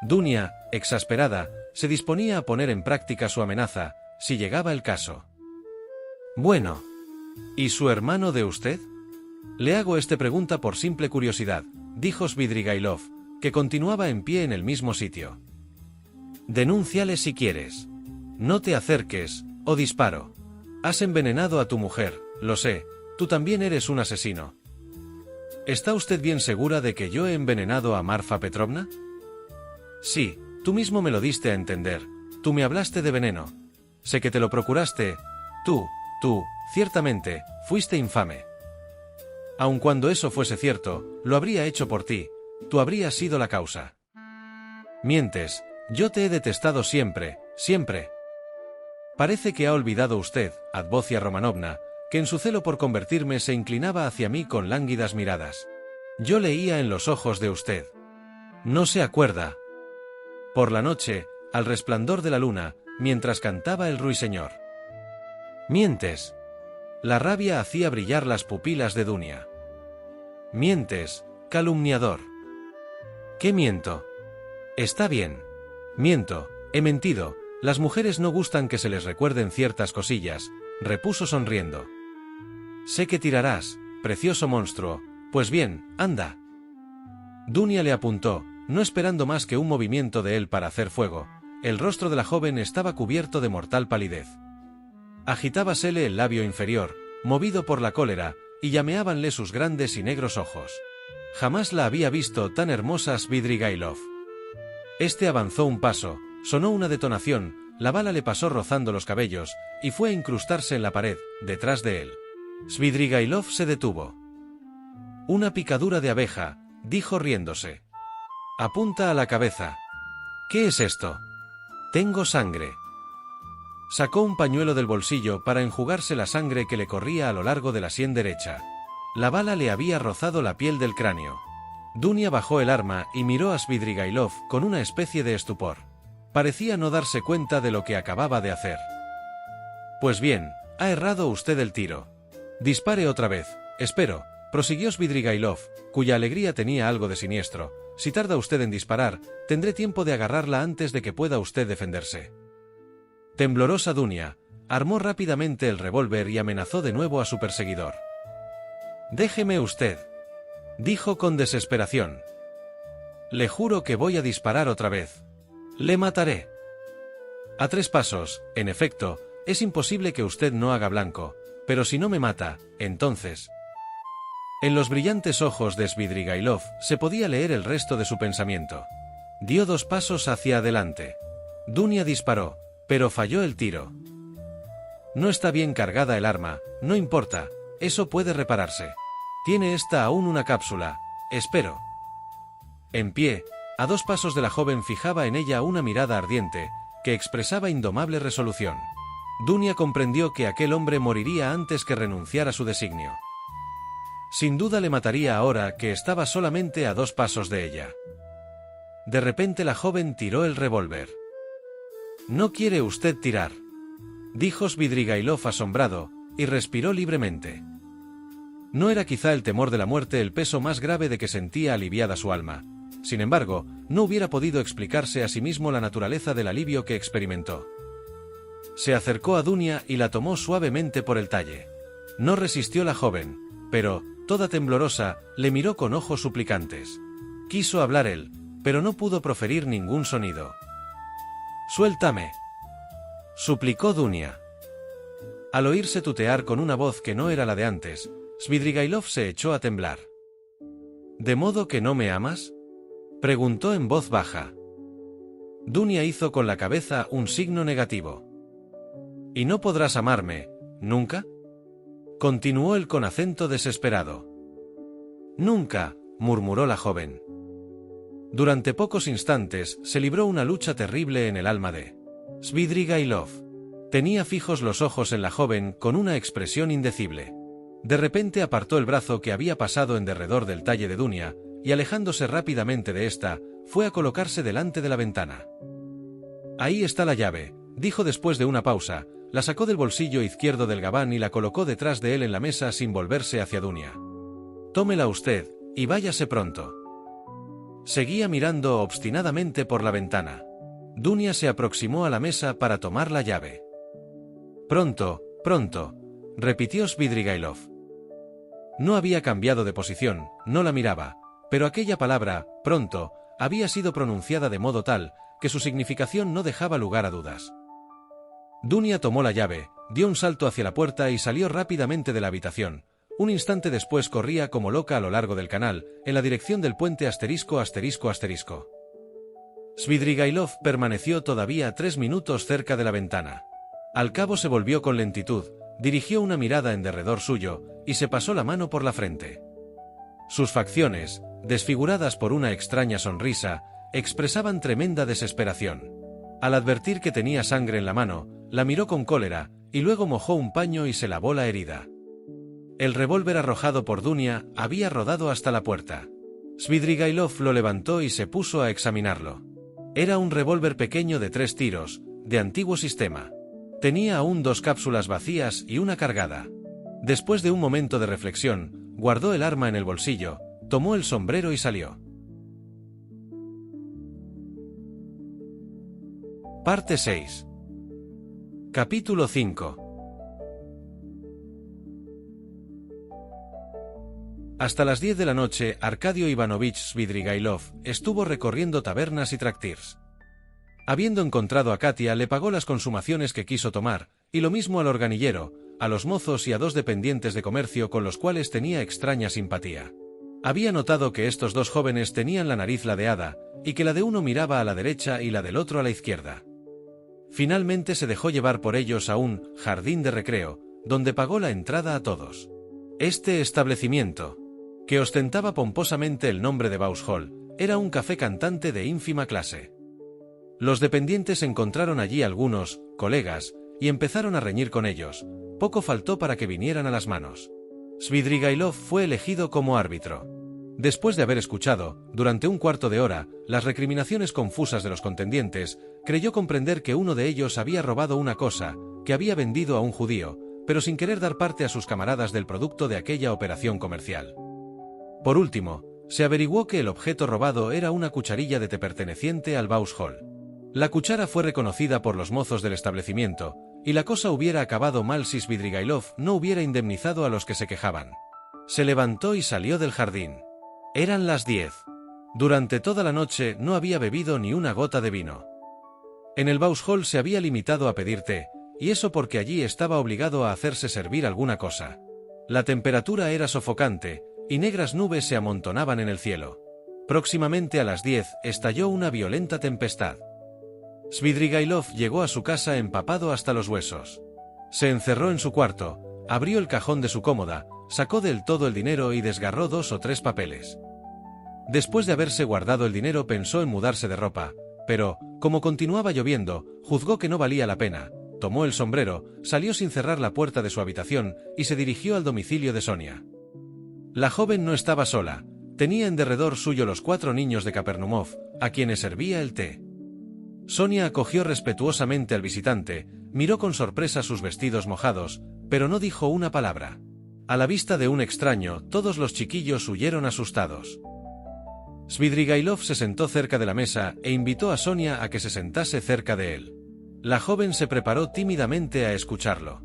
Dunia, exasperada, se disponía a poner en práctica su amenaza, si llegaba el caso. Bueno, ¿y su hermano de usted? Le hago esta pregunta por simple curiosidad, dijo Svidrigailov, que continuaba en pie en el mismo sitio. Denúnciale si quieres. No te acerques, o disparo. Has envenenado a tu mujer, lo sé, tú también eres un asesino. ¿Está usted bien segura de que yo he envenenado a Marfa Petrovna? Sí, tú mismo me lo diste a entender, tú me hablaste de veneno. Sé que te lo procuraste, tú, ciertamente, fuiste infame. Aun cuando eso fuese cierto, lo habría hecho por ti, tú habrías sido la causa. Mientes, yo te he detestado siempre, siempre. Parece que ha olvidado usted, Advocia Romanovna, que en su celo por convertirme se inclinaba hacia mí con lánguidas miradas. Yo leía en los ojos de usted. No se acuerda. Por la noche, al resplandor de la luna, mientras cantaba el ruiseñor. Mientes. La rabia hacía brillar las pupilas de Dunia. Mientes, calumniador. ¿Qué miento? Está bien. Miento, he mentido. Las mujeres no gustan que se les recuerden ciertas cosillas, repuso sonriendo. Sé que tirarás, precioso monstruo, pues bien, anda. Dunia le apuntó, no esperando más que un movimiento de él para hacer fuego. El rostro de la joven estaba cubierto de mortal palidez. Agitábasele el labio inferior, movido por la cólera, y llameábanle sus grandes y negros ojos. Jamás la había visto tan hermosa Svidrigailov. Este avanzó un paso, sonó una detonación, la bala le pasó rozando los cabellos, y fue a incrustarse en la pared, detrás de él. Svidrigailov se detuvo. Una picadura de abeja, dijo riéndose. Apunta a la cabeza. ¿Qué es esto? Tengo sangre. Sacó un pañuelo del bolsillo para enjugarse la sangre que le corría a lo largo de la sien derecha. La bala le había rozado la piel del cráneo. Dunia bajó el arma y miró a Svidrigailov con una especie de estupor. Parecía no darse cuenta de lo que acababa de hacer. Pues bien, ha errado usted el tiro. Dispare otra vez, espero, prosiguió Svidrigailov, cuya alegría tenía algo de siniestro. Si tarda usted en disparar, tendré tiempo de agarrarla antes de que pueda usted defenderse. Temblorosa Dunia armó rápidamente el revólver y amenazó de nuevo a su perseguidor. Déjeme usted, dijo con desesperación. Le juro que voy a disparar otra vez. Le mataré. A 3 pasos, en efecto, es imposible que usted no haga blanco, pero si no me mata, entonces... En los brillantes ojos de Svidrigailov se podía leer el resto de su pensamiento. Dio 2 pasos hacia adelante. Dunia disparó, pero falló el tiro. No está bien cargada el arma, no importa, eso puede repararse. Tiene esta aún una cápsula, espero. En pie, a 2 pasos de la joven fijaba en ella una mirada ardiente, que expresaba indomable resolución. Dunia comprendió que aquel hombre moriría antes que renunciar a su designio. Sin duda le mataría ahora que estaba solamente a 2 pasos de ella. De repente la joven tiró el revólver. «¿No quiere usted tirar?», dijo Svidrigailov asombrado, y respiró libremente. No era quizá el temor de la muerte el peso más grave de que sentía aliviada su alma. Sin embargo, no hubiera podido explicarse a sí mismo la naturaleza del alivio que experimentó. Se acercó a Dunia y la tomó suavemente por el talle. No resistió la joven, pero, toda temblorosa, le miró con ojos suplicantes. Quiso hablar él, pero no pudo proferir ningún sonido. «Suéltame», suplicó Dunia. Al oírse tutear con una voz que no era la de antes, Svidrigailov se echó a temblar. «¿De modo que no me amas?», preguntó en voz baja. Dunia hizo con la cabeza un signo negativo. «¿Y no podrás amarme, nunca?», continuó él con acento desesperado. «Nunca», murmuró la joven. Durante pocos instantes se libró una lucha terrible en el alma de Svidrigailov. Tenía fijos los ojos en la joven con una expresión indecible. De repente apartó el brazo que había pasado en derredor del talle de Dunia, y alejándose rápidamente de ésta, fue a colocarse delante de la ventana. «Ahí está la llave», dijo después de una pausa, la sacó del bolsillo izquierdo del gabán y la colocó detrás de él en la mesa sin volverse hacia Dunia. «Tómela usted, y váyase pronto». Seguía mirando obstinadamente por la ventana. Dunia se aproximó a la mesa para tomar la llave. «Pronto, pronto», repitió Svidrigailov. No había cambiado de posición, no la miraba, pero aquella palabra, pronto, había sido pronunciada de modo tal, que su significación no dejaba lugar a dudas. Dunia tomó la llave, dio un salto hacia la puerta y salió rápidamente de la habitación. Un instante después corría como loca a lo largo del canal, en la dirección del puente ******. Svidrigailov permaneció todavía 3 minutos cerca de la ventana. Al cabo se volvió con lentitud, dirigió una mirada en derredor suyo, y se pasó la mano por la frente. Sus facciones, desfiguradas por una extraña sonrisa, expresaban tremenda desesperación. Al advertir que tenía sangre en la mano, la miró con cólera, y luego mojó un paño y se lavó la herida. El revólver arrojado por Dunia había rodado hasta la puerta. Svidrigailov lo levantó y se puso a examinarlo. Era un revólver pequeño de 3 tiros, de antiguo sistema. Tenía aún 2 cápsulas vacías y una cargada. Después de un momento de reflexión, guardó el arma en el bolsillo, tomó el sombrero y salió. Parte 6. Capítulo 5. Hasta las 10 de la noche, Arkadio Ivanovich Svidrigailov estuvo recorriendo tabernas y traktirs. Habiendo encontrado a Katia, le pagó las consumaciones que quiso tomar, y lo mismo al organillero, a los mozos y a 2 dependientes de comercio con los cuales tenía extraña simpatía. Había notado que estos 2 jóvenes tenían la nariz ladeada, y que la de uno miraba a la derecha y la del otro a la izquierda. Finalmente se dejó llevar por ellos a un jardín de recreo, donde pagó la entrada a todos. Este establecimiento, que ostentaba pomposamente el nombre de Vauxhall, era un café cantante de ínfima clase. Los dependientes encontraron allí algunos colegas y empezaron a reñir con ellos. Poco faltó para que vinieran a las manos. Svidrigailov fue elegido como árbitro. Después de haber escuchado, durante un cuarto de hora, las recriminaciones confusas de los contendientes, creyó comprender que uno de ellos había robado una cosa, que había vendido a un judío, pero sin querer dar parte a sus camaradas del producto de aquella operación comercial. Por último, se averiguó que el objeto robado era una cucharilla de té perteneciente al Vauxhall. La cuchara fue reconocida por los mozos del establecimiento, y la cosa hubiera acabado mal si Svidrigailov no hubiera indemnizado a los que se quejaban. Se levantó y salió del jardín. Eran las 10. Durante toda la noche no había bebido ni una gota de vino. En el Vauxhall se había limitado a pedir té, y eso porque allí estaba obligado a hacerse servir alguna cosa. La temperatura era sofocante, y negras nubes se amontonaban en el cielo. Próximamente a las 10 estalló una violenta tempestad. Svidrigailov llegó a su casa empapado hasta los huesos. Se encerró en su cuarto, abrió el cajón de su cómoda, sacó del todo el dinero y desgarró 2 o 3 papeles. Después de haberse guardado el dinero pensó en mudarse de ropa, pero, como continuaba lloviendo, juzgó que no valía la pena, tomó el sombrero, salió sin cerrar la puerta de su habitación y se dirigió al domicilio de Sonia. La joven no estaba sola, tenía en derredor suyo los 4 niños de Kapernaumov, a quienes servía el té. Sonia acogió respetuosamente al visitante, miró con sorpresa sus vestidos mojados, pero no dijo una palabra. A la vista de un extraño, todos los chiquillos huyeron asustados. Svidrigailov se sentó cerca de la mesa e invitó a Sonia a que se sentase cerca de él. La joven se preparó tímidamente a escucharlo.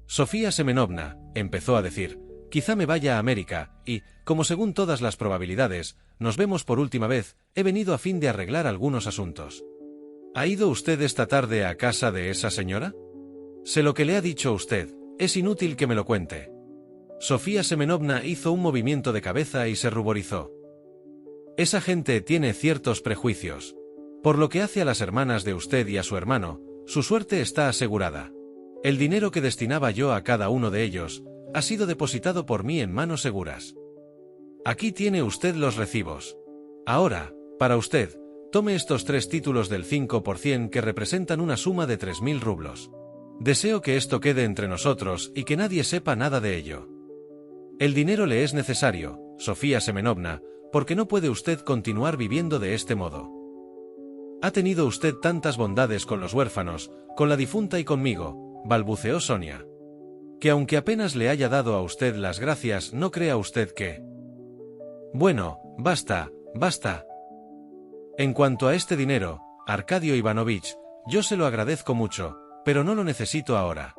Sofía Semenovna, empezó a decir, quizá me vaya a América, y, como según todas las probabilidades, nos vemos por última vez, he venido a fin de arreglar algunos asuntos. ¿Ha ido usted esta tarde a casa de esa señora? Sé lo que le ha dicho usted, es inútil que me lo cuente. Sofía Semenovna hizo un movimiento de cabeza y se ruborizó. Esa gente tiene ciertos prejuicios. Por lo que hace a las hermanas de usted y a su hermano, su suerte está asegurada. El dinero que destinaba yo a cada uno de ellos, ha sido depositado por mí en manos seguras. Aquí tiene usted los recibos. Ahora, para usted, tome estos 3 títulos del 5% que representan una suma de 3.000 rublos. Deseo que esto quede entre nosotros y que nadie sepa nada de ello. El dinero le es necesario, Sofía Semenovna, porque no puede usted continuar viviendo de este modo. Ha tenido usted tantas bondades con los huérfanos, con la difunta y conmigo, balbuceó Sonia. Que aunque apenas le haya dado a usted las gracias, no crea usted que... Bueno, basta, basta. En cuanto a este dinero, Arcadio Ivanovich, yo se lo agradezco mucho, pero no lo necesito ahora.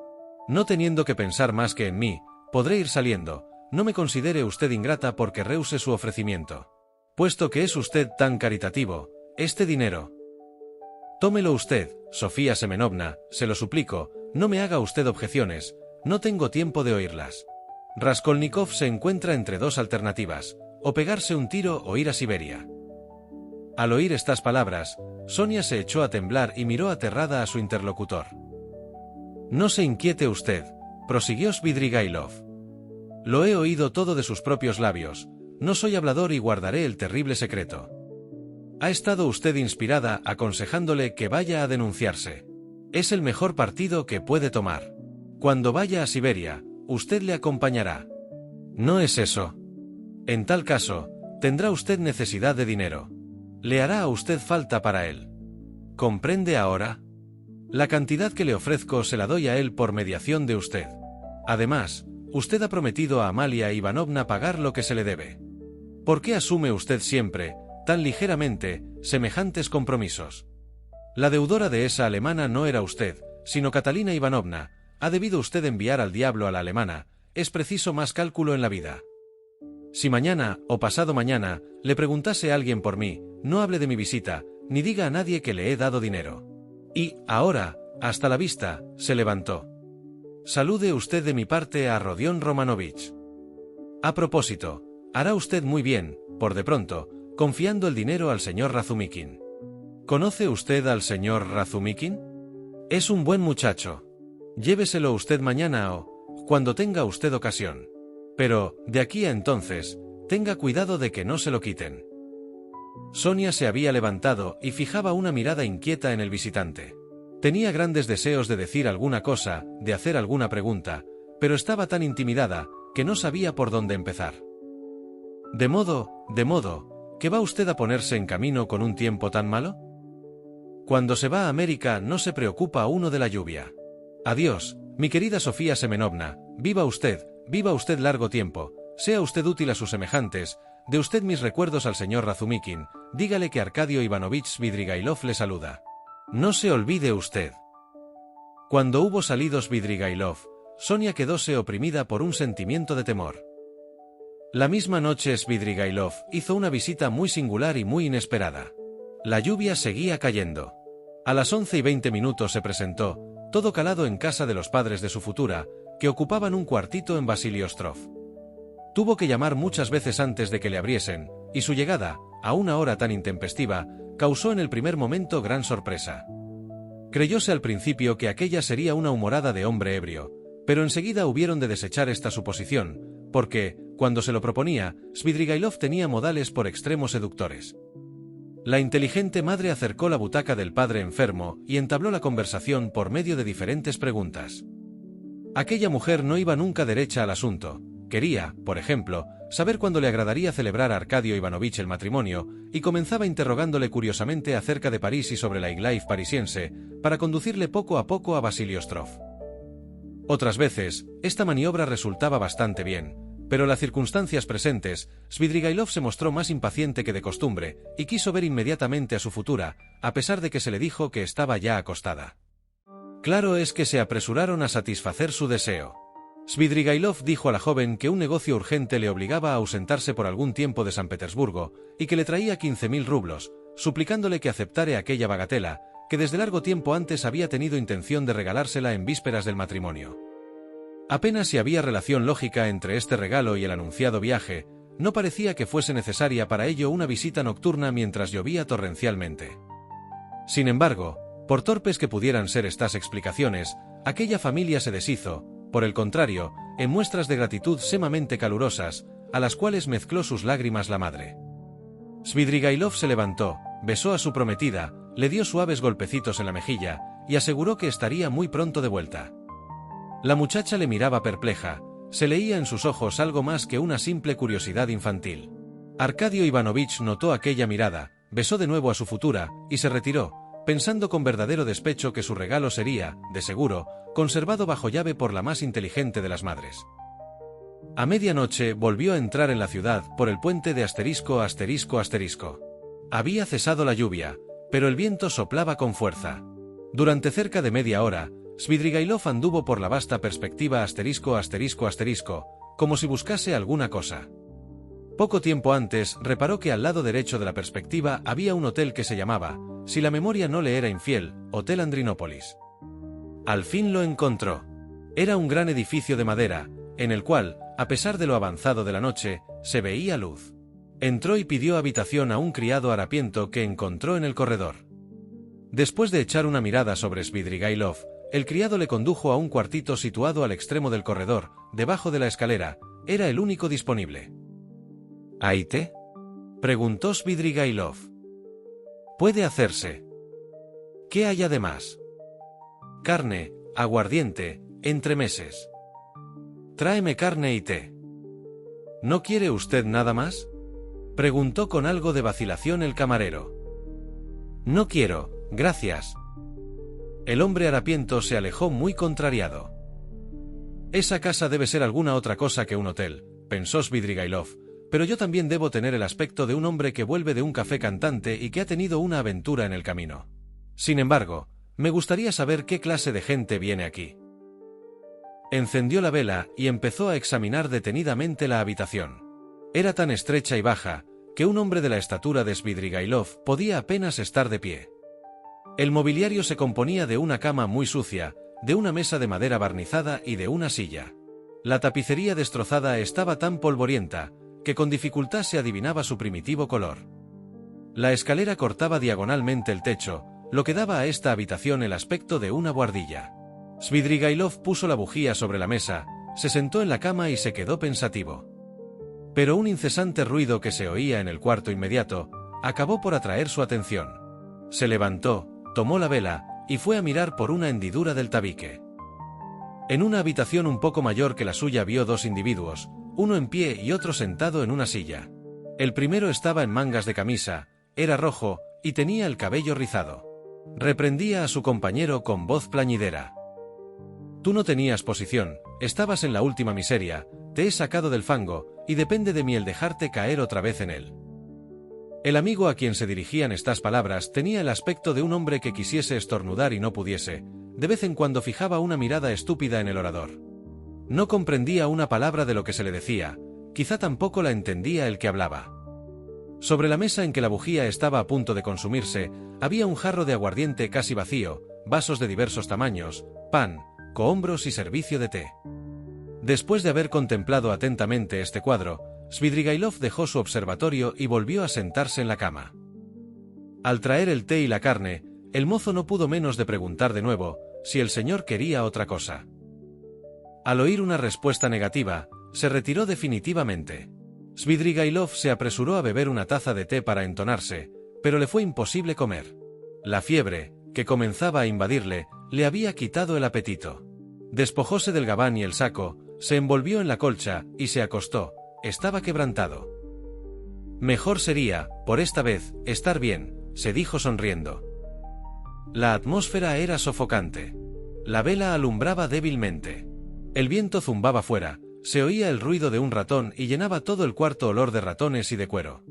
No teniendo que pensar más que en mí, podré ir saliendo. No me considere usted ingrata porque rehúse su ofrecimiento. Puesto que es usted tan caritativo, este dinero... Tómelo usted, Sofía Semenovna, se lo suplico, no me haga usted objeciones, no tengo tiempo de oírlas. Raskolnikov se encuentra entre 2 alternativas, o pegarse un tiro o ir a Siberia. Al oír estas palabras, Sonia se echó a temblar y miró aterrada a su interlocutor. No se inquiete usted, prosiguió Svidrigailov. Lo he oído todo de sus propios labios, no soy hablador y guardaré el terrible secreto. Ha estado usted inspirada aconsejándole que vaya a denunciarse. Es el mejor partido que puede tomar. Cuando vaya a Siberia, usted le acompañará. No es eso. En tal caso, tendrá usted necesidad de dinero. Le hará a usted falta para él. ¿Comprende ahora? La cantidad que le ofrezco se la doy a él por mediación de usted. Además, usted ha prometido a Amalia Ivanovna pagar lo que se le debe. ¿Por qué asume usted siempre, tan ligeramente, semejantes compromisos? La deudora de esa alemana no era usted, sino Catalina Ivanovna. Ha debido usted enviar al diablo a la alemana, es preciso más cálculo en la vida. Si mañana, o pasado mañana, le preguntase a alguien por mí, no hable de mi visita, ni diga a nadie que le he dado dinero. Y, ahora, hasta la vista, se levantó. Salude usted de mi parte a Rodion Romanovich. A propósito, hará usted muy bien, por de pronto, confiando el dinero al señor Razumikin. ¿Conoce usted al señor Razumikin? Es un buen muchacho. Lléveselo usted mañana o, cuando tenga usted ocasión. Pero, de aquí a entonces, tenga cuidado de que no se lo quiten. Sonia se había levantado y fijaba una mirada inquieta en el visitante. Tenía grandes deseos de decir alguna cosa, de hacer alguna pregunta, pero estaba tan intimidada, que no sabía por dónde empezar. ¿De modo, que va usted a ponerse en camino con un tiempo tan malo? Cuando se va a América no se preocupa uno de la lluvia. Adiós, mi querida Sofía Semenovna, viva usted largo tiempo, sea usted útil a sus semejantes, de usted mis recuerdos al señor Razumikin, dígale que Arcadio Ivanovich Svidrigailov le saluda. No se olvide usted. Cuando hubo salido Svidrigailov, Sonia quedóse oprimida por un sentimiento de temor. La misma noche Svidrigailov hizo una visita muy singular y muy inesperada. La lluvia seguía cayendo. A las 11:20 se presentó, todo calado en casa de los padres de su futura, que ocupaban un cuartito en Vasiliostrov. Tuvo que llamar muchas veces antes de que le abriesen, y su llegada, a una hora tan intempestiva, causó en el primer momento gran sorpresa. Creyóse al principio que aquella sería una humorada de hombre ebrio, pero enseguida hubieron de desechar esta suposición, porque, cuando se lo proponía, Svidrigailov tenía modales por extremo seductores. La inteligente madre acercó la butaca del padre enfermo y entabló la conversación por medio de diferentes preguntas. Aquella mujer no iba nunca derecha al asunto. Quería, por ejemplo, saber cuándo le agradaría celebrar a Arcadio Ivanovich el matrimonio, y comenzaba interrogándole curiosamente acerca de París y sobre la Highlife parisiense, para conducirle poco a poco a Vasiliostrov. Otras veces, esta maniobra resultaba bastante bien, Pero las circunstancias presentes, Svidrigailov se mostró más impaciente que de costumbre, y quiso ver inmediatamente a su futura, a pesar de que se le dijo que estaba ya acostada. Claro es que se apresuraron a satisfacer su deseo. Svidrigailov dijo a la joven que un negocio urgente le obligaba a ausentarse por algún tiempo de San Petersburgo, y que le traía 15.000 rublos, suplicándole que aceptare aquella bagatela, que desde largo tiempo antes había tenido intención de regalársela en vísperas del matrimonio. Apenas si había relación lógica entre este regalo y el anunciado viaje, no parecía que fuese necesaria para ello una visita nocturna mientras llovía torrencialmente. Sin embargo, por torpes que pudieran ser estas explicaciones, aquella familia se deshizo, por el contrario, en muestras de gratitud sumamente calurosas, a las cuales mezcló sus lágrimas la madre. Svidrigailov se levantó, besó a su prometida, le dio suaves golpecitos en la mejilla, y aseguró que estaría muy pronto de vuelta. La muchacha le miraba perpleja, se leía en sus ojos algo más que una simple curiosidad infantil. Arcadio Ivanovich notó aquella mirada, besó de nuevo a su futura, y se retiró, pensando con verdadero despecho que su regalo sería, de seguro, conservado bajo llave por la más inteligente de las madres. A medianoche volvió a entrar en la ciudad por el puente de ******. Había cesado la lluvia, pero el viento soplaba con fuerza. Durante cerca de media hora, Svidrigailov anduvo por la vasta perspectiva *****, como si buscase alguna cosa. Poco tiempo antes, reparó que al lado derecho de la perspectiva había un hotel que se llamaba, si la memoria no le era infiel, Hotel Andrinópolis. Al fin lo encontró. Era un gran edificio de madera, en el cual, a pesar de lo avanzado de la noche, se veía luz. Entró y pidió habitación a un criado harapiento que encontró en el corredor. Después de echar una mirada sobre Svidrigailov, el criado le condujo a un cuartito situado al extremo del corredor, debajo de la escalera. Era el único disponible. ¿Hay té?, preguntó Svidrigailov. Puede hacerse. ¿Qué hay además? Carne, aguardiente, entremeses. Tráeme carne y té. ¿No quiere usted nada más?, preguntó con algo de vacilación el camarero. No quiero, gracias. El hombre harapiento se alejó muy contrariado. Esa casa debe ser alguna otra cosa que un hotel, pensó Svidrigailov, pero yo también debo tener el aspecto de un hombre que vuelve de un café cantante y que ha tenido una aventura en el camino. Sin embargo, me gustaría saber qué clase de gente viene aquí. Encendió la vela y empezó a examinar detenidamente la habitación. Era tan estrecha y baja, que un hombre de la estatura de Svidrigailov podía apenas estar de pie. El mobiliario se componía de una cama muy sucia, de una mesa de madera barnizada y de una silla. La tapicería destrozada estaba tan polvorienta, que con dificultad se adivinaba su primitivo color. La escalera cortaba diagonalmente el techo, lo que daba a esta habitación el aspecto de una buhardilla. Svidrigailov puso la bujía sobre la mesa, se sentó en la cama y se quedó pensativo. Pero un incesante ruido que se oía en el cuarto inmediato, acabó por atraer su atención. Se levantó, tomó la vela, y fue a mirar por una hendidura del tabique. En una habitación un poco mayor que la suya vio dos individuos, uno en pie y otro sentado en una silla. El primero estaba en mangas de camisa, era rojo, y tenía el cabello rizado. Reprendía a su compañero con voz plañidera. Tú no tenías posición, estabas en la última miseria, te he sacado del fango, y depende de mí el dejarte caer otra vez en él. El amigo a quien se dirigían estas palabras tenía el aspecto de un hombre que quisiese estornudar y no pudiese, de vez en cuando fijaba una mirada estúpida en el orador. No comprendía una palabra de lo que se le decía, quizá tampoco la entendía el que hablaba. Sobre la mesa en que la bujía estaba a punto de consumirse, había un jarro de aguardiente casi vacío, vasos de diversos tamaños, pan, cohombros y servicio de té. Después de haber contemplado atentamente este cuadro, Svidrigailov dejó su observatorio y volvió a sentarse en la cama. Al traer el té y la carne, el mozo no pudo menos de preguntar de nuevo si el señor quería otra cosa. Al oír una respuesta negativa, se retiró definitivamente. Svidrigailov se apresuró a beber una taza de té para entonarse, pero le fue imposible comer. La fiebre, que comenzaba a invadirle, le había quitado el apetito. Despojóse del gabán y el saco, se envolvió en la colcha y se acostó. Estaba quebrantado. Mejor sería, por esta vez, estar bien, se dijo sonriendo. La atmósfera era sofocante. La vela alumbraba débilmente. El viento zumbaba fuera. Se oía el ruido de un ratón y llenaba todo el cuarto olor de ratones y de cuero.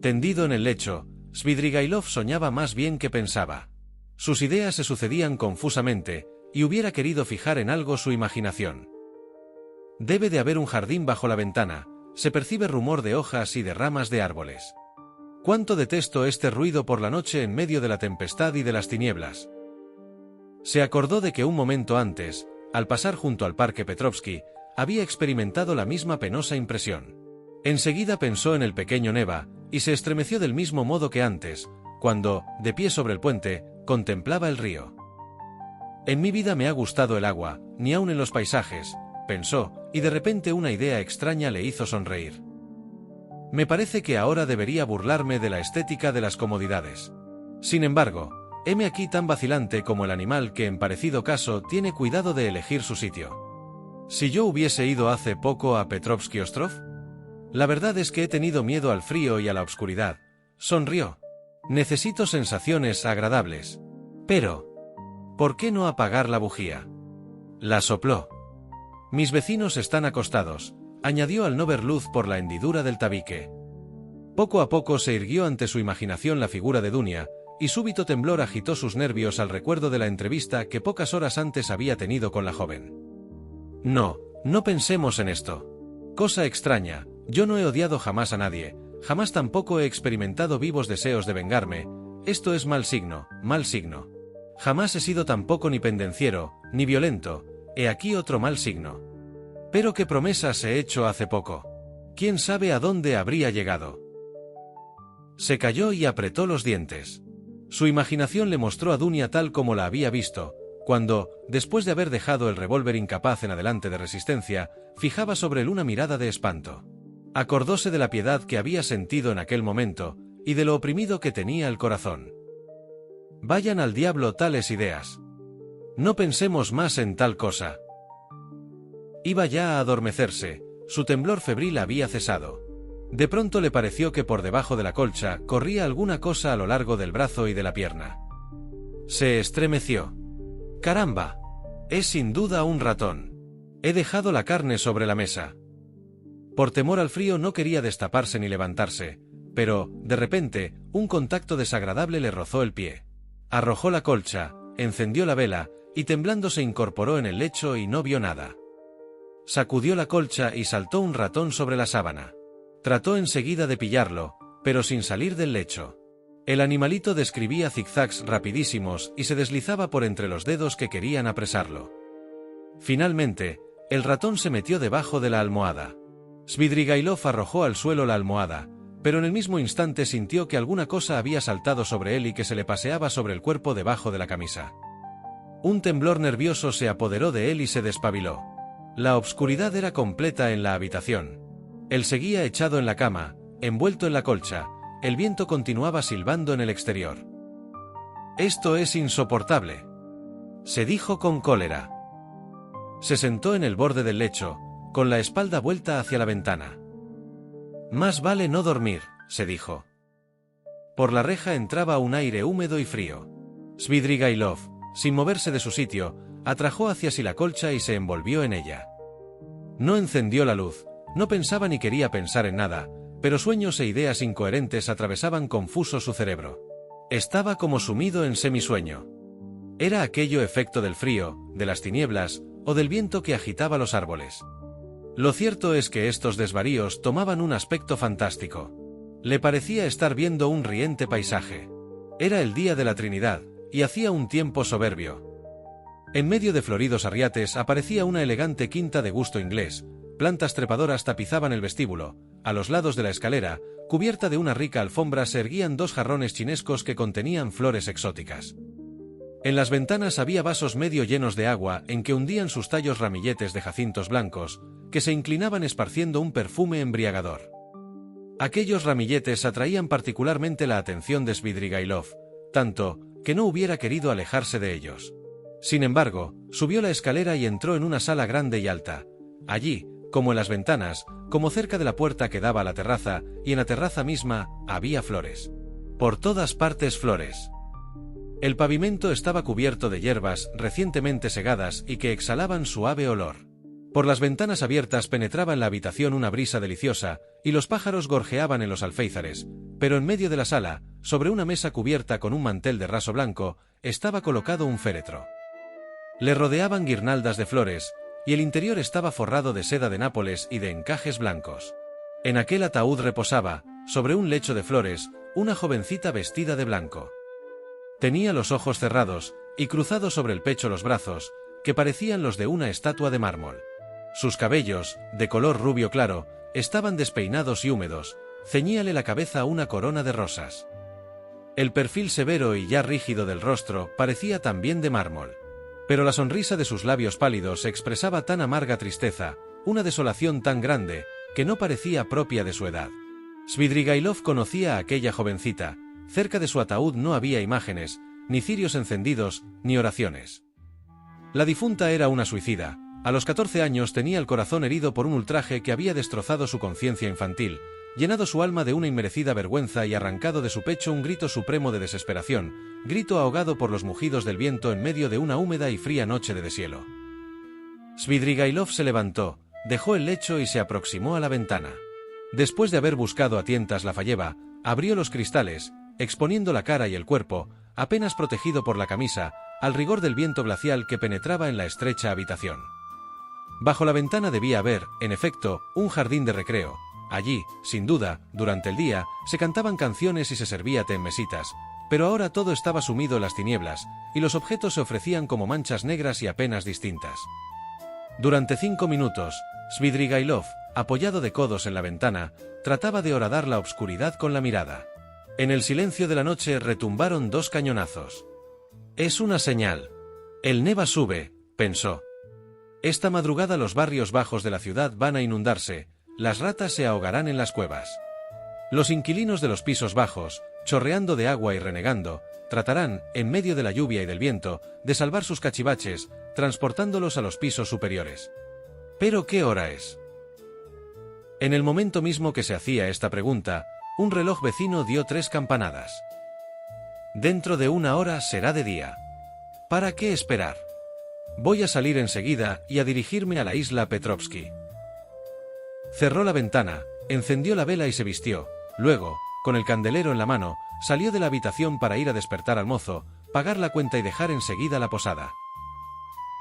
Tendido en el lecho, Svidrigailov soñaba más bien que pensaba. Sus ideas se sucedían confusamente, y hubiera querido fijar en algo su imaginación. Debe de haber un jardín bajo la ventana, se percibe rumor de hojas y de ramas de árboles. Cuánto detesto este ruido por la noche en medio de la tempestad y de las tinieblas. Se acordó de que un momento antes, al pasar junto al Parque Petrovsky, había experimentado la misma penosa impresión. Enseguida pensó en el pequeño Neva, y se estremeció del mismo modo que antes, cuando, de pie sobre el puente, contemplaba el río. En mi vida me ha gustado el agua, ni aun en los paisajes, pensó, y de repente una idea extraña le hizo sonreír. Me parece que ahora debería burlarme de la estética de las comodidades. Sin embargo, heme aquí tan vacilante como el animal que en parecido caso tiene cuidado de elegir su sitio. Si yo hubiese ido hace poco a Petrovsky Ostrov, la verdad es que he tenido miedo al frío y a la oscuridad. Sonrió. Necesito sensaciones agradables. Pero, ¿por qué no apagar la bujía? La sopló. Mis vecinos están acostados, añadió al no ver luz por la hendidura del tabique. Poco a poco se irguió ante su imaginación la figura de Dunia, y súbito temblor agitó sus nervios al recuerdo de la entrevista que pocas horas antes había tenido con la joven. No, no pensemos en esto. Cosa extraña, yo no he odiado jamás a nadie, jamás tampoco he experimentado vivos deseos de vengarme, esto es mal signo, mal signo. Jamás he sido tampoco ni pendenciero, ni violento, he aquí otro mal signo. Pero qué promesas he hecho hace poco. ¿Quién sabe a dónde habría llegado? Se calló y apretó los dientes. Su imaginación le mostró a Dunia tal como la había visto, cuando, después de haber dejado el revólver incapaz en adelante de resistencia, fijaba sobre él una mirada de espanto. Acordóse de la piedad que había sentido en aquel momento, y de lo oprimido que tenía el corazón. Vayan al diablo tales ideas. No pensemos más en tal cosa. Iba ya a adormecerse, su temblor febril había cesado. De pronto le pareció que por debajo de la colcha corría alguna cosa a lo largo del brazo y de la pierna. Se estremeció. ¡Caramba! Es sin duda un ratón. He dejado la carne sobre la mesa. Por temor al frío no quería destaparse ni levantarse, pero, de repente, un contacto desagradable le rozó el pie. Arrojó la colcha, encendió la vela, y temblando se incorporó en el lecho y no vio nada. Sacudió la colcha y saltó un ratón sobre la sábana. Trató enseguida de pillarlo, pero sin salir del lecho. El animalito describía zigzags rapidísimos y se deslizaba por entre los dedos que querían apresarlo. Finalmente, el ratón se metió debajo de la almohada. Svidrigailov arrojó al suelo la almohada, pero en el mismo instante sintió que alguna cosa había saltado sobre él y que se le paseaba sobre el cuerpo debajo de la camisa. Un temblor nervioso se apoderó de él y se despabiló. La obscuridad era completa en la habitación. Él seguía echado en la cama, envuelto en la colcha, el viento continuaba silbando en el exterior. «Esto es insoportable», se dijo con cólera. Se sentó en el borde del lecho, con la espalda vuelta hacia la ventana. «Más vale no dormir», se dijo. Por la reja entraba un aire húmedo y frío. Svidrigailov, sin moverse de su sitio, atrajo hacia sí la colcha y se envolvió en ella. No encendió la luz, no pensaba ni quería pensar en nada, pero sueños e ideas incoherentes atravesaban confuso su cerebro. Estaba como sumido en semisueño. ¿Era aquello efecto del frío, de las tinieblas, o del viento que agitaba los árboles? Lo cierto es que estos desvaríos tomaban un aspecto fantástico. Le parecía estar viendo un riente paisaje. Era el día de la Trinidad, y hacía un tiempo soberbio. En medio de floridos arriates aparecía una elegante quinta de gusto inglés, plantas trepadoras tapizaban el vestíbulo, a los lados de la escalera, cubierta de una rica alfombra se erguían dos jarrones chinescos que contenían flores exóticas. En las ventanas había vasos medio llenos de agua en que hundían sus tallos ramilletes de jacintos blancos, que se inclinaban esparciendo un perfume embriagador. Aquellos ramilletes atraían particularmente la atención de Svidrigailov, tanto que no hubiera querido alejarse de ellos. Sin embargo, subió la escalera y entró en una sala grande y alta. Allí, como en las ventanas, como cerca de la puerta que daba a la terraza, y en la terraza misma, había flores. Por todas partes flores. El pavimento estaba cubierto de hierbas recientemente segadas y que exhalaban suave olor. Por las ventanas abiertas penetraba en la habitación una brisa deliciosa, y los pájaros gorjeaban en los alféizares, pero en medio de la sala, sobre una mesa cubierta con un mantel de raso blanco, estaba colocado un féretro. Le rodeaban guirnaldas de flores, y el interior estaba forrado de seda de Nápoles y de encajes blancos. En aquel ataúd reposaba, sobre un lecho de flores, una jovencita vestida de blanco. Tenía los ojos cerrados, y cruzados sobre el pecho los brazos, que parecían los de una estatua de mármol. Sus cabellos, de color rubio claro, estaban despeinados y húmedos, ceñíale la cabeza una corona de rosas. El perfil severo y ya rígido del rostro parecía también de mármol. Pero la sonrisa de sus labios pálidos expresaba tan amarga tristeza, una desolación tan grande, que no parecía propia de su edad. Svidrigailov conocía a aquella jovencita. Cerca de su ataúd no había imágenes, ni cirios encendidos, ni oraciones. La difunta era una suicida. A los 14 años tenía el corazón herido por un ultraje que había destrozado su conciencia infantil, llenado su alma de una inmerecida vergüenza y arrancado de su pecho un grito supremo de desesperación, grito ahogado por los mugidos del viento en medio de una húmeda y fría noche de deshielo. Svidrigailov se levantó, dejó el lecho y se aproximó a la ventana. Después de haber buscado a tientas la falleba, abrió los cristales, exponiendo la cara y el cuerpo, apenas protegido por la camisa, al rigor del viento glacial que penetraba en la estrecha habitación. Bajo la ventana debía haber, en efecto, un jardín de recreo. Allí, sin duda, durante el día, se cantaban canciones y se servía té en mesitas, pero ahora todo estaba sumido en las tinieblas, y los objetos se ofrecían como manchas negras y apenas distintas. Durante 5 minutos, Svidrigailov, apoyado de codos en la ventana, trataba de horadar la obscuridad con la mirada. En el silencio de la noche retumbaron 2 cañonazos. «Es una señal. El Neva sube», pensó. «Esta madrugada los barrios bajos de la ciudad van a inundarse, las ratas se ahogarán en las cuevas. Los inquilinos de los pisos bajos, chorreando de agua y renegando, tratarán, en medio de la lluvia y del viento, de salvar sus cachivaches, transportándolos a los pisos superiores. ¿Pero qué hora es?». En el momento mismo que se hacía esta pregunta, un reloj vecino dio 3 campanadas. «Dentro de 1 hora será de día. ¿Para qué esperar? Voy a salir enseguida y a dirigirme a la isla Petrovsky». Cerró la ventana, encendió la vela y se vistió. Luego, con el candelero en la mano, salió de la habitación para ir a despertar al mozo, pagar la cuenta y dejar enseguida la posada.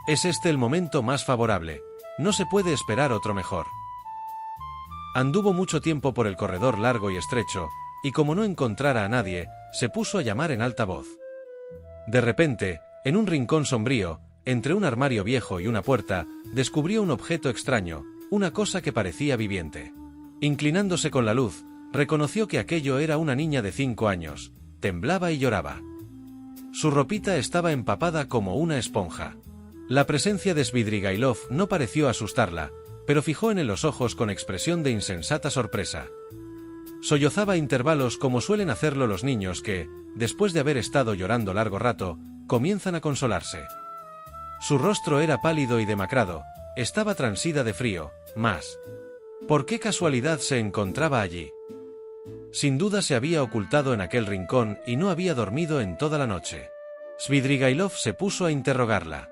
Es este el momento más favorable. No se puede esperar otro mejor. Anduvo mucho tiempo por el corredor largo y estrecho, y como no encontrara a nadie, se puso a llamar en alta voz. De repente, en un rincón sombrío, entre un armario viejo y una puerta, descubrió un objeto extraño, una cosa que parecía viviente. Inclinándose con la luz, reconoció que aquello era una niña de 5 años, temblaba y lloraba. Su ropita estaba empapada como una esponja. La presencia de Svidrigailov no pareció asustarla, pero fijó en él los ojos con expresión de insensata sorpresa. Sollozaba a intervalos como suelen hacerlo los niños que, después de haber estado llorando largo rato, comienzan a consolarse. Su rostro era pálido y demacrado, estaba transida de frío, mas ¿por qué casualidad se encontraba allí? Sin duda se había ocultado en aquel rincón y no había dormido en toda la noche. Svidrigailov se puso a interrogarla.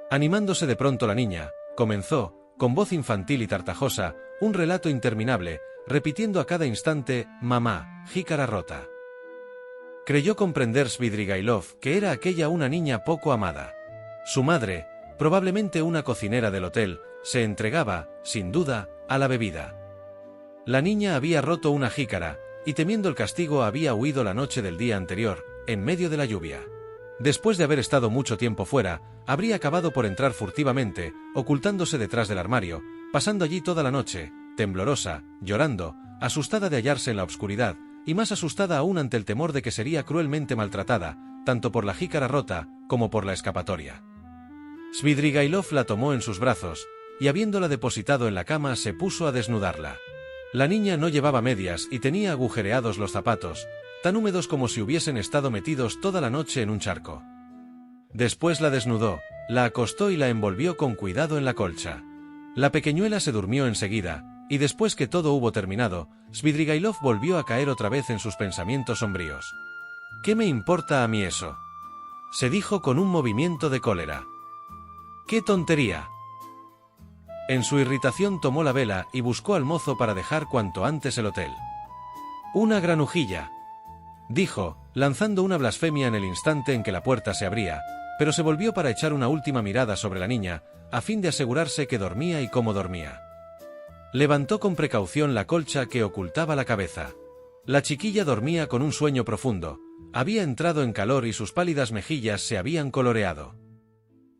Animándose de pronto la niña, comenzó, con voz infantil y tartajosa, un relato interminable, repitiendo a cada instante, «Mamá, jícara rota». Creyó comprender Svidrigailov que era aquella una niña poco amada. Su madre, probablemente una cocinera del hotel, se entregaba, sin duda, a la bebida. La niña había roto una jícara, y temiendo el castigo había huido la noche del día anterior, en medio de la lluvia. Después de haber estado mucho tiempo fuera, habría acabado por entrar furtivamente, ocultándose detrás del armario, pasando allí toda la noche, temblorosa, llorando, asustada de hallarse en la oscuridad, y más asustada aún ante el temor de que sería cruelmente maltratada, tanto por la jícara rota, como por la escapatoria. Svidrigailov la tomó en sus brazos, y habiéndola depositado en la cama se puso a desnudarla. La niña no llevaba medias y tenía agujereados los zapatos, tan húmedos como si hubiesen estado metidos toda la noche en un charco. Después la desnudó, la acostó y la envolvió con cuidado en la colcha. La pequeñuela se durmió enseguida, y después que todo hubo terminado, Svidrigailov volvió a caer otra vez en sus pensamientos sombríos. «¿Qué me importa a mí eso?», se dijo con un movimiento de cólera. «¡Qué tontería! En su irritación tomó la vela y buscó al mozo para dejar cuanto antes el hotel. «Una granujilla», dijo, lanzando una blasfemia en el instante en que la puerta se abría, pero se volvió para echar una última mirada sobre la niña, a fin de asegurarse que dormía y cómo dormía. Levantó con precaución la colcha que ocultaba la cabeza. La chiquilla dormía con un sueño profundo, había entrado en calor y sus pálidas mejillas se habían coloreado.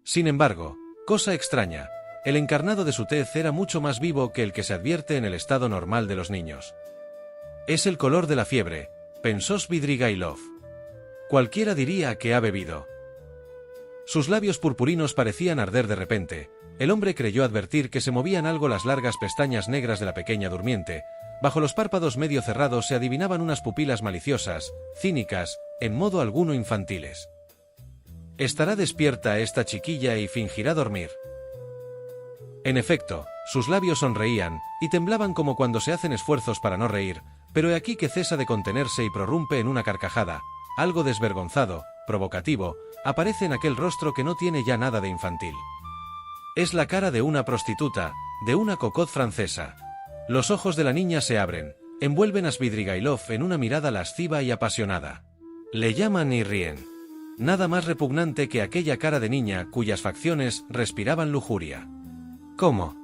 Sin embargo, cosa extraña, el encarnado de su tez era mucho más vivo que el que se advierte en el estado normal de los niños. «Es el color de la fiebre», pensó Svidrigailov. «Cualquiera diría que ha bebido». Sus labios purpurinos parecían arder de repente. El hombre creyó advertir que se movían algo las largas pestañas negras de la pequeña durmiente. Bajo los párpados medio cerrados se adivinaban unas pupilas maliciosas, cínicas, en modo alguno infantiles. ¿Estará despierta esta chiquilla y fingirá dormir? En efecto, sus labios sonreían, y temblaban como cuando se hacen esfuerzos para no reír, pero he aquí que cesa de contenerse y prorrumpe en una carcajada, algo desvergonzado, provocativo, aparece en aquel rostro que no tiene ya nada de infantil. Es la cara de una prostituta, de una cocotte francesa. Los ojos de la niña se abren, envuelven a Svidrigailov en una mirada lasciva y apasionada. Le llaman y ríen. Nada más repugnante que aquella cara de niña cuyas facciones respiraban lujuria. ¿Cómo?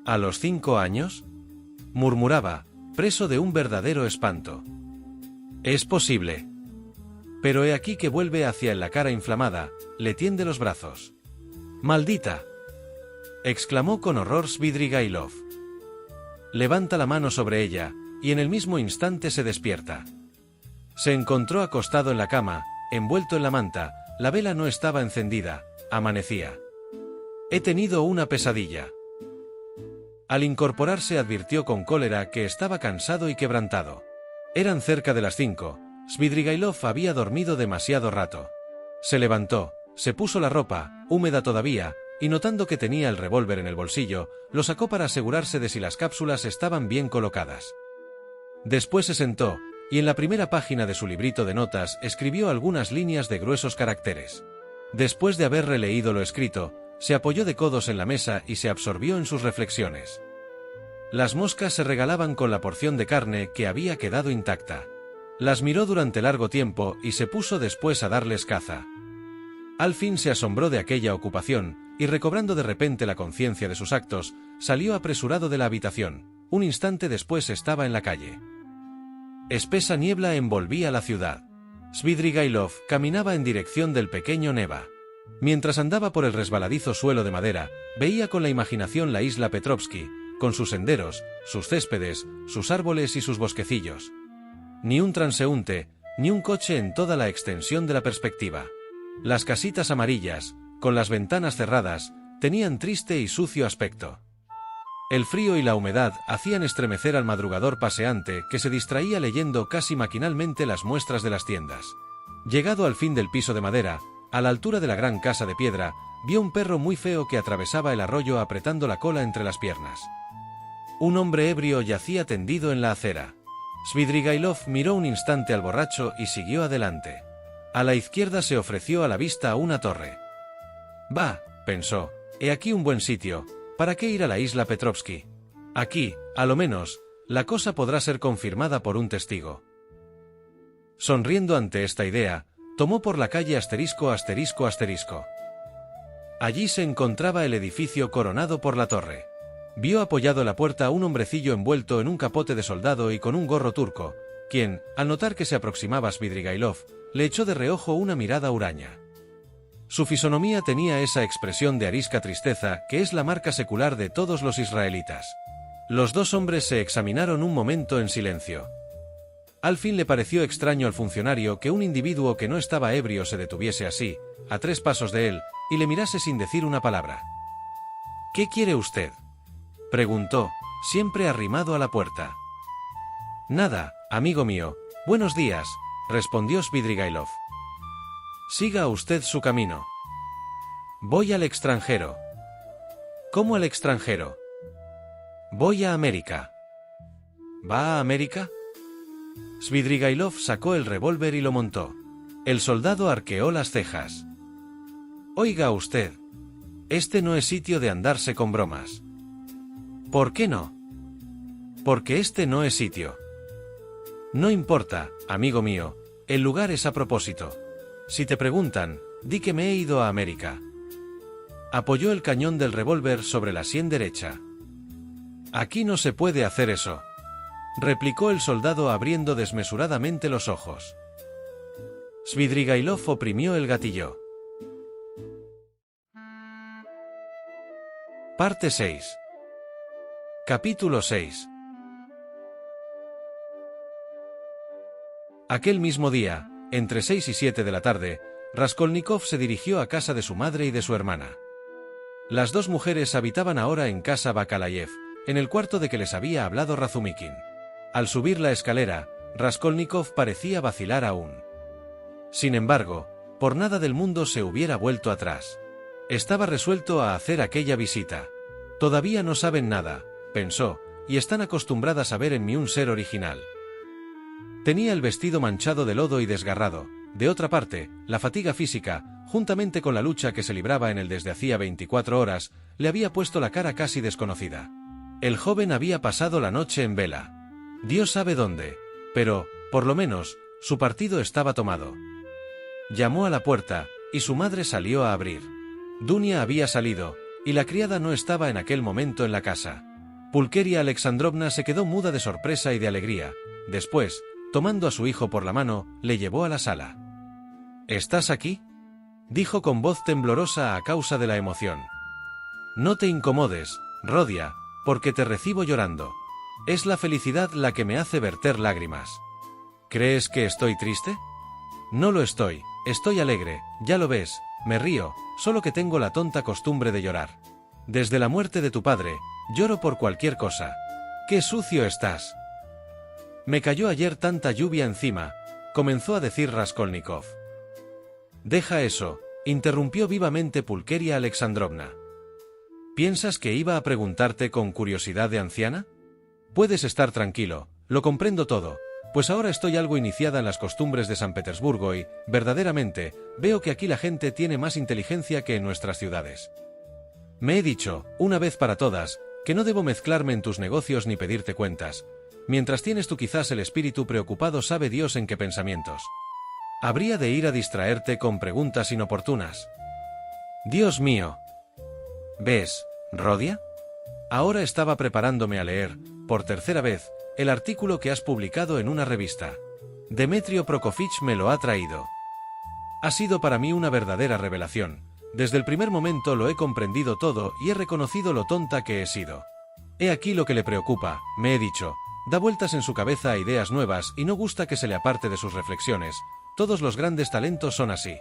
¿A los 5 años? Murmuraba, preso de un verdadero espanto. Es posible. Pero he aquí que vuelve hacia él la cara inflamada, le tiende los brazos. ¡Maldita!, exclamó con horror Svidrigailov. Levanta la mano sobre ella, y en el mismo instante se despierta. Se encontró acostado en la cama, envuelto en la manta, la vela no estaba encendida, amanecía. He tenido una pesadilla. Al incorporarse advirtió con cólera que estaba cansado y quebrantado. Eran cerca de las 5. Svidrigailov había dormido demasiado rato. Se levantó, se puso la ropa, húmeda todavía, y notando que tenía el revólver en el bolsillo, lo sacó para asegurarse de si las cápsulas estaban bien colocadas. Después se sentó, y en la primera página de su librito de notas escribió algunas líneas de gruesos caracteres. Después de haber releído lo escrito, se apoyó de codos en la mesa y se absorbió en sus reflexiones. Las moscas se regalaban con la porción de carne que había quedado intacta. Las miró durante largo tiempo y se puso después a darles caza. Al fin se asombró de aquella ocupación, y recobrando de repente la conciencia de sus actos, salió apresurado de la habitación. Un instante después estaba en la calle. Espesa niebla envolvía la ciudad. Svidrigailov caminaba en dirección del pequeño Neva. Mientras andaba por el resbaladizo suelo de madera, veía con la imaginación la isla Petrovsky, con sus senderos, sus céspedes, sus árboles y sus bosquecillos. Ni un transeúnte, ni un coche en toda la extensión de la perspectiva. Las casitas amarillas, con las ventanas cerradas, tenían triste y sucio aspecto. El frío y la humedad hacían estremecer al madrugador paseante que se distraía leyendo casi maquinalmente las muestras de las tiendas. Llegado al fin del piso de madera, a la altura de la gran casa de piedra, vio un perro muy feo que atravesaba el arroyo apretando la cola entre las piernas. Un hombre ebrio yacía tendido en la acera. Svidrigailov miró un instante al borracho y siguió adelante. A la izquierda se ofreció a la vista una torre. «Bah», pensó, «he aquí un buen sitio, ¿para qué ir a la isla Petrovsky? Aquí, a lo menos, la cosa podrá ser confirmada por un testigo». Sonriendo ante esta idea, tomó por la calle *****. Allí se encontraba el edificio coronado por la torre. Vio apoyado en la puerta a un hombrecillo envuelto en un capote de soldado y con un gorro turco, quien, al notar que se aproximaba Svidrigailov, le echó de reojo una mirada huraña. Su fisonomía tenía esa expresión de arisca tristeza que es la marca secular de todos los israelitas. Los dos hombres se examinaron un momento en silencio. Al fin le pareció extraño al funcionario que un individuo que no estaba ebrio se detuviese así, a 3 pasos de él, y le mirase sin decir una palabra. «¿Qué quiere usted?», preguntó, siempre arrimado a la puerta. «Nada, amigo mío, buenos días», respondió Svidrigailov. «Siga usted su camino». «Voy al extranjero». «¿Cómo al extranjero?» «Voy a América». «¿Va a América?» Svidrigailov sacó el revólver y lo montó. El soldado arqueó las cejas. «Oiga usted, este no es sitio de andarse con bromas». ¿Por qué no? Porque este no es sitio. No importa, amigo mío, el lugar es a propósito. Si te preguntan, di que me he ido a América. Apoyó el cañón del revólver sobre la sien derecha. Aquí no se puede hacer eso, replicó el soldado abriendo desmesuradamente los ojos. Svidrigailov oprimió el gatillo. Parte 6. Capítulo 6. Aquel mismo día, entre 6 y 7 de la tarde, Raskolnikov se dirigió a casa de su madre y de su hermana. Las dos mujeres habitaban ahora en casa Bakalayev, en el cuarto de que les había hablado Razumikin. Al subir la escalera, Raskolnikov parecía vacilar aún. Sin embargo, por nada del mundo se hubiera vuelto atrás. Estaba resuelto a hacer aquella visita. Todavía no saben nada, pensó, y están acostumbradas a ver en mí un ser original. Tenía el vestido manchado de lodo y desgarrado. De otra parte, la fatiga física, juntamente con la lucha que se libraba en él desde hacía 24 horas, le había puesto la cara casi desconocida. El joven había pasado la noche en vela. Dios sabe dónde, pero, por lo menos, su partido estaba tomado. Llamó a la puerta, y su madre salió a abrir. Dunia había salido, y la criada no estaba en aquel momento en la casa. Pulkeria Alexandrovna se quedó muda de sorpresa y de alegría. Después, tomando a su hijo por la mano, le llevó a la sala. ¿Estás aquí?, dijo con voz temblorosa a causa de la emoción. No te incomodes, Rodia, porque te recibo llorando. Es la felicidad la que me hace verter lágrimas. ¿Crees que estoy triste? No lo estoy, estoy alegre, ya lo ves, me río, solo que tengo la tonta costumbre de llorar. Desde la muerte de tu padre, lloro por cualquier cosa. ¡Qué sucio estás! Me cayó ayer tanta lluvia encima, comenzó a decir Raskolnikov. Deja eso, interrumpió vivamente Pulkeria Alexandrovna. ¿Piensas que iba a preguntarte con curiosidad de anciana? Puedes estar tranquilo, lo comprendo todo, pues ahora estoy algo iniciada en las costumbres de San Petersburgo y, verdaderamente, veo que aquí la gente tiene más inteligencia que en nuestras ciudades. Me he dicho, una vez para todas, que no debo mezclarme en tus negocios ni pedirte cuentas. Mientras tienes tú quizás el espíritu preocupado, sabe Dios en qué pensamientos. Habría de ir a distraerte con preguntas inoportunas. Dios mío. ¿Ves, Rodia? Ahora estaba preparándome a leer, por tercera vez, el artículo que has publicado en una revista. Demetrio Prokofich me lo ha traído. Ha sido para mí una verdadera revelación. Desde el primer momento lo he comprendido todo y he reconocido lo tonta que he sido. He aquí lo que le preocupa, me he dicho. Da vueltas en su cabeza a ideas nuevas y no gusta que se le aparte de sus reflexiones. Todos los grandes talentos son así.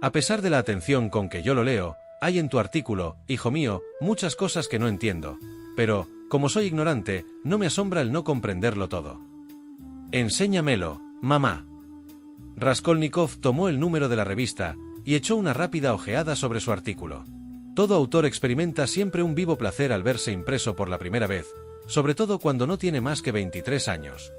A pesar de la atención con que yo lo leo, hay en tu artículo, hijo mío, muchas cosas que no entiendo. Pero, como soy ignorante, no me asombra el no comprenderlo todo. Enséñamelo, mamá. Raskolnikov tomó el número de la revista y echó una rápida ojeada sobre su artículo. Todo autor experimenta siempre un vivo placer al verse impreso por la primera vez, sobre todo cuando no tiene más que 23 años.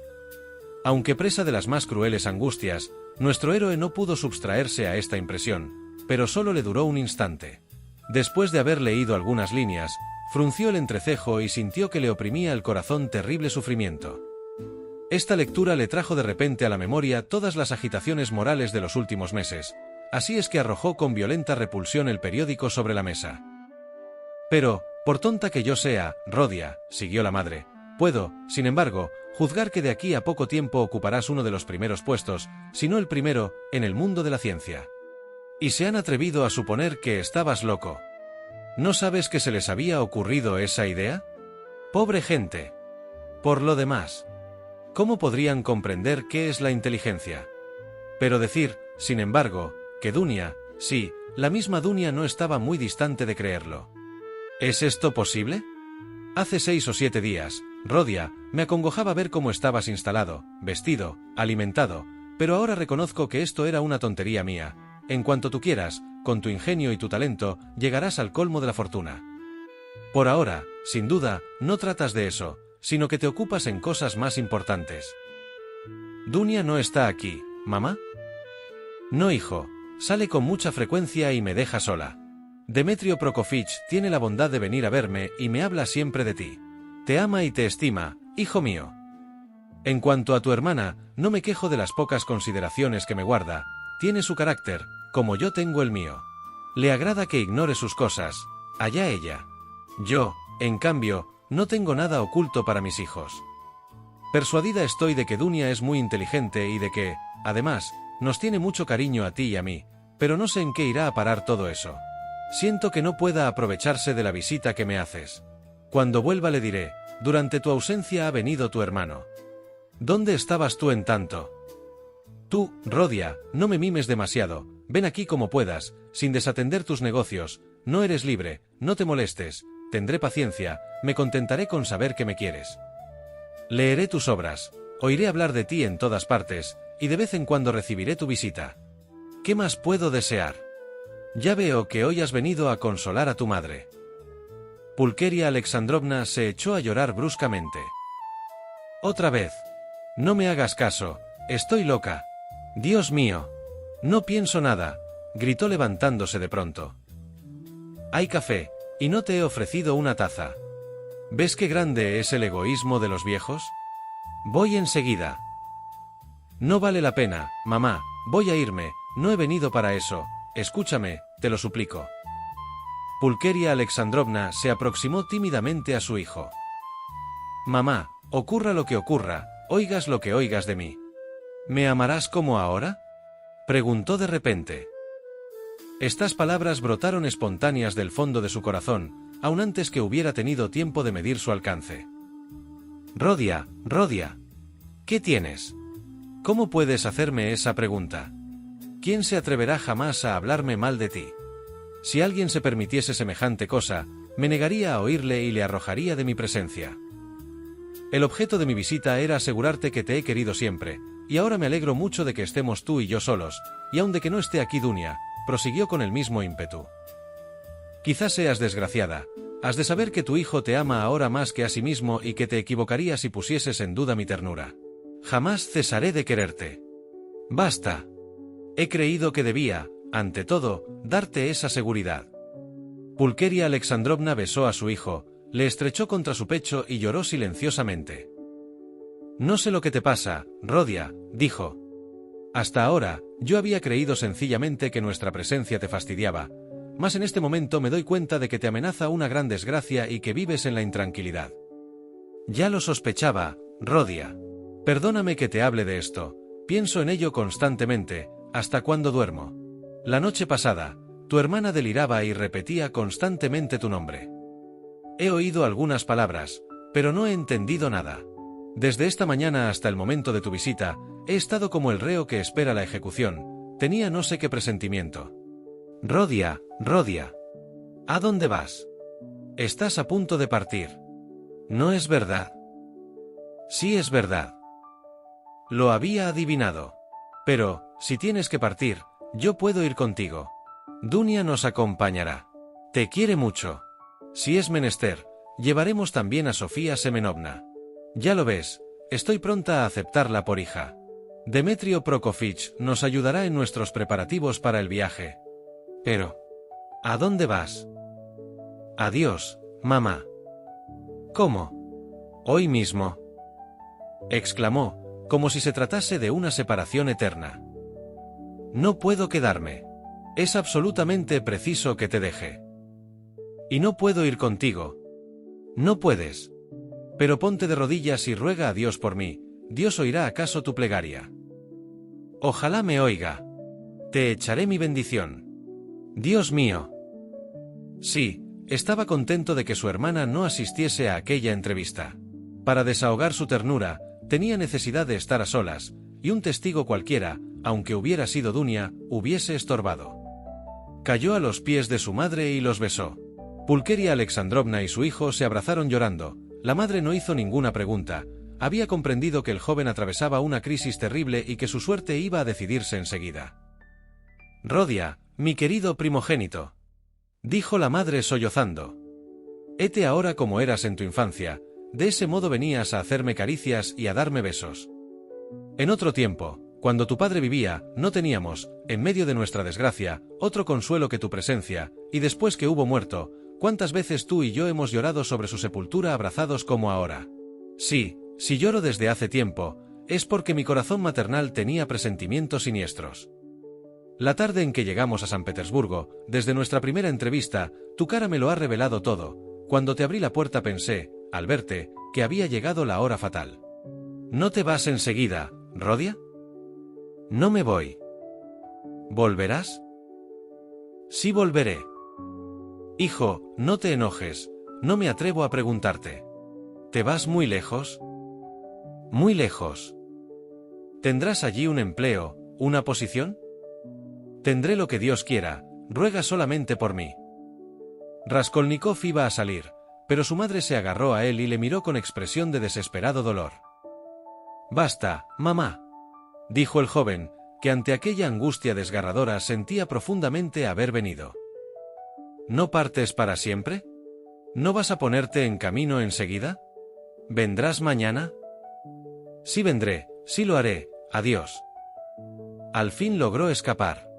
Aunque presa de las más crueles angustias, nuestro héroe no pudo subtraerse a esta impresión, pero solo le duró un instante. Después de haber leído algunas líneas, frunció el entrecejo y sintió que le oprimía el corazón terrible sufrimiento. Esta lectura le trajo de repente a la memoria todas las agitaciones morales de los últimos meses, así es que arrojó con violenta repulsión el periódico sobre la mesa. Pero, por tonta que yo sea, Rodia, siguió la madre, puedo, sin embargo, juzgar que de aquí a poco tiempo ocuparás uno de los primeros puestos, si no el primero, en el mundo de la ciencia. Y se han atrevido a suponer que estabas loco. ¿No sabes que se les había ocurrido esa idea? Pobre gente. Por lo demás, ¿cómo podrían comprender qué es la inteligencia? Pero decir, sin embargo, que Dunia, sí, la misma Dunia no estaba muy distante de creerlo. ¿Es esto posible? Hace 6 o 7 días, Rodia, me acongojaba ver cómo estabas instalado, vestido, alimentado, pero ahora reconozco que esto era una tontería mía. En cuanto tú quieras, con tu ingenio y tu talento, llegarás al colmo de la fortuna. Por ahora, sin duda, no tratas de eso, sino que te ocupas en cosas más importantes. ¿Dunia no está aquí, mamá? No, hijo, sale con mucha frecuencia y me deja sola. Demetrio Prokofich tiene la bondad de venir a verme y me habla siempre de ti. Te ama y te estima, hijo mío. En cuanto a tu hermana, no me quejo de las pocas consideraciones que me guarda. Tiene su carácter, como yo tengo el mío. Le agrada que ignore sus cosas, allá ella. Yo, en cambio, no tengo nada oculto para mis hijos. Persuadida estoy de que Dunia es muy inteligente y de que, además, nos tiene mucho cariño a ti y a mí, pero no sé en qué irá a parar todo eso. Siento que no pueda aprovecharse de la visita que me haces. Cuando vuelva le diré, durante tu ausencia ha venido tu hermano. ¿Dónde estabas tú en tanto? Tú, Rodia, no me mimes demasiado, ven aquí como puedas, sin desatender tus negocios, no eres libre, no te molestes, tendré paciencia, me contentaré con saber que me quieres. Leeré tus obras, oiré hablar de ti en todas partes, y de vez en cuando recibiré tu visita. ¿Qué más puedo desear? Ya veo que hoy has venido a consolar a tu madre. Pulqueria Alexandrovna se echó a llorar bruscamente. Otra vez. No me hagas caso, estoy loca. Dios mío. No pienso nada, gritó levantándose de pronto. Hay café, y no te he ofrecido una taza. ¿Ves qué grande es el egoísmo de los viejos? Voy enseguida. No vale la pena, mamá, voy a irme, no he venido para eso, escúchame, te lo suplico. Pulqueria Alexandrovna se aproximó tímidamente a su hijo. Mamá, ocurra lo que ocurra, oigas lo que oigas de mí. ¿Me amarás como ahora? Preguntó de repente. Estas palabras brotaron espontáneas del fondo de su corazón, aun antes que hubiera tenido tiempo de medir su alcance. Rodia, Rodia. ¿Qué tienes? ¿Cómo puedes hacerme esa pregunta? ¿Quién se atreverá jamás a hablarme mal de ti? Si alguien se permitiese semejante cosa, me negaría a oírle y le arrojaría de mi presencia. El objeto de mi visita era asegurarte que te he querido siempre, y ahora me alegro mucho de que estemos tú y yo solos, y aun de que no esté aquí Dunia, prosiguió con el mismo ímpetu. Quizás seas desgraciada, has de saber que tu hijo te ama ahora más que a sí mismo y que te equivocarías si pusieses en duda mi ternura. Jamás cesaré de quererte. Basta. He creído que debía, ante todo, darte esa seguridad. Pulqueria Alexandrovna besó a su hijo, le estrechó contra su pecho y lloró silenciosamente. No sé lo que te pasa, Rodia, dijo. Hasta ahora, yo había creído sencillamente que nuestra presencia te fastidiaba, mas en este momento me doy cuenta de que te amenaza una gran desgracia y que vives en la intranquilidad. Ya lo sospechaba, Rodia. Perdóname que te hable de esto, pienso en ello constantemente, hasta cuando duermo. La noche pasada, tu hermana deliraba y repetía constantemente tu nombre. He oído algunas palabras, pero no he entendido nada. Desde esta mañana hasta el momento de tu visita, he estado como el reo que espera la ejecución, tenía no sé qué presentimiento. Rodia, Rodia. ¿A dónde vas? Estás a punto de partir. ¿No es verdad? Sí es verdad. Lo había adivinado. Pero, si tienes que partir, yo puedo ir contigo. Dunia nos acompañará. Te quiere mucho. Si es menester, llevaremos también a Sofía Semenovna. Ya lo ves, estoy pronta a aceptarla por hija. Demetrio Prokofich nos ayudará en nuestros preparativos para el viaje. Pero, ¿a dónde vas? Adiós, mamá. ¿Cómo? ¿Hoy mismo? Exclamó, como si se tratase de una separación eterna. No puedo quedarme. Es absolutamente preciso que te deje. Y no puedo ir contigo. No puedes. Pero ponte de rodillas y ruega a Dios por mí, Dios oirá acaso tu plegaria. Ojalá me oiga. Te echaré mi bendición. Dios mío. Sí, estaba contento de que su hermana no asistiese a aquella entrevista. Para desahogar su ternura, tenía necesidad de estar a solas, y un testigo cualquiera, aunque hubiera sido Dunia, hubiese estorbado. Cayó a los pies de su madre y los besó. Pulqueria Alexandrovna y su hijo se abrazaron llorando. La madre no hizo ninguna pregunta, había comprendido que el joven atravesaba una crisis terrible y que su suerte iba a decidirse enseguida. Rodia, mi querido primogénito, dijo la madre sollozando. Hete ahora como eras en tu infancia, de ese modo venías a hacerme caricias y a darme besos. En otro tiempo, Cuando tu padre vivía, no teníamos, en medio de nuestra desgracia, otro consuelo que tu presencia, y después que hubo muerto, ¿cuántas veces tú y yo hemos llorado sobre su sepultura abrazados como ahora? Sí, si lloro desde hace tiempo, es porque mi corazón maternal tenía presentimientos siniestros. La tarde en que llegamos a San Petersburgo, desde nuestra primera entrevista, tu cara me lo ha revelado todo. Cuando te abrí la puerta pensé, al verte, que había llegado la hora fatal. ¿No te vas enseguida, Rodia? No me voy. ¿Volverás? Sí, volveré. Hijo, no te enojes, no me atrevo a preguntarte. ¿Te vas muy lejos? Muy lejos. ¿Tendrás allí un empleo, una posición? Tendré lo que Dios quiera, ruega solamente por mí. Raskolnikov iba a salir, pero su madre se agarró a él y le miró con expresión de desesperado dolor. «Basta, mamá», dijo el joven, que ante aquella angustia desgarradora sentía profundamente haber venido. ¿No partes para siempre? ¿No vas a ponerte en camino enseguida? ¿Vendrás mañana? Sí vendré, sí lo haré, adiós. Al fin logró escapar.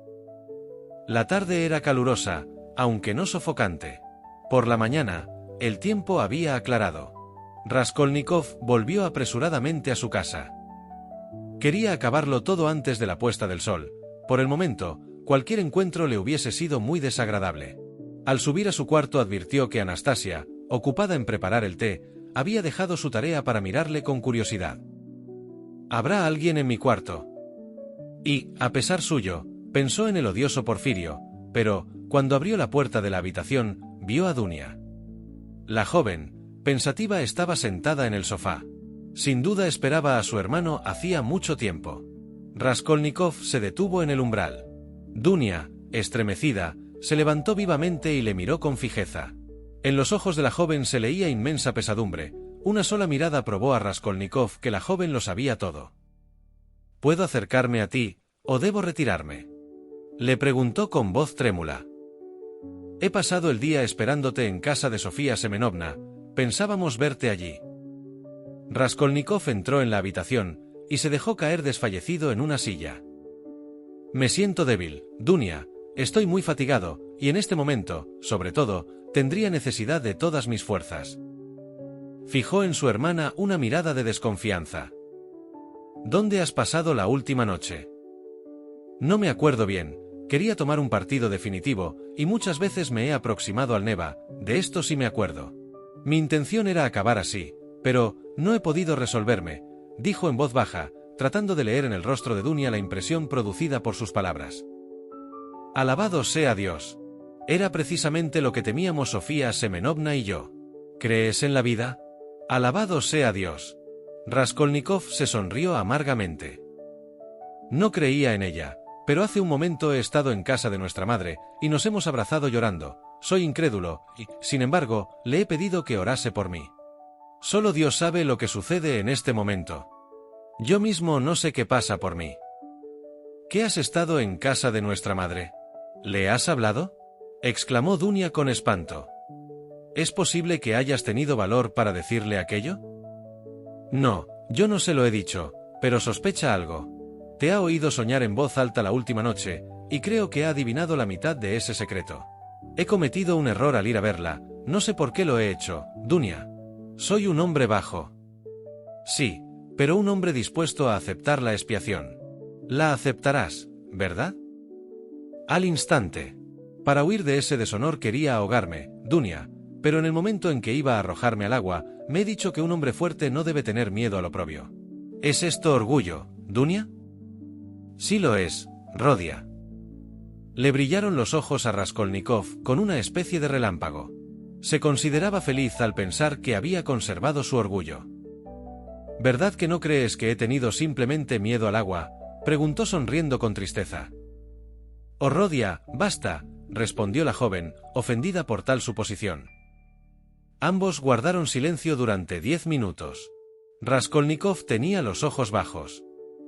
La tarde era calurosa, aunque no sofocante. Por la mañana, el tiempo había aclarado. Raskolnikov volvió apresuradamente a su casa. Quería acabarlo todo antes de la puesta del sol. Por el momento, cualquier encuentro le hubiese sido muy desagradable. Al subir a su cuarto advirtió que Anastasia, ocupada en preparar el té, había dejado su tarea para mirarle con curiosidad. ¿Habrá alguien en mi cuarto? Y, a pesar suyo, pensó en el odioso Porfirio, pero, cuando abrió la puerta de la habitación, vio a Dunia. La joven, pensativa, estaba sentada en el sofá. Sin duda esperaba a su hermano hacía mucho tiempo. Raskolnikov se detuvo en el umbral. Dunia, estremecida, se levantó vivamente y le miró con fijeza. En los ojos de la joven se leía inmensa pesadumbre. Una sola mirada probó a Raskolnikov que la joven lo sabía todo. ¿Puedo acercarme a ti, o debo retirarme?, le preguntó con voz trémula. He pasado el día esperándote en casa de Sofía Semenovna, pensábamos verte allí. Raskolnikov entró en la habitación, y se dejó caer desfallecido en una silla. Me siento débil, Dunia, estoy muy fatigado, y en este momento, sobre todo, tendría necesidad de todas mis fuerzas. Fijó en su hermana una mirada de desconfianza. ¿Dónde has pasado la última noche? No me acuerdo bien, quería tomar un partido definitivo, y muchas veces me he aproximado al Neva, de esto sí me acuerdo. Mi intención era acabar así, pero no he podido resolverme, dijo en voz baja, tratando de leer en el rostro de Dunia la impresión producida por sus palabras. Alabado sea Dios. Era precisamente lo que temíamos Sofía Semenovna y yo. ¿Crees en la vida? Alabado sea Dios. Raskolnikov se sonrió amargamente. No creía en ella. Pero hace un momento he estado en casa de nuestra madre, y nos hemos abrazado llorando. Soy incrédulo, y, sin embargo, le he pedido que orase por mí. Solo Dios sabe lo que sucede en este momento. Yo mismo no sé qué pasa por mí. ¿Qué has estado en casa de nuestra madre? ¿Le has hablado? Exclamó Dunia con espanto. ¿Es posible que hayas tenido valor para decirle aquello? No, yo no se lo he dicho, pero sospecha algo. Te ha oído soñar en voz alta la última noche, y creo que ha adivinado la mitad de ese secreto. He cometido un error al ir a verla, no sé por qué lo he hecho, Dunia. Soy un hombre bajo. Sí, pero un hombre dispuesto a aceptar la expiación. La aceptarás, ¿verdad? Al instante. Para huir de ese deshonor quería ahogarme, Dunia, pero en el momento en que iba a arrojarme al agua, me he dicho que un hombre fuerte no debe tener miedo al oprobio. ¿Es esto orgullo, Dunia? Sí lo es, Rodia. Le brillaron los ojos a Raskolnikov con una especie de relámpago. Se consideraba feliz al pensar que había conservado su orgullo. ¿Verdad que no crees que he tenido simplemente miedo al agua?, preguntó sonriendo con tristeza. Oh, Rodia, basta, respondió la joven, ofendida por tal suposición. Ambos guardaron silencio durante 10 minutos. Raskolnikov tenía los ojos bajos.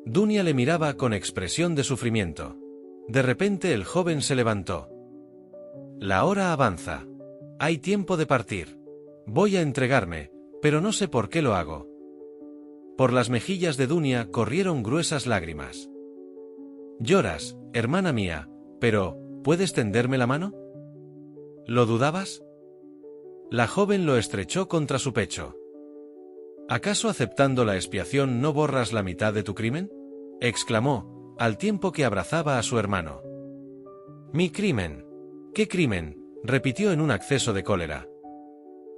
Dunia le miraba con expresión de sufrimiento. De repente el joven se levantó. La hora avanza. Hay tiempo de partir. Voy a entregarme, pero no sé por qué lo hago. Por las mejillas de Dunia corrieron gruesas lágrimas. Lloras, hermana mía, pero, ¿puedes tenderme la mano? ¿Lo dudabas? La joven lo estrechó contra su pecho. ¿Acaso aceptando la expiación no borras la mitad de tu crimen? Exclamó, al tiempo que abrazaba a su hermano. ¿Mi crimen? ¿Qué crimen?, repitió en un acceso de cólera.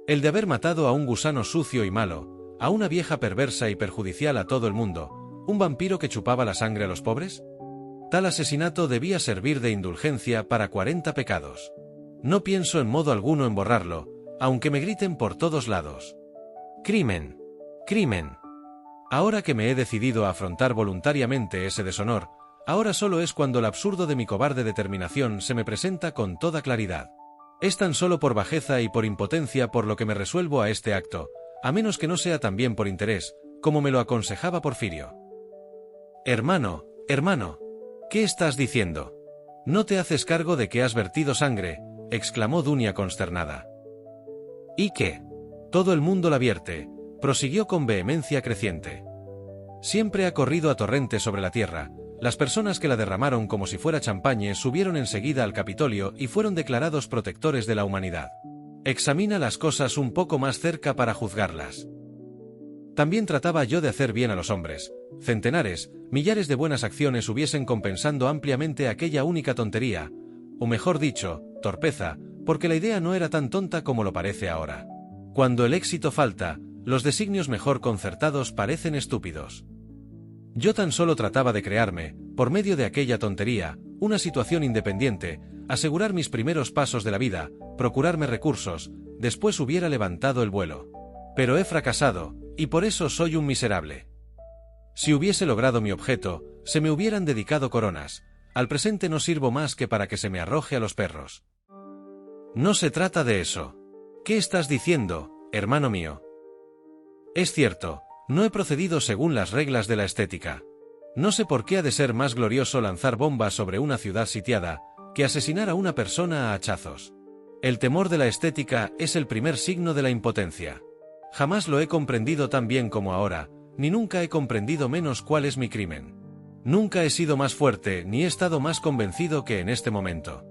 El de haber matado a un gusano sucio y malo, a una vieja perversa y perjudicial a todo el mundo, un vampiro que chupaba la sangre a los pobres. Tal asesinato debía servir de indulgencia para 40 pecados. No pienso en modo alguno en borrarlo, aunque me griten por todos lados. Crimen. Crimen. Ahora que me he decidido a afrontar voluntariamente ese deshonor, ahora solo es cuando el absurdo de mi cobarde determinación se me presenta con toda claridad. Es tan solo por bajeza y por impotencia por lo que me resuelvo a este acto, a menos que no sea también por interés, como me lo aconsejaba Porfirio. Hermano, ¿qué estás diciendo? ¿No te haces cargo de que has vertido sangre?, exclamó Dunia consternada. ¿Y qué? Todo el mundo la vierte, prosiguió con vehemencia creciente. Siempre ha corrido a torrente sobre la tierra. Las personas que la derramaron como si fuera champaña subieron enseguida al Capitolio y fueron declarados protectores de la humanidad. Examina las cosas un poco más cerca para juzgarlas. También trataba yo de hacer bien a los hombres. Centenares, millares de buenas acciones hubiesen compensando ampliamente aquella única tontería, o mejor dicho, torpeza, porque la idea no era tan tonta como lo parece ahora. Cuando el éxito falta, los designios mejor concertados parecen estúpidos. Yo tan solo trataba de crearme, por medio de aquella tontería, una situación independiente, asegurar mis primeros pasos de la vida, procurarme recursos, después hubiera levantado el vuelo. Pero he fracasado, y por eso soy un miserable. Si hubiese logrado mi objeto, se me hubieran dedicado coronas. Al presente no sirvo más que para que se me arroje a los perros. No se trata de eso. ¿Qué estás diciendo, hermano mío? Es cierto, no he procedido según las reglas de la estética. No sé por qué ha de ser más glorioso lanzar bombas sobre una ciudad sitiada, que asesinar a una persona a hachazos. El temor de la estética es el primer signo de la impotencia. Jamás lo he comprendido tan bien como ahora, ni nunca he comprendido menos cuál es mi crimen. Nunca he sido más fuerte ni he estado más convencido que en este momento.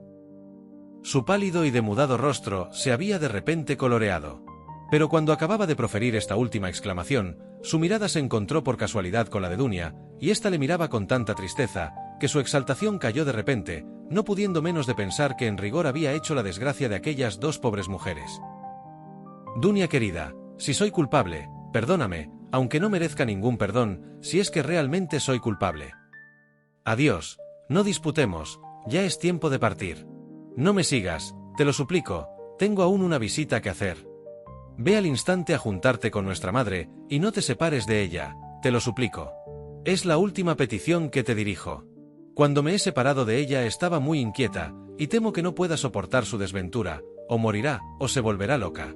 Su pálido y demudado rostro se había de repente coloreado. Pero cuando acababa de proferir esta última exclamación, su mirada se encontró por casualidad con la de Dunia, y ésta le miraba con tanta tristeza, que su exaltación cayó de repente, no pudiendo menos de pensar que en rigor había hecho la desgracia de aquellas dos pobres mujeres. Dunia querida, si soy culpable, perdóname, aunque no merezca ningún perdón, si es que realmente soy culpable. Adiós, no disputemos, ya es tiempo de partir. No me sigas, te lo suplico, tengo aún una visita que hacer. Ve al instante a juntarte con nuestra madre, y no te separes de ella, te lo suplico. Es la última petición que te dirijo. Cuando me he separado de ella estaba muy inquieta, y temo que no pueda soportar su desventura, o morirá, o se volverá loca.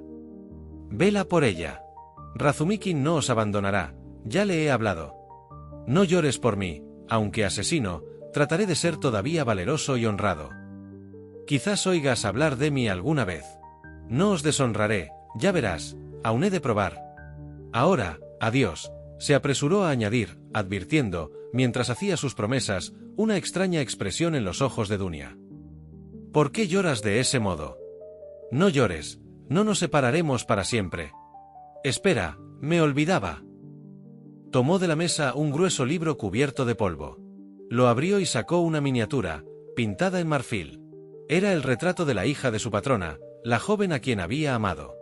Vela por ella. Razumikin no os abandonará, ya le he hablado. No llores por mí, aunque asesino, trataré de ser todavía valeroso y honrado. Quizás oigas hablar de mí alguna vez. No os deshonraré, ya verás, aún he de probar. Ahora, adiós, se apresuró a añadir, advirtiendo, mientras hacía sus promesas, una extraña expresión en los ojos de Dunia. ¿Por qué lloras de ese modo? No llores, no nos separaremos para siempre. Espera, me olvidaba. Tomó de la mesa un grueso libro cubierto de polvo. Lo abrió y sacó una miniatura, pintada en marfil. Era el retrato de la hija de su patrona, la joven a quien había amado.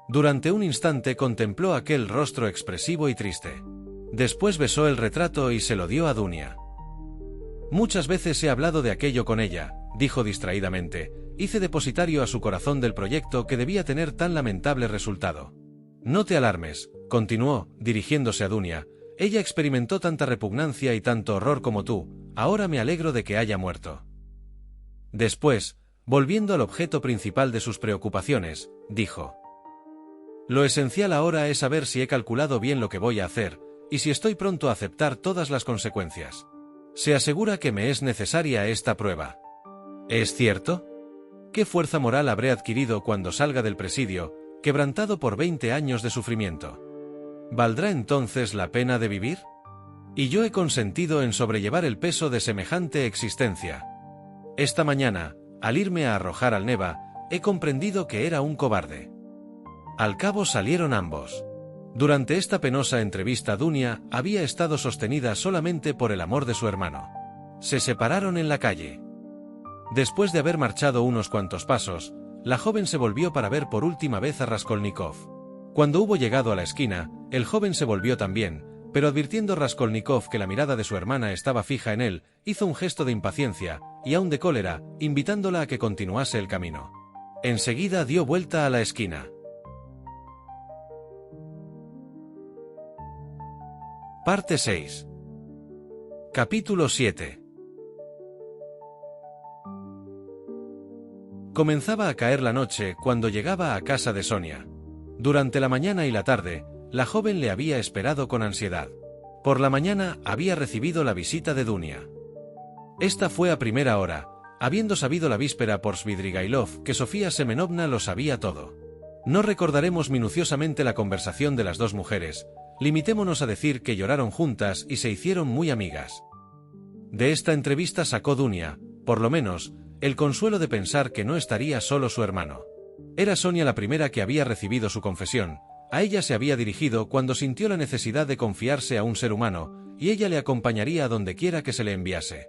Durante un instante contempló aquel rostro expresivo y triste. Después besó el retrato y se lo dio a Dunia. Muchas veces he hablado de aquello con ella, dijo distraídamente. Hice depositario a su corazón del proyecto que debía tener tan lamentable resultado. No te alarmes, continuó, dirigiéndose a Dunia. Ella experimentó tanta repugnancia y tanto horror como tú, ahora me alegro de que haya muerto. Después, volviendo al objeto principal de sus preocupaciones, dijo: lo esencial ahora es saber si he calculado bien lo que voy a hacer, y si estoy pronto a aceptar todas las consecuencias. Se asegura que me es necesaria esta prueba. ¿Es cierto? ¿Qué fuerza moral habré adquirido cuando salga del presidio, quebrantado por 20 años de sufrimiento? ¿Valdrá entonces la pena de vivir? Y yo he consentido en sobrellevar el peso de semejante existencia. Esta mañana, al irme a arrojar al Neva, he comprendido que era un cobarde. Al cabo salieron ambos. Durante esta penosa entrevista Dunia había estado sostenida solamente por el amor de su hermano. Se separaron en la calle. Después de haber marchado unos cuantos pasos, la joven se volvió para ver por última vez a Raskolnikov. Cuando hubo llegado a la esquina, el joven se volvió también, pero advirtiendo Raskolnikov que la mirada de su hermana estaba fija en él, hizo un gesto de impaciencia, y aún de cólera, invitándola a que continuase el camino. Enseguida dio vuelta a la esquina. Parte 6. Capítulo 7. Comenzaba a caer la noche cuando llegaba a casa de Sonia. Durante la mañana y la tarde, la joven le había esperado con ansiedad. Por la mañana había recibido la visita de Dunia. Esta fue a primera hora, habiendo sabido la víspera por Svidrigailov que Sofía Semenovna lo sabía todo. No recordaremos minuciosamente la conversación de las dos mujeres, limitémonos a decir que lloraron juntas y se hicieron muy amigas. De esta entrevista sacó Dunia, por lo menos, el consuelo de pensar que no estaría solo su hermano. Era Sonia la primera que había recibido su confesión, a ella se había dirigido cuando sintió la necesidad de confiarse a un ser humano, y ella le acompañaría a donde quiera que se le enviase.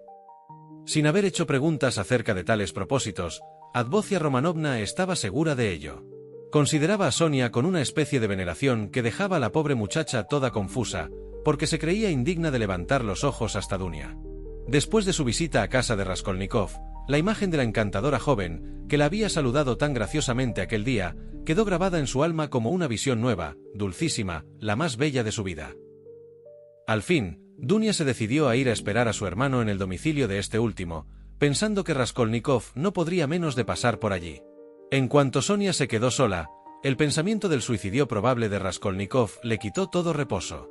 Sin haber hecho preguntas acerca de tales propósitos, Advocia Romanovna estaba segura de ello. Consideraba a Sonia con una especie de veneración que dejaba a la pobre muchacha toda confusa, porque se creía indigna de levantar los ojos hasta Dunia. Después de su visita a casa de Raskolnikov, la imagen de la encantadora joven, que la había saludado tan graciosamente aquel día, quedó grabada en su alma como una visión nueva, dulcísima, la más bella de su vida. Al fin, Dunia se decidió a ir a esperar a su hermano en el domicilio de este último, pensando que Raskolnikov no podría menos de pasar por allí. En cuanto Sonia se quedó sola, el pensamiento del suicidio probable de Raskolnikov le quitó todo reposo.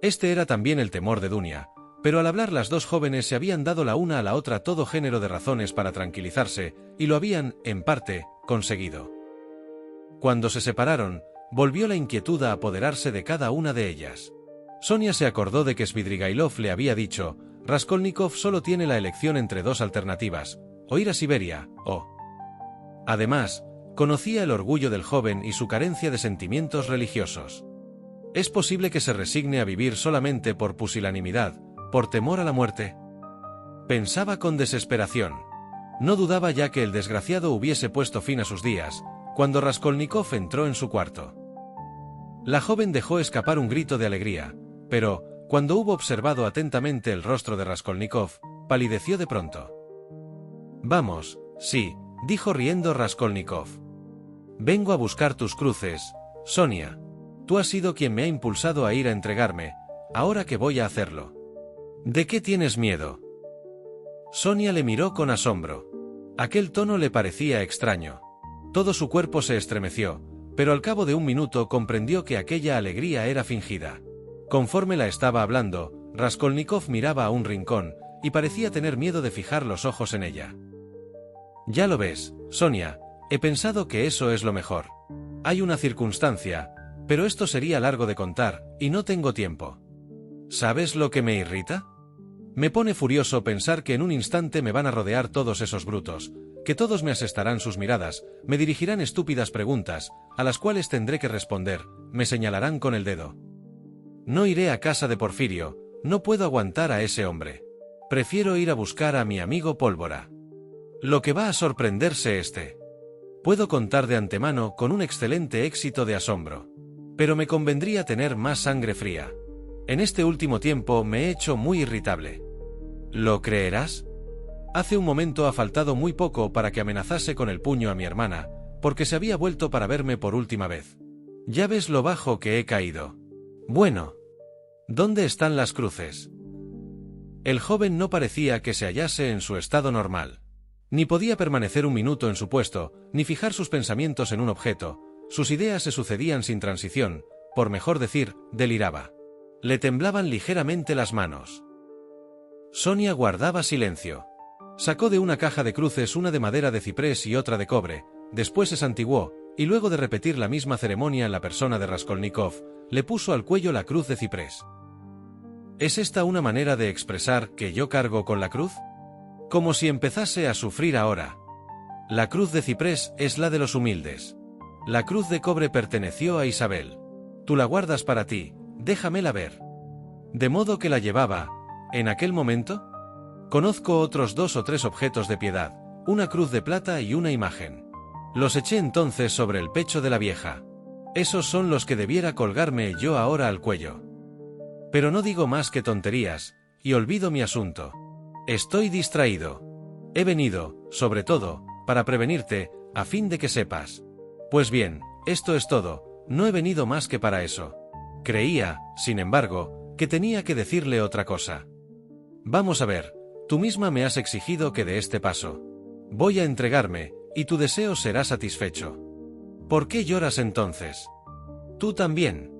Este era también el temor de Dunia, pero al hablar las dos jóvenes se habían dado la una a la otra todo género de razones para tranquilizarse, y lo habían, en parte, conseguido. Cuando se separaron, volvió la inquietud a apoderarse de cada una de ellas. Sonia se acordó de que Svidrigailov le había dicho: Raskolnikov solo tiene la elección entre dos alternativas, o ir a Siberia, o... Además, conocía el orgullo del joven y su carencia de sentimientos religiosos. ¿Es posible que se resigne a vivir solamente por pusilanimidad, por temor a la muerte? Pensaba con desesperación. No dudaba ya que el desgraciado hubiese puesto fin a sus días, cuando Raskolnikov entró en su cuarto. La joven dejó escapar un grito de alegría, pero, cuando hubo observado atentamente el rostro de Raskolnikov, palideció de pronto. «Vamos, sí», dijo riendo Raskolnikov. «Vengo a buscar tus cruces, Sonia. Tú has sido quien me ha impulsado a ir a entregarme, ahora que voy a hacerlo». «¿De qué tienes miedo?». Sonia le miró con asombro. Aquel tono le parecía extraño. Todo su cuerpo se estremeció, pero al cabo de un minuto comprendió que aquella alegría era fingida. Conforme la estaba hablando, Raskolnikov miraba a un rincón, y parecía tener miedo de fijar los ojos en ella. «Ya lo ves, Sonia, he pensado que eso es lo mejor. Hay una circunstancia, pero esto sería largo de contar, y no tengo tiempo. ¿Sabes lo que me irrita? Me pone furioso pensar que en un instante me van a rodear todos esos brutos, que todos me asestarán sus miradas, me dirigirán estúpidas preguntas, a las cuales tendré que responder, me señalarán con el dedo. No iré a casa de Porfirio, no puedo aguantar a ese hombre. Prefiero ir a buscar a mi amigo Pólvora. Lo que va a sorprenderse puedo contar de antemano con un excelente éxito de asombro. Pero me convendría tener más sangre fría. En este último tiempo me he hecho muy irritable. ¿Lo creerás? Hace un momento ha faltado muy poco para que amenazase con el puño a mi hermana, porque se había vuelto para verme por última vez. Ya ves lo bajo que he caído. Bueno, ¿dónde están las cruces? El joven no parecía que se hallase en su estado normal. Ni podía permanecer un minuto en su puesto, ni fijar sus pensamientos en un objeto. Sus ideas se sucedían sin transición, por mejor decir, deliraba. Le temblaban ligeramente las manos. Sonia guardaba silencio. Sacó de una caja de cruces una de madera de ciprés y otra de cobre, después se santiguó, y luego de repetir la misma ceremonia en la persona de Raskolnikov, le puso al cuello la cruz de ciprés. ¿Es esta una manera de expresar que yo cargo con la cruz? Como si empezase a sufrir ahora. La cruz de ciprés es la de los humildes. La cruz de cobre perteneció a Isabel. Tú la guardas para ti, déjamela ver. ¿De modo que la llevaba, en aquel momento? Conozco otros 2 o 3 objetos de piedad, una cruz de plata y una imagen. Los eché entonces sobre el pecho de la vieja. Esos son los que debiera colgarme yo ahora al cuello. Pero no digo más que tonterías, y olvido mi asunto. Estoy distraído. He venido, sobre todo, para prevenirte, a fin de que sepas. Pues bien, esto es todo, no he venido más que para eso. Creía, sin embargo, que tenía que decirle otra cosa. Vamos a ver, tú misma me has exigido que dé este paso. Voy a entregarme, y tu deseo será satisfecho. ¿Por qué lloras entonces? Tú también.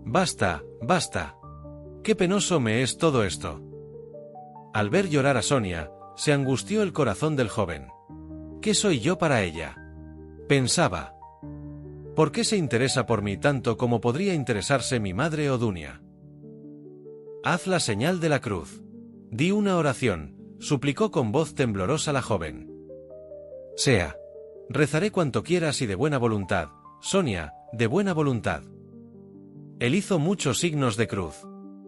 Basta, basta. Qué penoso me es todo esto. Al ver llorar a Sonia, se angustió el corazón del joven. ¿Qué soy yo para ella? Pensaba. ¿Por qué se interesa por mí tanto como podría interesarse mi madre o Dunia? Haz la señal de la cruz. Di una oración, suplicó con voz temblorosa la joven. Sea. Rezaré cuanto quieras y de buena voluntad, Sonia, de buena voluntad. Él hizo muchos signos de cruz.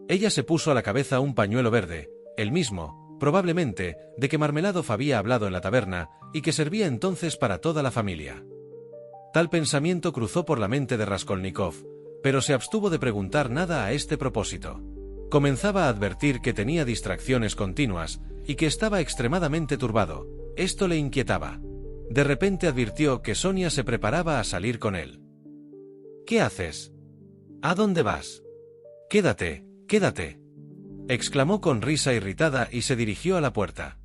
Ella se puso a la cabeza un pañuelo verde, el mismo, probablemente, de que Marmeladov había hablado en la taberna, y que servía entonces para toda la familia. Tal pensamiento cruzó por la mente de Raskolnikov, pero se abstuvo de preguntar nada a este propósito. Comenzaba a advertir que tenía distracciones continuas, y que estaba extremadamente turbado. Esto le inquietaba. De repente advirtió que Sonia se preparaba a salir con él. ¿Qué haces? ¿A dónde vas? Quédate, quédate, exclamó con risa irritada y se dirigió a la puerta.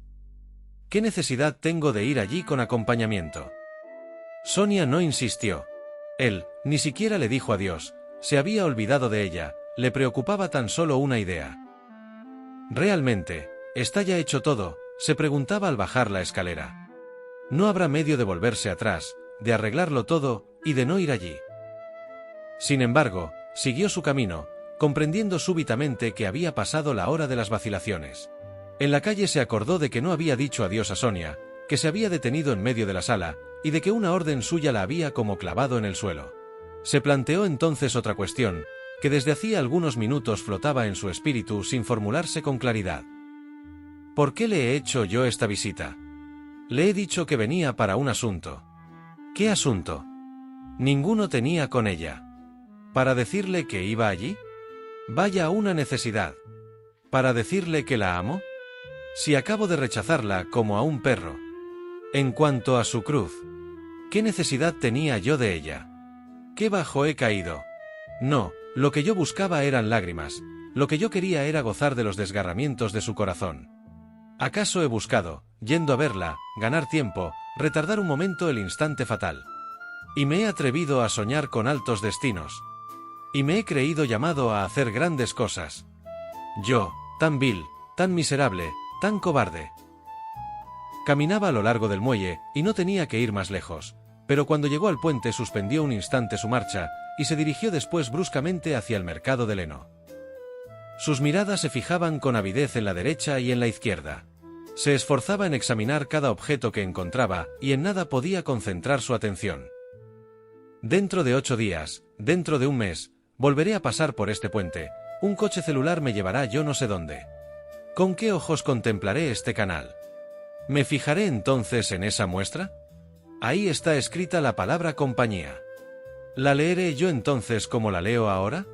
¿Qué necesidad tengo de ir allí con acompañamiento? Sonia no insistió. Él, ni siquiera le dijo adiós, se había olvidado de ella, le preocupaba tan solo una idea. ¿Realmente, está ya hecho todo?, se preguntaba al bajar la escalera. No habrá medio de volverse atrás, de arreglarlo todo, y de no ir allí. Sin embargo, siguió su camino, comprendiendo súbitamente que había pasado la hora de las vacilaciones. En la calle se acordó de que no había dicho adiós a Sonia, que se había detenido en medio de la sala, y de que una orden suya la había como clavado en el suelo. Se planteó entonces otra cuestión, que desde hacía algunos minutos flotaba en su espíritu sin formularse con claridad. ¿Por qué le he hecho yo esta visita? Le he dicho que venía para un asunto. ¿Qué asunto? Ninguno tenía con ella. ¿Para decirle que iba allí? Vaya una necesidad. ¿Para decirle que la amo? Si acabo de rechazarla como a un perro. En cuanto a su cruz, ¿qué necesidad tenía yo de ella? ¿Qué bajo he caído? No, lo que yo buscaba eran lágrimas, lo que yo quería era gozar de los desgarramientos de su corazón. ¿Acaso he buscado, yendo a verla, ganar tiempo, retardar un momento el instante fatal? Y me he atrevido a soñar con altos destinos. Y me he creído llamado a hacer grandes cosas. Yo, tan vil, tan miserable, tan cobarde. Caminaba a lo largo del muelle, y no tenía que ir más lejos, pero cuando llegó al puente suspendió un instante su marcha, y se dirigió después bruscamente hacia el mercado de Leno. Sus miradas se fijaban con avidez en la derecha y en la izquierda. Se esforzaba en examinar cada objeto que encontraba, y en nada podía concentrar su atención. Dentro de 8 días, dentro de un mes, volveré a pasar por este puente, un coche celular me llevará yo no sé dónde. ¿Con qué ojos contemplaré este canal? ¿Me fijaré entonces en esa muestra? Ahí está escrita la palabra compañía. ¿La leeré yo entonces como la leo ahora?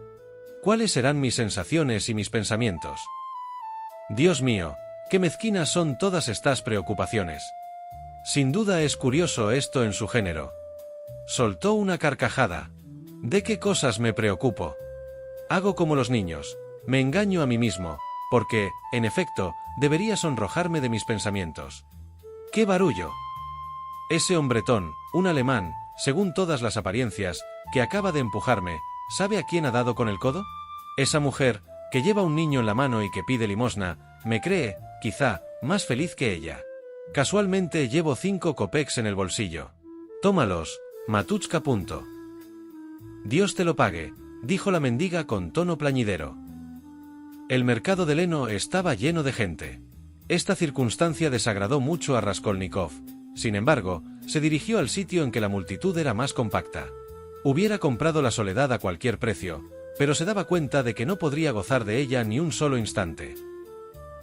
¿Cuáles serán mis sensaciones y mis pensamientos? Dios mío, qué mezquinas son todas estas preocupaciones. Sin duda es curioso esto en su género. Soltó una carcajada. ¿De qué cosas me preocupo? Hago como los niños, me engaño a mí mismo, porque, en efecto, debería sonrojarme de mis pensamientos. ¡Qué barullo! Ese hombretón, un alemán, según todas las apariencias, que acaba de empujarme, ¿sabe a quién ha dado con el codo? Esa mujer, que lleva un niño en la mano y que pide limosna, me cree, quizá, más feliz que ella. Casualmente llevo 5 kopecks en el bolsillo. Tómalos, Matuchka. Dios te lo pague, dijo la mendiga con tono plañidero. El mercado de Leno estaba lleno de gente. Esta circunstancia desagradó mucho a Raskolnikov. Sin embargo, se dirigió al sitio en que la multitud era más compacta. Hubiera comprado la soledad a cualquier precio, pero se daba cuenta de que no podría gozar de ella ni un solo instante.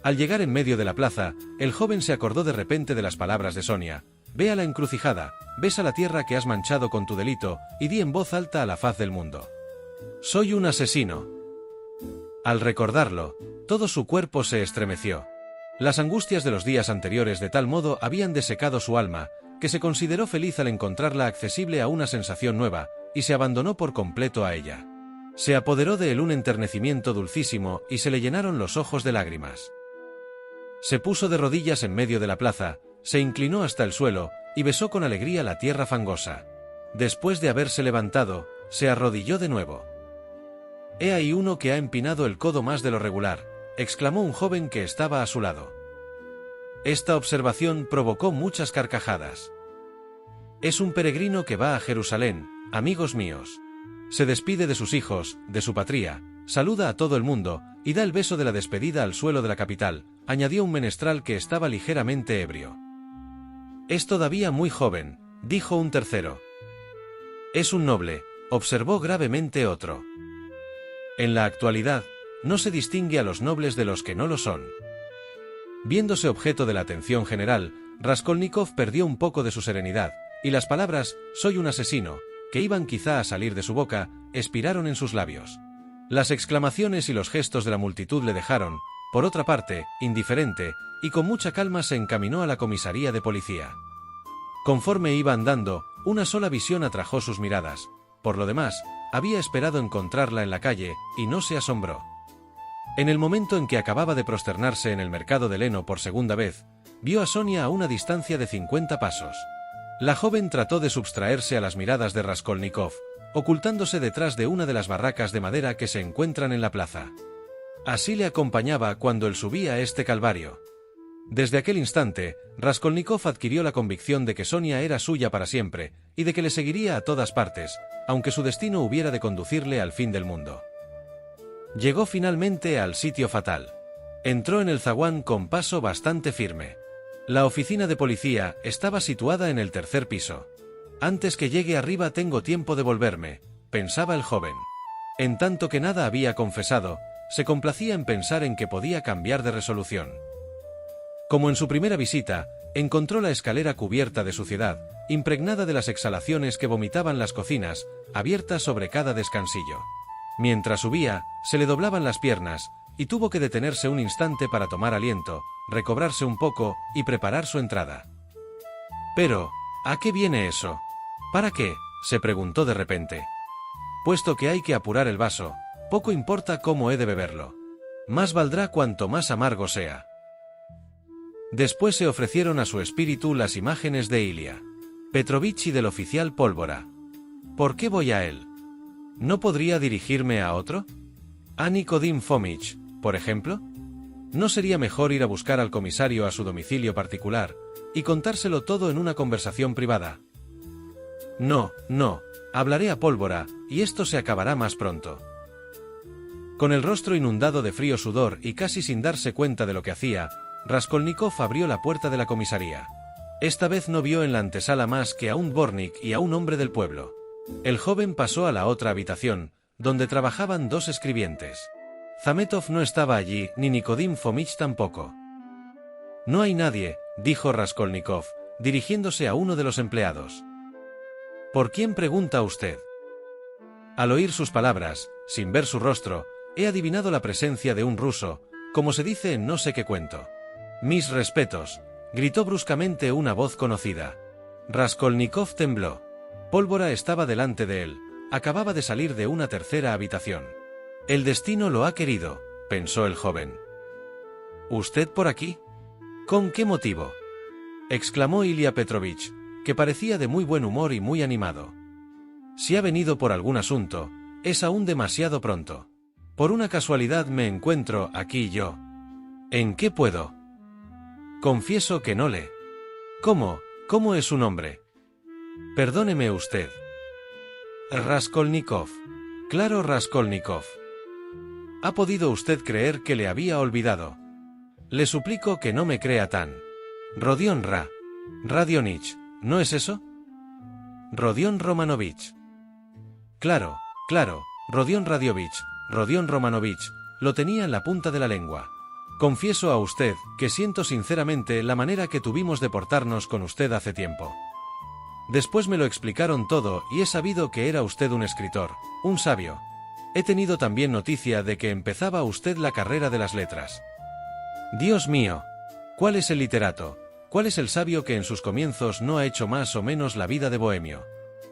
Al llegar en medio de la plaza, el joven se acordó de repente de las palabras de Sonia. Ve a la encrucijada, besa la tierra que has manchado con tu delito, y di en voz alta a la faz del mundo: soy un asesino. Al recordarlo, todo su cuerpo se estremeció. Las angustias de los días anteriores de tal modo habían desecado su alma, que se consideró feliz al encontrarla accesible a una sensación nueva, y se abandonó por completo a ella. Se apoderó de él un enternecimiento dulcísimo y se le llenaron los ojos de lágrimas. Se puso de rodillas en medio de la plaza, se inclinó hasta el suelo, y besó con alegría la tierra fangosa. Después de haberse levantado, se arrodilló de nuevo. «He ahí uno que ha empinado el codo más de lo regular», exclamó un joven que estaba a su lado. Esta observación provocó muchas carcajadas. «Es un peregrino que va a Jerusalén, amigos míos. Se despide de sus hijos, de su patria, saluda a todo el mundo, y da el beso de la despedida al suelo de la capital», añadió un menestral que estaba ligeramente ebrio. «Es todavía muy joven», dijo un tercero. «Es un noble», observó gravemente otro. En la actualidad, no se distingue a los nobles de los que no lo son. Viéndose objeto de la atención general, Raskolnikov perdió un poco de su serenidad, y las palabras «soy un asesino», que iban quizá a salir de su boca, expiraron en sus labios. Las exclamaciones y los gestos de la multitud le dejaron, por otra parte, indiferente, y con mucha calma se encaminó a la comisaría de policía. Conforme iba andando, una sola visión atrajo sus miradas. Por lo demás, había esperado encontrarla en la calle, y no se asombró. En el momento en que acababa de prosternarse en el mercado de Leno por segunda vez, vio a Sonia a una distancia de 50 pasos. La joven trató de subtraerse a las miradas de Raskolnikov, ocultándose detrás de una de las barracas de madera que se encuentran en la plaza. Así le acompañaba cuando él subía este calvario. Desde aquel instante, Raskolnikov adquirió la convicción de que Sonia era suya para siempre, y de que le seguiría a todas partes, aunque su destino hubiera de conducirle al fin del mundo. Llegó finalmente al sitio fatal. Entró en el zaguán con paso bastante firme. La oficina de policía estaba situada en el tercer piso. «Antes que llegue arriba tengo tiempo de volverme», pensaba el joven. En tanto que nada había confesado, se complacía en pensar en que podía cambiar de resolución. Como en su primera visita, encontró la escalera cubierta de suciedad, impregnada de las exhalaciones que vomitaban las cocinas, abiertas sobre cada descansillo. Mientras subía, se le doblaban las piernas, y tuvo que detenerse un instante para tomar aliento, recobrarse un poco y preparar su entrada. «Pero, ¿a qué viene eso? ¿Para qué?», se preguntó de repente. «Puesto que hay que apurar el vaso, poco importa cómo he de beberlo. Más valdrá cuanto más amargo sea». Después se ofrecieron a su espíritu las imágenes de Ilia Petrovich y del oficial Pólvora. ¿Por qué voy a él? ¿No podría dirigirme a otro? ¿A Nikodim Fomich, por ejemplo? ¿No sería mejor ir a buscar al comisario a su domicilio particular y contárselo todo en una conversación privada? No, hablaré a Pólvora, y esto se acabará más pronto. Con el rostro inundado de frío sudor y casi sin darse cuenta de lo que hacía, Raskolnikov abrió la puerta de la comisaría. Esta vez no vio en la antesala más que a un dvornik y a un hombre del pueblo. El joven pasó a la otra habitación, donde trabajaban dos escribientes. Zametov no estaba allí, ni Nikodim Fomich tampoco. «No hay nadie», dijo Raskolnikov, dirigiéndose a uno de los empleados. «¿Por quién pregunta usted?». Al oír sus palabras, sin ver su rostro, he adivinado la presencia de un ruso, como se dice en no sé qué cuento. «Mis respetos», gritó bruscamente una voz conocida. Raskolnikov tembló. Pólvora estaba delante de él, acababa de salir de una tercera habitación. «El destino lo ha querido», pensó el joven. «¿Usted por aquí? ¿Con qué motivo?», exclamó Ilia Petrovich, que parecía de muy buen humor y muy animado. «Si ha venido por algún asunto, es aún demasiado pronto. Por una casualidad me encuentro aquí yo. ¿En qué puedo?». «Confieso que no le». ¿Cómo es su nombre?». «Perdóneme usted». «Raskolnikov». «Claro, Raskolnikov». ¿Ha podido usted creer que le había olvidado? Le suplico que no me crea tan. Rodion Radionich, ¿no es eso? Rodion Romanovich. Claro, Rodion Romanovich, lo tenía en la punta de la lengua. Confieso a usted que siento sinceramente la manera que tuvimos de portarnos con usted hace tiempo. Después me lo explicaron todo y he sabido que era usted un escritor, un sabio. He tenido también noticia de que empezaba usted la carrera de las letras. Dios mío, ¿cuál es el literato? ¿Cuál es el sabio que en sus comienzos no ha hecho más o menos la vida de bohemio?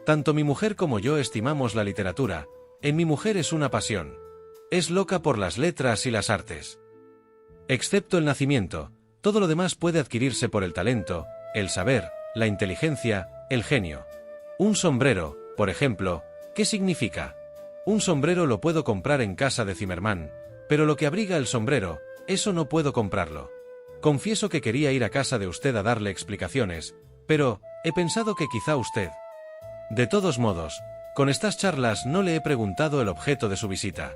Tanto mi mujer como yo estimamos la literatura. En mi mujer es una pasión. Es loca por las letras y las artes. Excepto el nacimiento, todo lo demás puede adquirirse por el talento, el saber, la inteligencia, el genio. Un sombrero, por ejemplo, ¿qué significa? Un sombrero lo puedo comprar en casa de Zimmermann, pero lo que abriga el sombrero, eso no puedo comprarlo. Confieso que quería ir a casa de usted a darle explicaciones, pero he pensado que quizá usted. De todos modos, con estas charlas no le he preguntado el objeto de su visita.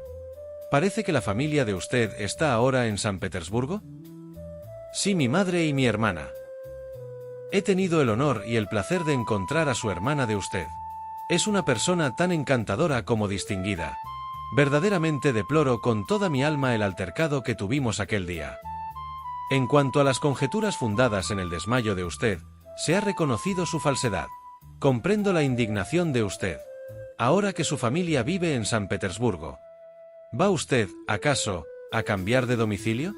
¿Parece que la familia de usted está ahora en San Petersburgo? Sí, mi madre y mi hermana. He tenido el honor y el placer de encontrar a su hermana de usted. Es una persona tan encantadora como distinguida. Verdaderamente deploro con toda mi alma el altercado que tuvimos aquel día. En cuanto a las conjeturas fundadas en el desmayo de usted, se ha reconocido su falsedad. Comprendo la indignación de usted. Ahora que su familia vive en San Petersburgo, ¿va usted, acaso, a cambiar de domicilio?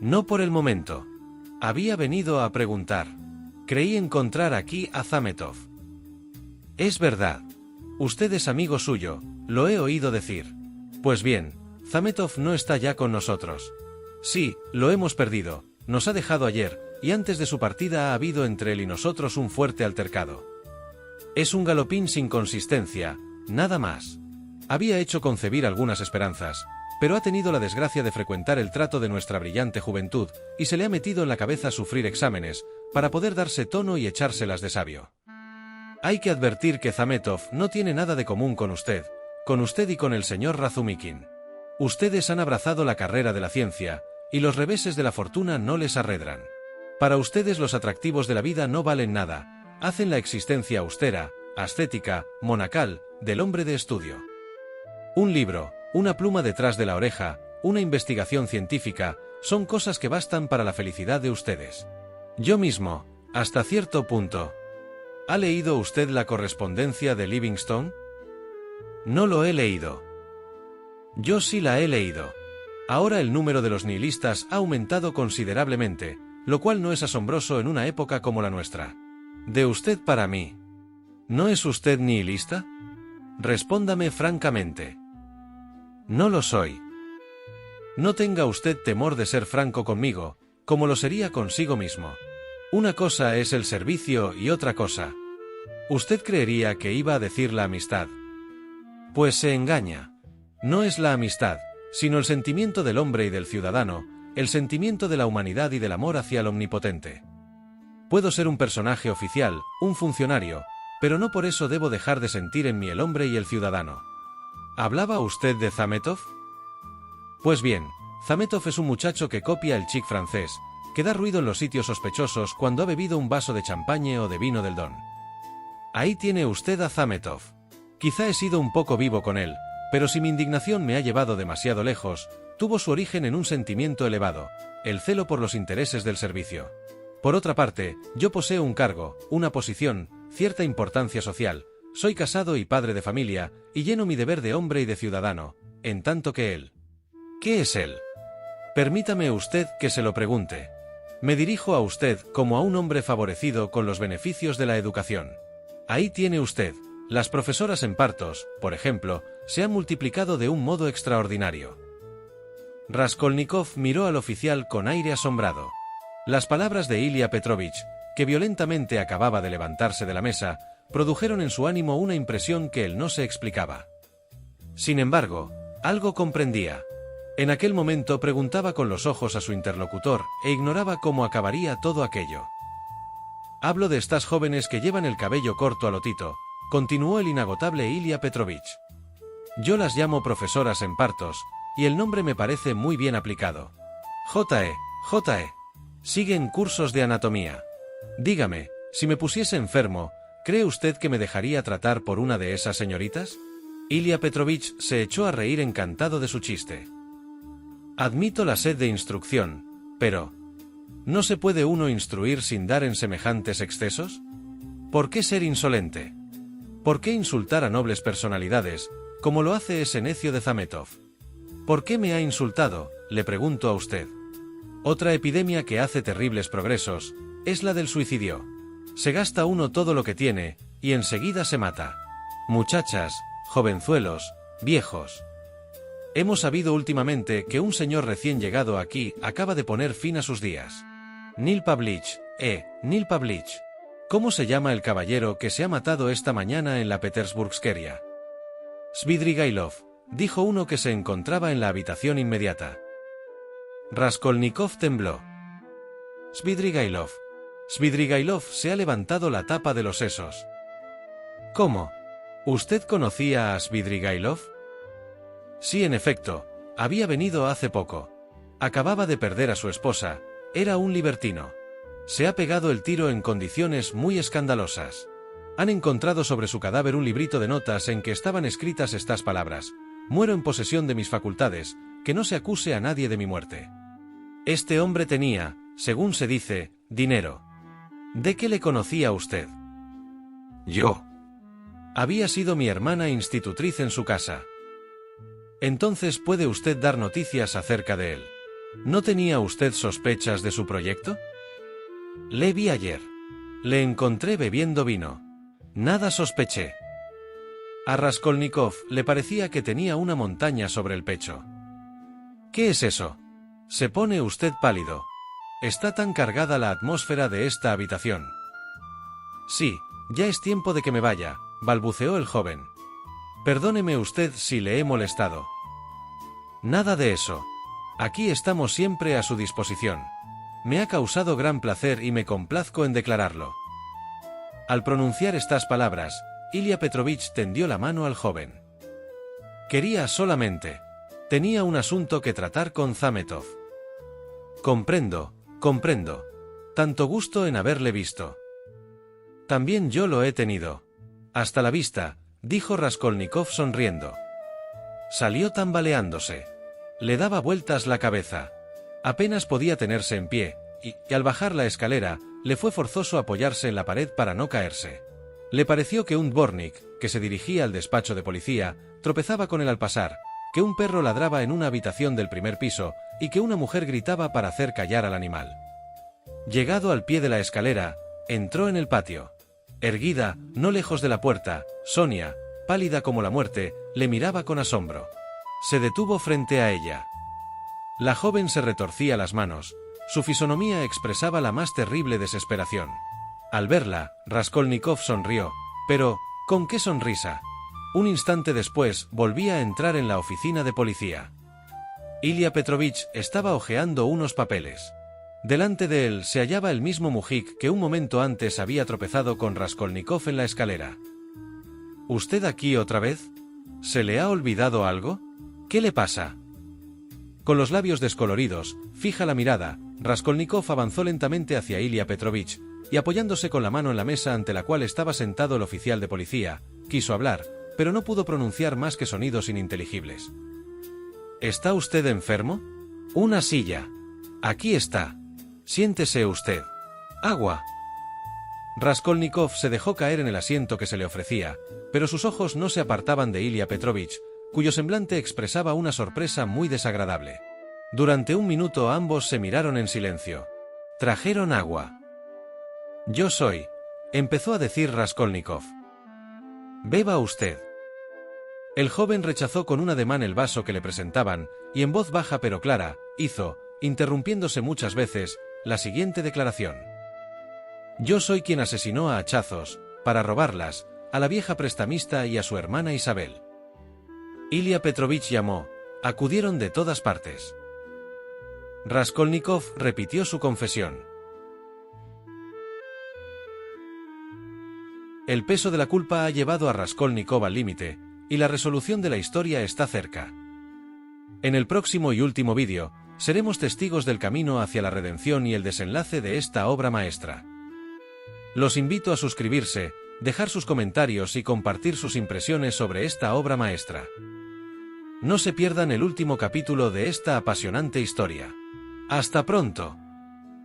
No por el momento. Había venido a preguntar. Creí encontrar aquí a Zametov. Es verdad. Usted es amigo suyo, lo he oído decir. Pues bien, Zametov no está ya con nosotros. Sí, lo hemos perdido, nos ha dejado ayer, y antes de su partida ha habido entre él y nosotros un fuerte altercado. Es un galopín sin consistencia, nada más. Había hecho concebir algunas esperanzas, pero ha tenido la desgracia de frecuentar el trato de nuestra brillante juventud, y se le ha metido en la cabeza sufrir exámenes, para poder darse tono y echárselas de sabio. Hay que advertir que Zametov no tiene nada de común con usted y con el señor Razumikin. Ustedes han abrazado la carrera de la ciencia, y los reveses de la fortuna no les arredran. Para ustedes los atractivos de la vida no valen nada, hacen la existencia austera, ascética, monacal, del hombre de estudio. Un libro, una pluma detrás de la oreja, una investigación científica, son cosas que bastan para la felicidad de ustedes. Yo mismo, hasta cierto punto. ¿Ha leído usted la correspondencia de Livingstone? No lo he leído. Yo sí la he leído. Ahora el número de los nihilistas ha aumentado considerablemente, lo cual no es asombroso en una época como la nuestra. De usted para mí. ¿No es usted nihilista? Respóndame francamente. No lo soy. No tenga usted temor de ser franco conmigo, como lo sería consigo mismo. Una cosa es el servicio y otra cosa. ¿Usted creería que iba a decir la amistad? Pues se engaña. No es la amistad, sino el sentimiento del hombre y del ciudadano, el sentimiento de la humanidad y del amor hacia el omnipotente. Puedo ser un personaje oficial, un funcionario, pero no por eso debo dejar de sentir en mí el hombre y el ciudadano. ¿Hablaba usted de Zametov? Pues bien, Zametov es un muchacho que copia el chic francés, que da ruido en los sitios sospechosos cuando ha bebido un vaso de champagne o de vino del Don. Ahí tiene usted a Zametov. Quizá he sido un poco vivo con él, pero si mi indignación me ha llevado demasiado lejos, tuvo su origen en un sentimiento elevado, el celo por los intereses del servicio. Por otra parte, yo poseo un cargo, una posición, cierta importancia social, soy casado y padre de familia, y lleno mi deber de hombre y de ciudadano, en tanto que él. ¿Qué es él? Permítame usted que se lo pregunte. Me dirijo a usted como a un hombre favorecido con los beneficios de la educación. Ahí tiene usted, las profesoras en partos, por ejemplo, se han multiplicado de un modo extraordinario. Raskolnikov miró al oficial con aire asombrado. Las palabras de Ilia Petrovich, que violentamente acababa de levantarse de la mesa, produjeron en su ánimo una impresión que él no se explicaba. Sin embargo, algo comprendía. En aquel momento preguntaba con los ojos a su interlocutor e ignoraba cómo acabaría todo aquello. Hablo de estas jóvenes que llevan el cabello corto a lotito, continuó el inagotable Ilia Petrovich. Yo las llamo profesoras en partos, y el nombre me parece muy bien aplicado. J.E. Sigue en cursos de anatomía. Dígame, si me pusiese enfermo, ¿cree usted que me dejaría tratar por una de esas señoritas? Ilia Petrovich se echó a reír encantado de su chiste. Admito la sed de instrucción, pero ¿no se puede uno instruir sin dar en semejantes excesos? ¿Por qué ser insolente? ¿Por qué insultar a nobles personalidades, como lo hace ese necio de Zametov? ¿Por qué me ha insultado?, le pregunto a usted. Otra epidemia que hace terribles progresos es la del suicidio. Se gasta uno todo lo que tiene, y enseguida se mata. Muchachas, jovenzuelos, viejos. Hemos sabido últimamente que un señor recién llegado aquí acaba de poner fin a sus días. Nil Pavlich. ¿Cómo se llama el caballero que se ha matado esta mañana en la Petersburgskeria? Svidrigailov, dijo uno que se encontraba en la habitación inmediata. Raskolnikov tembló. Svidrigailov se ha levantado la tapa de los sesos. ¿Cómo? ¿Usted conocía a Svidrigailov? Sí, en efecto, había venido hace poco. Acababa de perder a su esposa, era un libertino. Se ha pegado el tiro en condiciones muy escandalosas. Han encontrado sobre su cadáver un librito de notas en que estaban escritas estas palabras: muero en posesión de mis facultades, que no se acuse a nadie de mi muerte. Este hombre tenía, según se dice, dinero. ¿De qué le conocía usted? Yo. Había sido mi hermana institutriz en su casa. Entonces puede usted dar noticias acerca de él. ¿No tenía usted sospechas de su proyecto? Le vi ayer. Le encontré bebiendo vino. Nada sospeché. A Raskolnikov le parecía que tenía una montaña sobre el pecho. ¿Qué es eso? Se pone usted pálido. Está tan cargada la atmósfera de esta habitación. Sí, ya es tiempo de que me vaya, balbuceó el joven. Perdóneme usted si le he molestado. Nada de eso. Aquí estamos siempre a su disposición. Me ha causado gran placer y me complazco en declararlo. Al pronunciar estas palabras, Ilia Petrovich tendió la mano al joven. Quería solamente. Tenía un asunto que tratar con Zametov. Comprendo. Tanto gusto en haberle visto. También yo lo he tenido. Hasta la vista, dijo Raskolnikov sonriendo. Salió tambaleándose. Le daba vueltas la cabeza. Apenas podía tenerse en pie, y al bajar la escalera, le fue forzoso apoyarse en la pared para no caerse. Le pareció que un dvornik, que se dirigía al despacho de policía, tropezaba con él al pasar, que un perro ladraba en una habitación del primer piso, y que una mujer gritaba para hacer callar al animal. Llegado al pie de la escalera, entró en el patio. Erguida, no lejos de la puerta, Sonia, pálida como la muerte, le miraba con asombro. Se detuvo frente a ella. La joven se retorcía las manos. Su fisonomía expresaba la más terrible desesperación. Al verla, Raskolnikov sonrió, pero ¿con qué sonrisa? Un instante después volvía a entrar en la oficina de policía. Ilia Petrovich estaba hojeando unos papeles. Delante de él se hallaba el mismo mujik que un momento antes había tropezado con Raskolnikov en la escalera. ¿Usted aquí otra vez? ¿Se le ha olvidado algo? ¿Qué le pasa? Con los labios descoloridos, fija la mirada, Raskolnikov avanzó lentamente hacia Ilia Petrovich, y apoyándose con la mano en la mesa ante la cual estaba sentado el oficial de policía, quiso hablar, pero no pudo pronunciar más que sonidos ininteligibles. ¿Está usted enfermo? Una silla. Aquí está. Siéntese usted. Agua. Raskolnikov se dejó caer en el asiento que se le ofrecía, pero sus ojos no se apartaban de Ilia Petrovich, cuyo semblante expresaba una sorpresa muy desagradable. Durante un minuto ambos se miraron en silencio. Trajeron agua. Yo soy, empezó a decir Raskolnikov. Beba usted. El joven rechazó con un ademán el vaso que le presentaban, y en voz baja pero clara, hizo, interrumpiéndose muchas veces, la siguiente declaración. Yo soy quien asesinó a hachazos, para robarlas, a la vieja prestamista y a su hermana Isabel. Ilia Petrovich llamó, acudieron de todas partes. Raskolnikov repitió su confesión. El peso de la culpa ha llevado a Raskolnikov al límite, y la resolución de la historia está cerca. En el próximo y último vídeo, seremos testigos del camino hacia la redención y el desenlace de esta obra maestra. Los invito a suscribirse, dejar sus comentarios y compartir sus impresiones sobre esta obra maestra. No se pierdan el último capítulo de esta apasionante historia. ¡Hasta pronto!